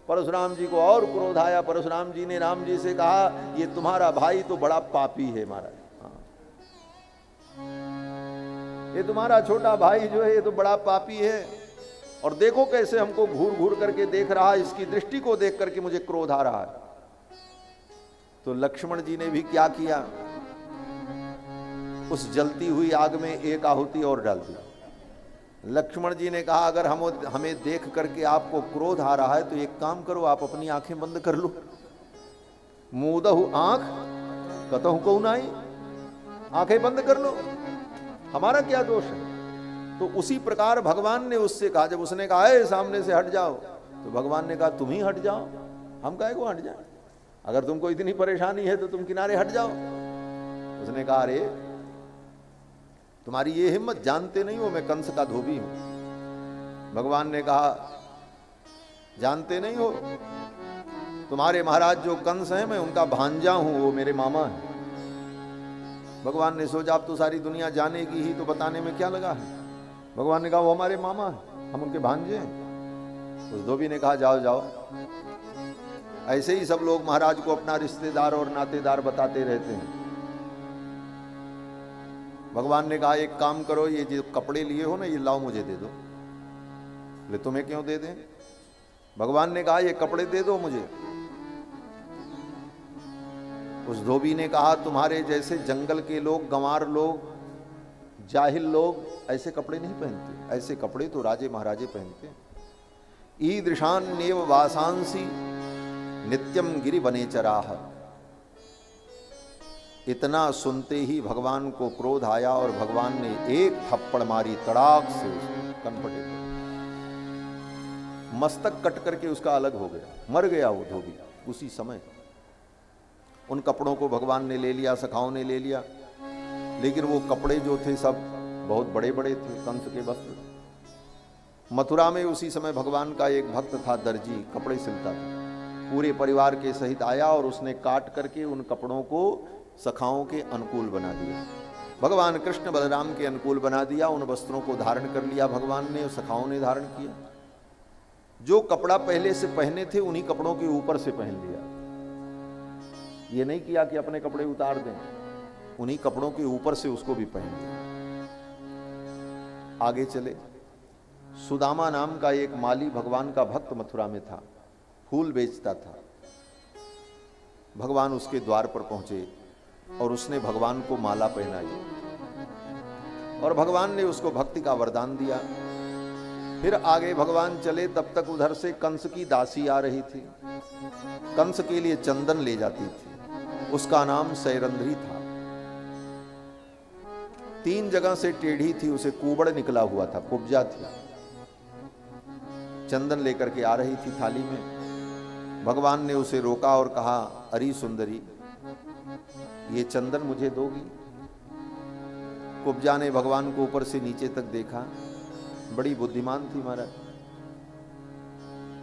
परशुराम जी को और क्रोध आया। परशुराम जी ने राम जी से कहा, ये तुम्हारा भाई तो बड़ा पापी है महाराज। ये तुम्हारा छोटा भाई जो है ये तो बड़ा पापी है, और देखो कैसे हमको घूर घूर करके देख रहा है, इसकी दृष्टि को देख करके मुझे क्रोध आ रहा है। तो लक्ष्मण जी ने भी क्या किया, उस जलती हुई आग में एक आहुति और डाल दी। लक्ष्मण जी ने कहा, अगर हमें देख करके आपको क्रोध आ रहा है तो एक काम करो, आप अपनी आंखें बंद कर लो। मूदहु आंख कतहु को नाई, आंखें बंद कर लो, हमारा क्या दोष है। तो उसी प्रकार भगवान ने उससे कहा, जब उसने कहा है सामने से हट जाओ, तो भगवान ने कहा तुम ही हट जाओ, हम काहे को हट जाए, अगर तुमको इतनी परेशानी है तो तुम किनारे हट जाओ। उसने कहा, अरे तुम्हारी ये हिम्मत, जानते नहीं हो मैं कंस का धोबी हूं। भगवान ने कहा, जानते नहीं हो, तुम्हारे महाराज जो कंस हैं मैं उनका भांजा हूं, वो मेरे मामा है। भगवान ने सोचा अब तो सारी दुनिया जानेगी ही, तो बताने में क्या लगा है। भगवान ने कहा, वो हमारे मामा है, हम उनके भांजे हैं। उस धोबी ने कहा, जाओ जाओ। ऐसे ही सब लोग महाराज को अपना रिश्तेदार और नातेदार बताते रहते हैं। भगवान ने कहा, एक काम करो, ये जो कपड़े लिए हो ना, ये लाओ मुझे दे दो। बोले तुम्हें क्यों दे दें। भगवान ने कहा, ये कपड़े दे दो मुझे। उस धोबी ने कहा, तुम्हारे जैसे जंगल के लोग, गंवार लोग, जाहिल लोग ऐसे कपड़े नहीं पहनते, ऐसे कपड़े तो राजे महाराजे पहनते। ईदृशान्येव वासांसी नित्यम गिरि बने चराह। इतना सुनते ही भगवान को क्रोध आया और भगवान ने एक थप्पड़ मारी, तड़ाक से कनपटे, मस्तक कट करके उसका अलग हो गया, मर गया वो धोबी उसी समय। उन कपड़ों को भगवान ने ले लिया, सखाओं ने ले लिया, लेकिन वो कपड़े जो थे सब बहुत बड़े बड़े थे, कंस के वस्त्र। मथुरा में उसी समय भगवान का एक भक्त था, दर्जी, कपड़े सिलता था, पूरे परिवार के सहित आया और उसने काट करके उन कपड़ों को सखाओं के अनुकूल बना दिया। भगवान कृष्ण बलराम के अनुकूल बना दिया। उन वस्त्रों को धारण कर लिया भगवान ने, सखाओं ने धारण किया। जो कपड़ा पहले से पहने थे उन्हीं कपड़ों के ऊपर से पहन लिया। ये नहीं किया कि अपने कपड़े उतार दें, उन्हीं कपड़ों के ऊपर से उसको भी पहन लिया। आगे चले, सुदामा नाम का एक माली भगवान का भक्त मथुरा में था, फूल बेचता था। भगवान उसके द्वार पर पहुंचे और उसने भगवान को माला पहनाई और भगवान ने उसको भक्ति का वरदान दिया। फिर आगे भगवान चले, तब तक उधर से कंस की दासी आ रही थी, कंस के लिए चंदन ले जाती थी। उसका नाम सैरंध्री था। 3 जगह से टेढ़ी थी, उसे कुबड़ निकला हुआ था, कुब्जा थी। चंदन लेकर के आ रही थी थाली में। भगवान ने उसे रोका और कहा, अरे सुंदरी, ये चंदन मुझे दोगी? कुब्जा ने भगवान को ऊपर से नीचे तक देखा, बड़ी बुद्धिमान थी महाराज,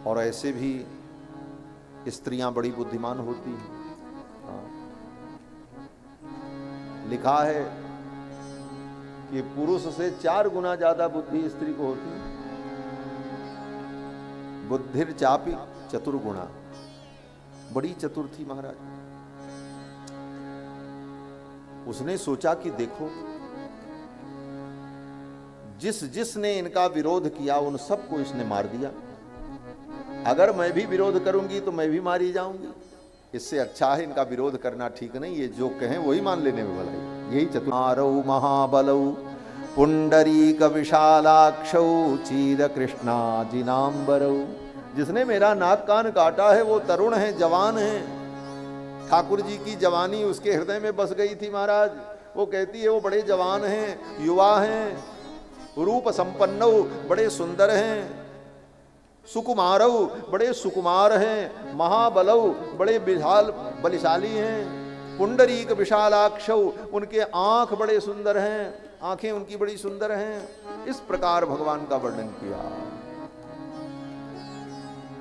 और ऐसे भी स्त्रियां बड़ी बुद्धिमान होती हैं। लिखा है कि पुरुष से 4 गुना ज्यादा बुद्धि स्त्री को होती है। बुद्धिर चापी चतुर्गुणा, बड़ी चतुर थी महाराज। उसने सोचा कि देखो, जिसने इनका विरोध किया उन सबको इसने मार दिया, अगर मैं भी विरोध करूंगी तो मैं भी मारी जाऊंगी। इससे अच्छा है इनका विरोध करना ठीक नहीं, ये जो कहें वही मान लेने में भलाई। यही चतुर। मारौ महाबलौ पुंडरीक विशालाक्षौ चीर कृष्णा जिनांबरौ। जिसने मेरा नाक कान काटा है वो तरुण है, जवान है। ठाकुर जी की जवानी उसके हृदय में बस गई थी महाराज। वो कहती है वो बड़े जवान हैं, युवा हैं, रूप संपन्नौ, बड़े सुंदर हैं, सुकुमारौ, बड़े सुकुमार हैं, महाबलौ, बड़े विशाल बलिशाली हैं, पुंडरीक विशालाक्षौ, उनके आंख बड़े सुंदर हैं, आंखें उनकी बड़ी सुंदर हैं। इस प्रकार भगवान का वर्णन किया।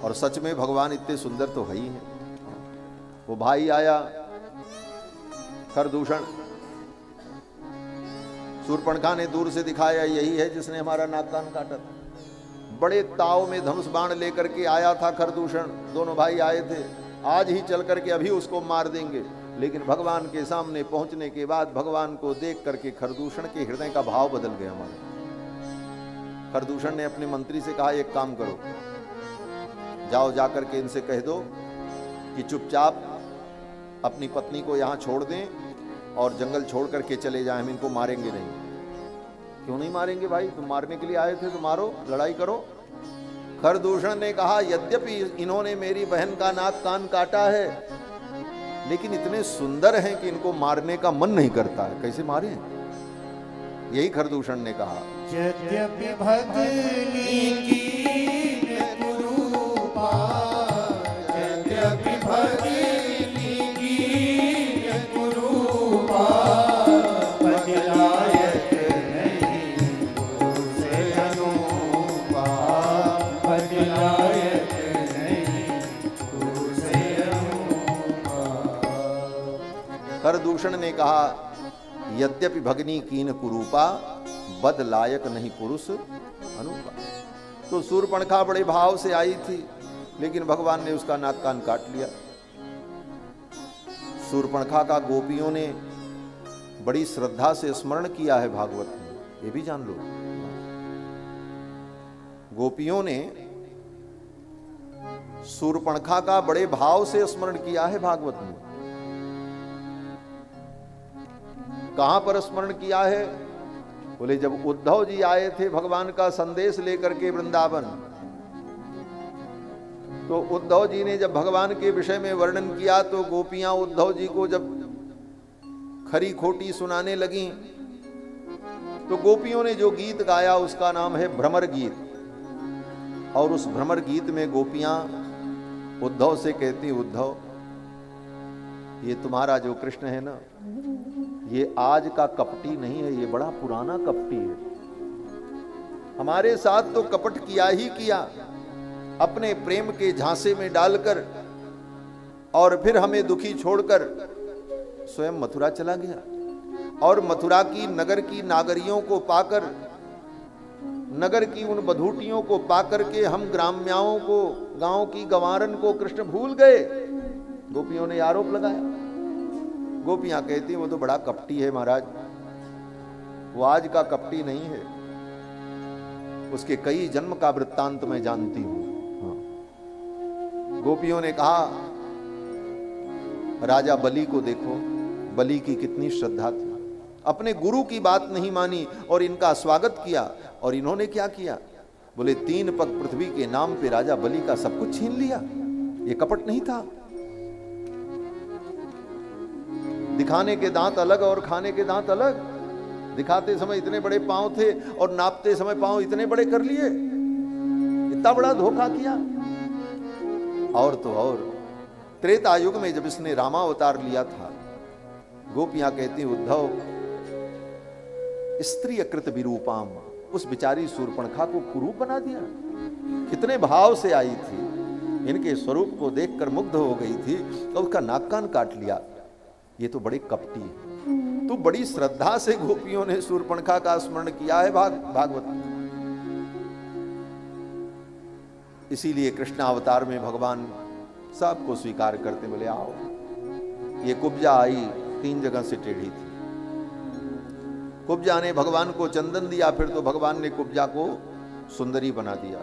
और सच में भगवान इतने सुंदर तो है ही हैं। वो भाई आया खरदूषण, शूर्पणखा ने दूर से दिखाया, यही है जिसने हमारा नाक कान काटा था। बड़े ताव में धनुष बाण लेकर के आया था खरदूषण, दोनों भाई आए थे, आज ही चल करके अभी उसको मार देंगे। लेकिन भगवान के सामने पहुंचने के बाद भगवान को देख करके खरदूषण के हृदय का भाव बदल गया हमारा। खरदूषण ने अपने मंत्री से कहा, एक काम करो, जाओ जाकर के इनसे कह दो कि चुपचाप अपनी पत्नी को यहां छोड़ दें और जंगल छोड़ करके चले जाएं, हम इनको मारेंगे नहीं। क्यों नहीं मारेंगे भाई, तुम मारने के लिए आए थे तो मारो, लड़ाई करो। खरदूषण ने कहा, यद्यपि इन्होंने मेरी बहन का नाक कान काटा है, लेकिन इतने सुंदर हैं कि इनको मारने का मन नहीं करता है, कैसे मारे? यही खरदूषण ने कहा। यद्यपि भगनी कीन कुरूपा, यद्यपि भगनी कीन कुरूपा, बदलायक नहीं गुरु से अनुपा, बदलायक नहीं गुरु से अनुपा। खरदूषण ने कहा, यद्यपि भगनी कीन कुरूपा, बद लायक नहीं पुरुष अनुपा। तो शूर्पणखा बड़े भाव से आई थी, लेकिन भगवान ने उसका नाक कान काट लिया। शूर्पणखा का गोपियों ने बड़ी श्रद्धा से स्मरण किया है भागवत में, ये भी जान लो। गोपियों ने शूर्पणखा का बड़े भाव से स्मरण किया है भागवत में। कहां पर स्मरण किया है? बोले, जब उद्धव जी आए थे भगवान का संदेश लेकर के वृंदावन, तो उद्धव जी ने जब भगवान के विषय में वर्णन किया तो गोपियां उद्धव जी को जब खरी खोटी सुनाने लगी, तो गोपियों ने जो गीत गाया उसका नाम है भ्रमर गीत। और उस भ्रमर गीत में गोपियां उद्धव से कहती, उद्धव ये तुम्हारा जो कृष्ण है ना, ये आज का कपटी नहीं है, ये बड़ा पुराना कपटी है। हमारे साथ तो कपट किया ही किया, अपने प्रेम के झांसे में डालकर, और फिर हमें दुखी छोड़कर स्वयं मथुरा चला गया। और मथुरा की नगर की नागरियों को पाकर, नगर की उन बधूटियों को पाकर के हम ग्राम्याओं को, गांव की गंवारन को कृष्ण भूल गए। गोपियों ने आरोप लगाया। गोपियां कहती, वो तो बड़ा कपटी है महाराज, वो आज का कपटी नहीं है, उसके कई जन्म का वृत्तांत मैं जानती हूं। हाँ। गोपियों ने कहा, राजा बलि को देखो, बलि की कितनी श्रद्धा थी, अपने गुरु की बात नहीं मानी और इनका स्वागत किया। और इन्होंने क्या किया? बोले, 3 पग पृथ्वी के नाम पे राजा बलि का सब कुछ छीन लिया। ये कपट नहीं था? दिखाने के दांत अलग और खाने के दांत अलग। दिखाते समय इतने बड़े पांव थे और नापते समय पांव इतने बड़े कर लिए, इतना बड़ा धोखा किया। और तो और त्रेता युग में जब इसने रामावतार लिया था, गोपियां कहती, उद्धव स्त्री अकृत विरूपाम, उस बिचारी शूर्पणखा को कुरूप बना दिया। कितने भाव से आई थी, इनके स्वरूप को देखकर मुग्ध हो गई थी, और उसका नाक कान काट लिया। ये तो बड़े कपटी है। तो बड़ी श्रद्धा से गोपियों ने शूर्पणखा का स्मरण किया है भागवत। इसीलिए कृष्ण अवतार में भगवान सबको स्वीकार करते, बोले आओ। ये कुब्जा आई 3 जगह से टेढ़ी थी। कुब्जा ने भगवान को चंदन दिया, फिर तो भगवान ने कुब्जा को सुंदरी बना दिया।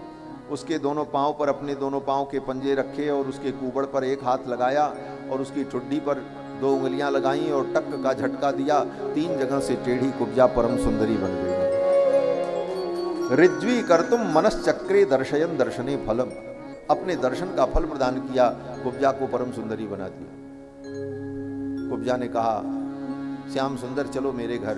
उसके दोनों पांव पर अपने दोनों पांव के पंजे रखे और उसके कुबड़ पर एक हाथ लगाया और उसकी ठुड्डी पर 2 उंगलियां लगाई और टक का झटका दिया। 3 जगह से टेढ़ी कुब्जा परम सुंदरी बन गई। ऋज्वी कर्तुम मनश्चक्रे दर्शयन दर्शने फलम, अपने दर्शन का फल प्रदान किया, कुब्जा को परम सुंदरी बना दिया। कुब्जा ने कहा, श्याम सुंदर चलो मेरे घर,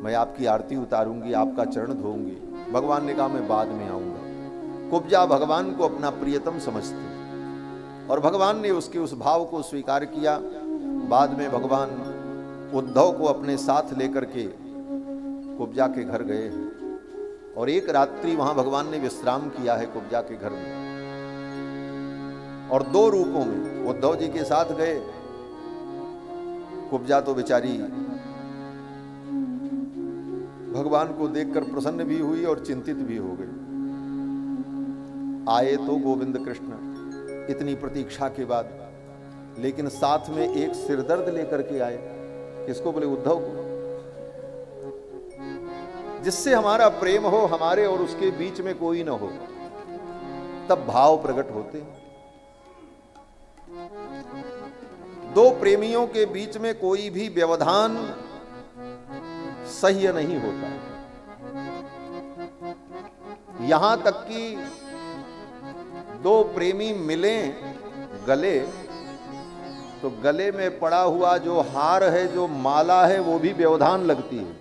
मैं आपकी आरती उतारूंगी, आपका चरण धोऊंगी। भगवान ने कहा, मैं बाद में आऊंगा। कुब्जा भगवान को अपना प्रियतम समझती और भगवान ने उसके उस भाव को स्वीकार किया। बाद में भगवान उद्धव को अपने साथ लेकर के कुब्जा के घर गए और एक रात्रि वहां भगवान ने विश्राम किया है कुब्जा के घर में। और 2 रूपों में उद्धव जी के साथ गए। कुब्जा तो बेचारी भगवान को देखकर प्रसन्न भी हुई और चिंतित भी हो गई। आए तो गोविंद कृष्ण इतनी प्रतीक्षा के बाद, लेकिन साथ में एक सिरदर्द लेकर के आए। किसको? बोले उद्धव को। जिससे हमारा प्रेम हो, हमारे और उसके बीच में कोई न हो, तब भाव प्रकट होते हैं। दो प्रेमियों के बीच में कोई भी व्यवधान सह्य नहीं होता। यहां तक कि दो प्रेमी मिलें गले, तो गले में पड़ा हुआ जो हार है, जो माला है, वो भी व्यवधान लगती है।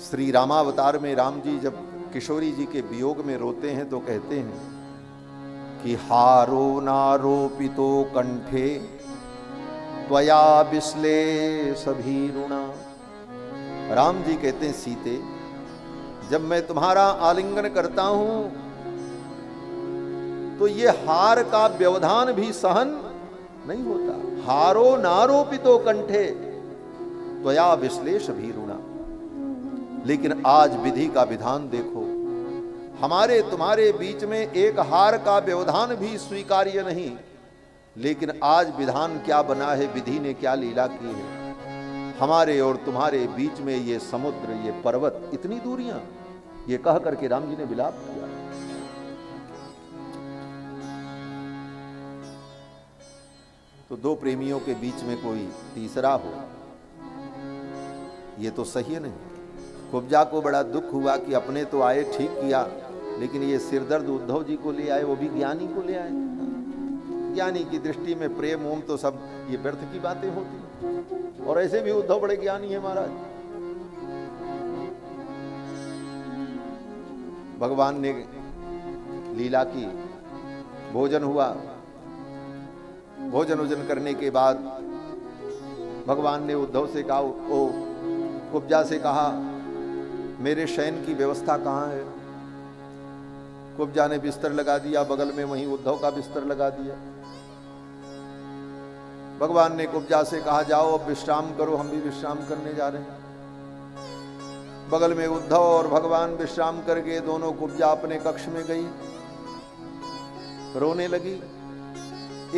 श्री रामावतार में राम जी जब किशोरी जी के वियोग में रोते हैं तो कहते हैं कि हारो नारोपितो कंठे त्वया विश्लेषभीरुणा। राम जी कहते हैं, सीते, जब मैं तुम्हारा आलिंगन करता हूं तो ये हार का व्यवधान भी सहन नहीं होता। हारो नारोपितो कंठे त्वया विश्लेषभीरुणा। लेकिन आज विधि का विधान देखो, हमारे तुम्हारे बीच में एक हार का व्यवधान भी स्वीकार्य नहीं, लेकिन आज विधान क्या बना है, विधि ने क्या लीला की है। हमारे और तुम्हारे बीच में ये समुद्र, ये पर्वत, इतनी दूरियां, ये कह करके राम जी ने विलाप किया। तो दो प्रेमियों के बीच में कोई तीसरा हो, ये तो सही नहीं। कुब्जा को बड़ा दुख हुआ कि अपने तो आए, ठीक किया, लेकिन ये सिरदर्द उद्धव जी को ले आए, वो भी ज्ञानी को ले आए। ज्ञानी की दृष्टि में प्रेम ओम तो सब ये व्यर्थ की बातें होती, और ऐसे भी उद्धव बड़े ज्ञानी है महाराज। भगवान ने लीला की, भोजन हुआ, भोजन वोजन करने के बाद भगवान ने उद्धव से कहा, ओ कुब्जा से कहा, मेरे शयन की व्यवस्था कहाँ है। कुब्जा ने बिस्तर लगा दिया, बगल में वहीं उद्धव का बिस्तर लगा दिया। भगवान ने कुब्जा से कहा, जाओ अब विश्राम करो, हम भी विश्राम करने जा रहे हैं। बगल में उद्धव और भगवान विश्राम करके दोनों कुब्जा अपने कक्ष में गई, रोने लगी।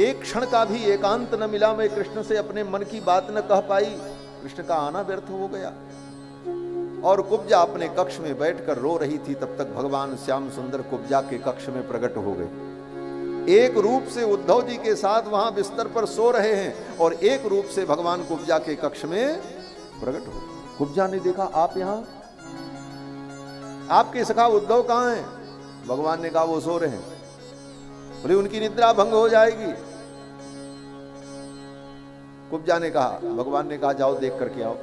एक क्षण का भी एकांत न मिला, मैं कृष्ण से अपने मन की बात न कह पाई, कृष्ण का आना व्यर्थ हो गया। और कुब्जा अपने कक्ष में बैठकर रो रही थी। तब तक भगवान श्याम सुंदर कुब्जा के कक्ष में प्रकट हो गए। एक रूप से उद्धव जी के साथ वहां बिस्तर पर सो रहे हैं, और एक रूप से भगवान कुब्जा के कक्ष में प्रकट हो। कुब्जा ने देखा, आप यहां, आपके सखा उद्धव कहां हैं? भगवान ने कहा, वो सो रहे हैं। बोले, उनकी निद्रा भंग हो जाएगी। कुब्जा ने कहा, भगवान ने कहा, जाओ देख करके आओ।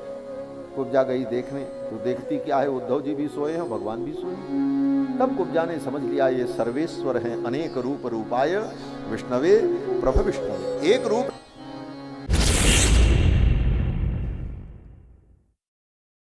कुब्जा गई देखने, तो देखती क्या है, उद्धव जी भी सोए हैं, भगवान भी सोए हैं। तब कुब्जा ने समझ लिया, ये सर्वेश्वर हैं, अनेक रूप रूपाय विष्णवे प्रभ विष्णवे। एक रूप